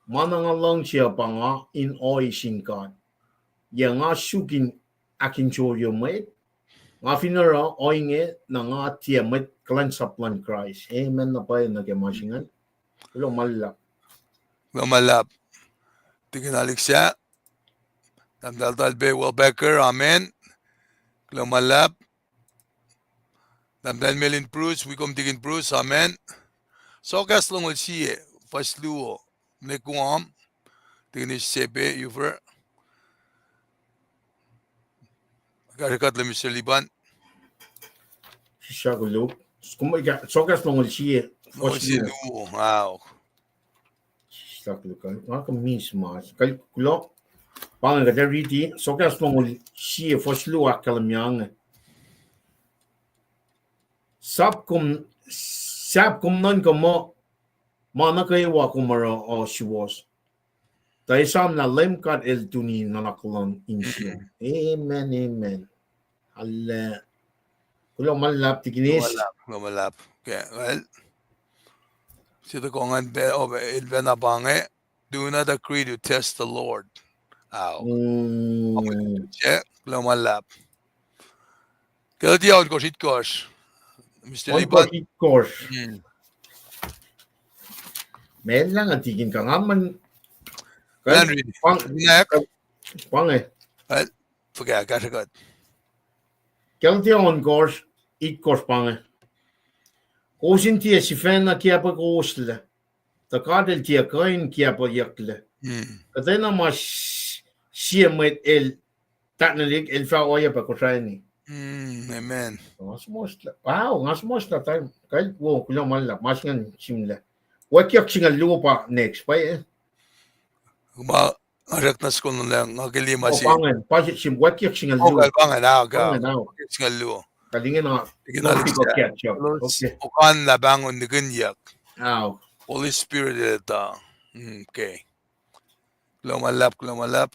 Manang along siya pa nga in oy sin God. Ya nga sukin akin choryo mwet. Nga finara oinge na nga tia mwet kulacnsap lan Christ. Amen na pa yun nagamasingan. Ulo malap. Lumalap. Tiginalik siya. Damdal be Becker. Amen. Lumalap. Damdal Melin Bruce. We come tigin Bruce. Amen. So kas long will see it. Fasluo. Nekuam. Tiginish sebe. Yuver. Karikat le Mr. Liban. Siya gulo. So kas long will see it. Fasluo. Wow. Siya gulo ka. Nga ka mismas. Kulo. Pangan ka riti. So kas long will see it. Fasluo akalamyang. Sap kum non ko mo manakayawa kumara o wiowos. Tayo sam na LEUM God el tuni nanakulon insyo. Amen. Allah. Kulo malap tiginis. Lumalap. Okay. Well. Sito kongan be el benabange. Do not agree to test the Lord. Ow. Lumalap. Kaya diyaw ko sitkos. Mr. Liban. Course. Men lang ang tigin ka nga man. Pang eh. Well, forget, kaksakin. Kaya on course. Course pang eh. Kusin tiya si fan na kaya pa kuusla. Takadel tiya kain kaya pa yakla. Katay na mas siya met el taknalik el fa oya pa Kosrae ni. Amen. Wow, ngasmos na tayo. Kahit kulang malap. Mas nga simla. Wakiyak singa lupa next pa eh. Areknas ko lang ngagilima si. Pangan, pasit sim wakiyak singa lupa. Pangan na singa lupa. Kalingin na. Okay. Okan la bangon ni ganyak. Ow. Holy Spirit ita. Okay. Klumalap.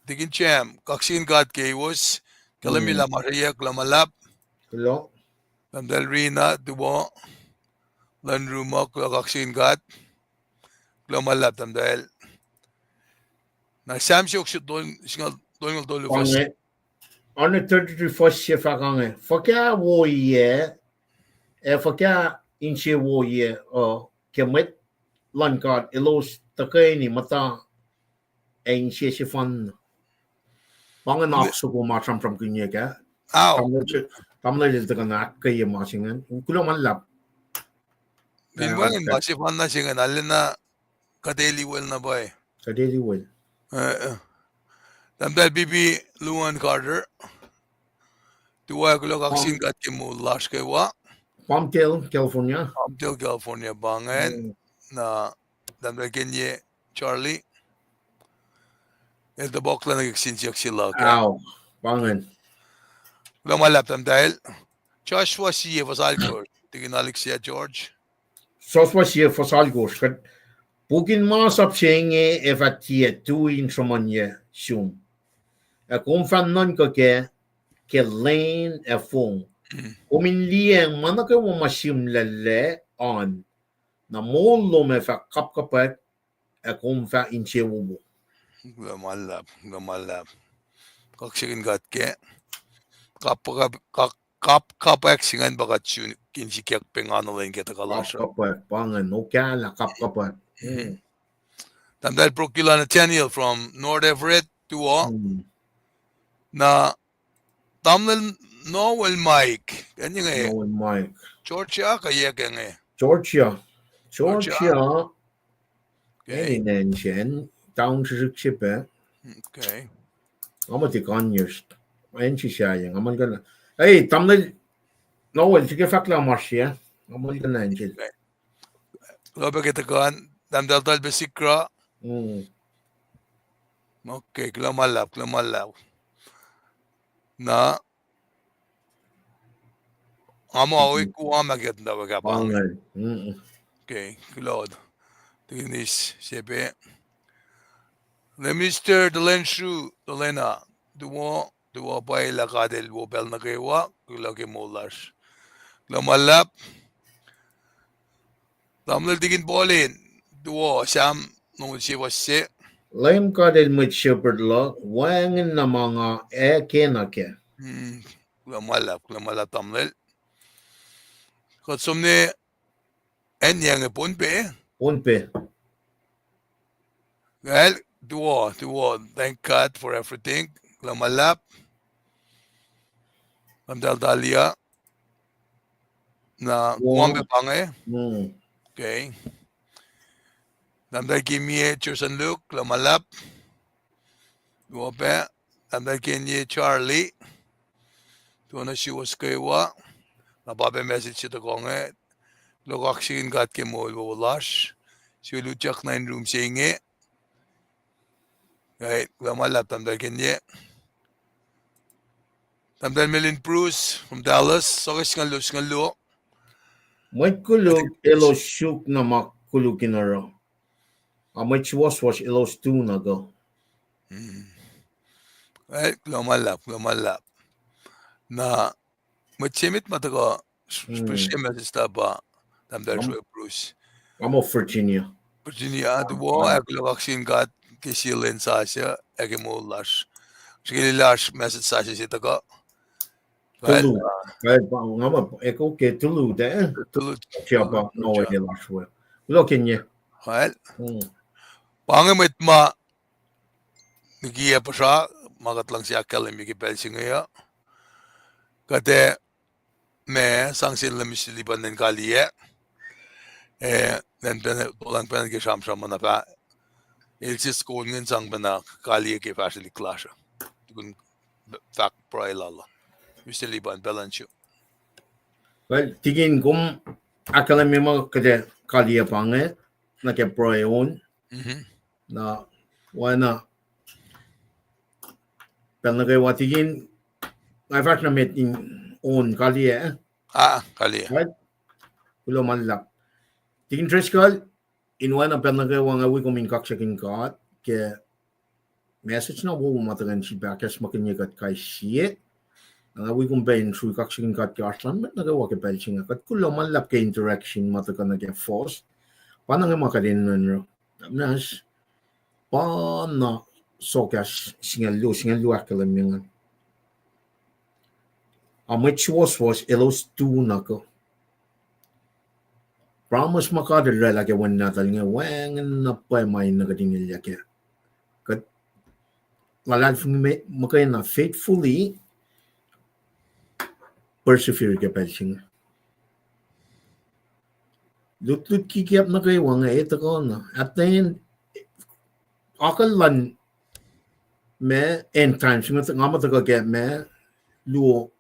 Tigin cham. KahsInKol was Kalamila Maria Klamalap, Kulo. Dalrina, Duo, Lanruma, Kaksin God, Klamalap, Tamdel. Na Samsung should don't do first. Pange. On the 31st sifac Foka wo ye. Foka inche wo ye. Kemet LEUM GOD elos takay ni mata. Inche sifan. Pange naksuko matram from kunyeka. Ow. Tamla jil takan akkay masingan. Kulo malap. Pinwan, Masifan na siya na Kadeli well na boy. Kadeli well. Tamdel Bibi Luan Carter. Tuwa ko kaksin God kimu lash kaywa. Palmdale, California. Palmdale, California bangen na tamdel Kenye Charlie. El tabok lang nagkaksin siya sila. Ow. Pangen. Lumalap tamdel. Joshua siya fasalko. Tingin Alexia George. Soswa siya fasalgos. Bugin masap siya evatie tuin somanye sum. Kung fan non ko ke lane fong. Kumin liang manake wo masim lele on. Na molo me fa kapkapet kung fa inche wubo. Lumalap. Kaksakin God ke. Kapek singan bagat yun kinsikiyak pengano lang kita kalasya. Kapkapet. Pangan. Nukala kapkapet. Tamdel Procula Nathaniel from North Everett to na tamdel Noel Mike. Ganyan nga Noel Mike. Georgia kaya nga Georgia. Okay. 年前当时去北， Okay. 我们的干女士，俺去下人，我们跟了，哎，他们那我这个发了马些，我们跟人去， Lobe kita kan tamdel tal besikra. 嗯， Okay, klamalap. Na amo awi kuha magit na baga pang. 帮人，Okay, Claude. Tinis sebe. Le Mr. Delenshu, Delena, duo pa ilakadel wo bel na kewa, kulake molas. Lamalap. Tamlel digin bolin. Duo Sam nung siwase. LEUM GOD el mit shepherd lo, wangin na mga na ke, Lamalap tamlel. Katsumne en yang punpe. unpe, Well, duo. Thank God for everything. Lamalap. Dalia na kuwambe pange. Okay. Namdal kimye Chusan Luke, Lamalap. Duope. Namdal kinye Charlie. Tuwana siwas kaywa. Nababe message ito konge. Lokaksin God kimol wawalash. Siwilutyak na in room sa inge. Right. Lamalap. Namdal kinye. Namdal Melin Bruce from Dallas. Sokis ngalo. May kulog elo shuk na makulog kinaro. May was elo stu na go. Right. Lamalap. Na matsimit mataga. Special message ba? Namdal Srui Bruce. I'm of Virginia. Duo akollah God kisilin sa siya egimulash. Sige lash message sa siya ka. Tulu. Ngama eko ke tulu de. Tulu. Siapa no way lash well. Look in ye. Well. Pangamit ma nigiya pa siya magatlang siya kalim ikipel siya. Kate me sangsin lamisiliban ng kaliye. Den tulang pen ke sham na pa. Ilsis ko ngin sang bana kaliye ke fashion clash. Tukun fak pro Aloloh. Misiliban balancho. Well, tigin kum akala mo kade kaliya pange na ke pro yon. Na wana pelnagay watigin ay fak na met in on kaliya. Kaliya. Right? Ulo malak. Tigin triskal in wana pelnagay wanga wi kumin kaksakin God ke message na wo matagan si bakas makinyagat kay siye. we combine through kaksakin kat kaslan met nagawa ke pelching kat kulo man lap ke interaction mata kana ke force panang makadin no nas pa na sokas singalu akalam which was elos tu nako promise makadal lagi wan natal nga wang na pa may nagadin laki kat lalal makay na faithfully persevere ke pelching lut kikiap na kayo nga ito ko na at then akollah me end times nga mata ka get me luo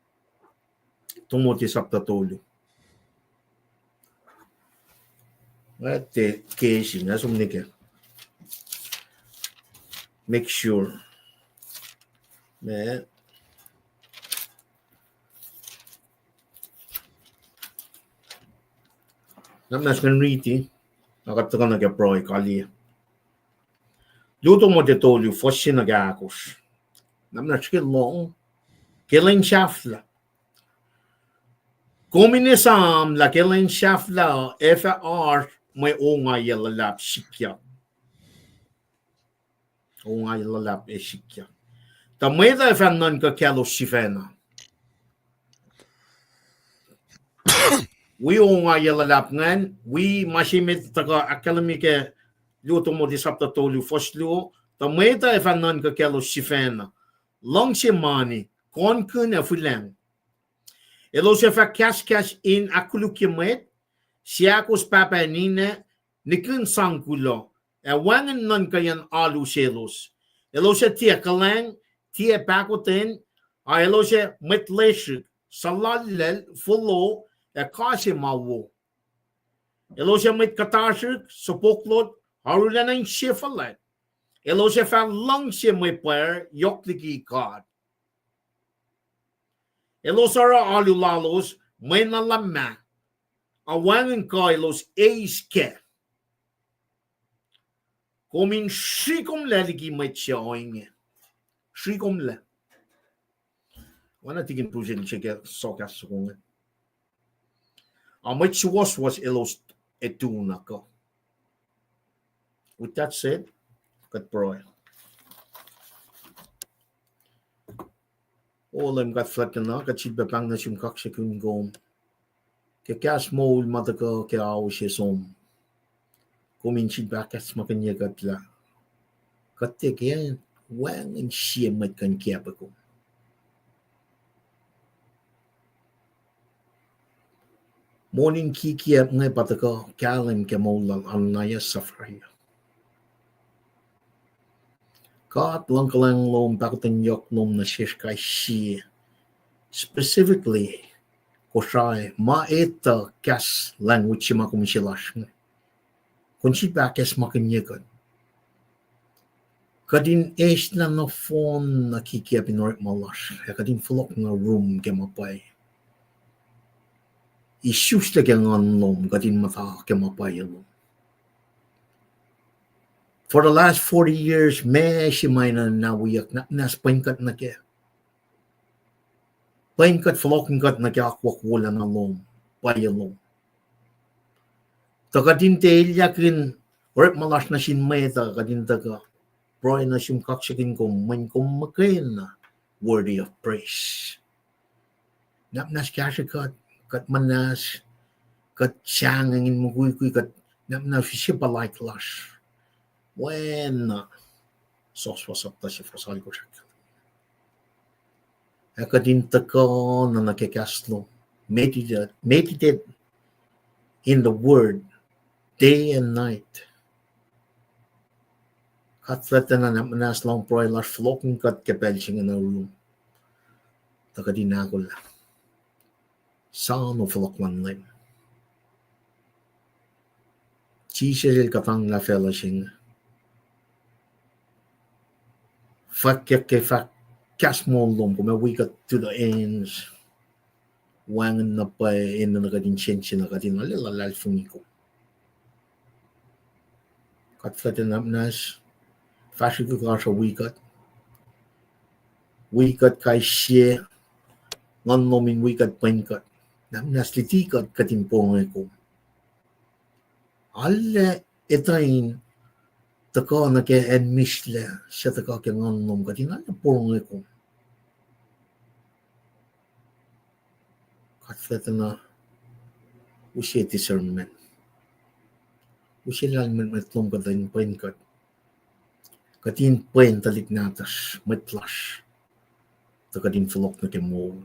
tumoti sapta tolu ate case na sumnike make sure me namnas kan riti nakataka na ke pro kali luto mo de tolu fosin na gakos namnas ke long killing shafla Kominisam la killing shafla FR may onga yalalap shikya. Onga yalalap e shikya. Tameda ifan non ka kelo shifena. We onga yalalap ngan, we mashimit taga akademike luto mo di sapta tolu foslu. Tameda ifan non ka kelo shifena. Long shimani, kon kun e fulang. Elo se fa cash in akulukimet, siakos papa nina, nikun sangkulo, e wangan non kayan alu selos. Elo se tia kalang, tia pakoten, a elo se metleshik, salalel, fulo, e kasi mawo. Elo se met katashik, sopoklot, harulan shifalat. Elo se fa lang se meper, yokliki god. Elosara alulalos may nalama awangan ko elos eiske komin shikom laligi may inge shikom la wana tigin pusin cheke sokas sunga may was elos etuna ko. With that said, kat proy Olem gat flatna kat chit bepang na shim kaksakin gom ke kas mol mataka ke awshe som komin chit bakas makanya gatla katte ke wang in shie mat kan kiapako morning kikiap ngai pataka kalim ke molal anaya safraya God langkalang lom pakutan yok nom na shishkai shi specifically Kosrae maeta kas language makum shilash kunchi bakas makanyegan kadin esh na no phone na kikiap in Orekma lash kadin fulok na room gemapay issues na gangan lom kadin mata gemapay lom. For the last 40 years, me shimayna na wiyak na nas paingkat na ke. Paingkat flokingkat na ke akwakula na lom, payalom. Takadin te ilyakin, Orekma lash na shinmayta kadin taka, proy na shim kaksakin ko, main kumakain na, worthy of praise. Napnas kashakat, kat manas, kat siyangangin muguy kat napnas shipalike lash. When sos was up si fasal ko siya. Akadin tako na nakikaslo. Meditate in the word day and night. Katlata na namanas long proy lash floking kat kapelsing in a room. Takadin ako la. Saan o flokman lim. Chisel katang la fellowship. Fak kas molom kung we got to the ends wangan na pa in na kadin change na kadin alalal fungiko kat flatten up nas fashion ko kasha we got kai share ngon nomin wikat painkat nam naslitikat katimpongekum alle etain takana ke en misle shataka ke ngon nom katin alle pongekum katletana usia discernment usia lalmen metom katin painkat katin pain talik natas metlash takatin flok na ke mo.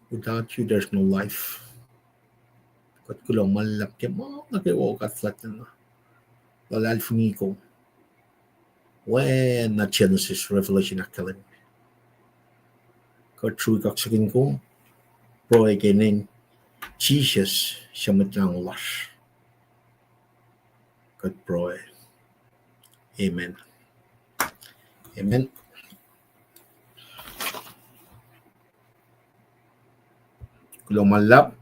Without you, there's no life. Kat kulang malap ke mo nakiwakat flat na. Lalal funiko. When na Genesis, Revelation Academy. Kat Srui kaksakin ko, pro again Jesus siya matlang ulas. Kat pro. Amen. Amen. Kulang malap.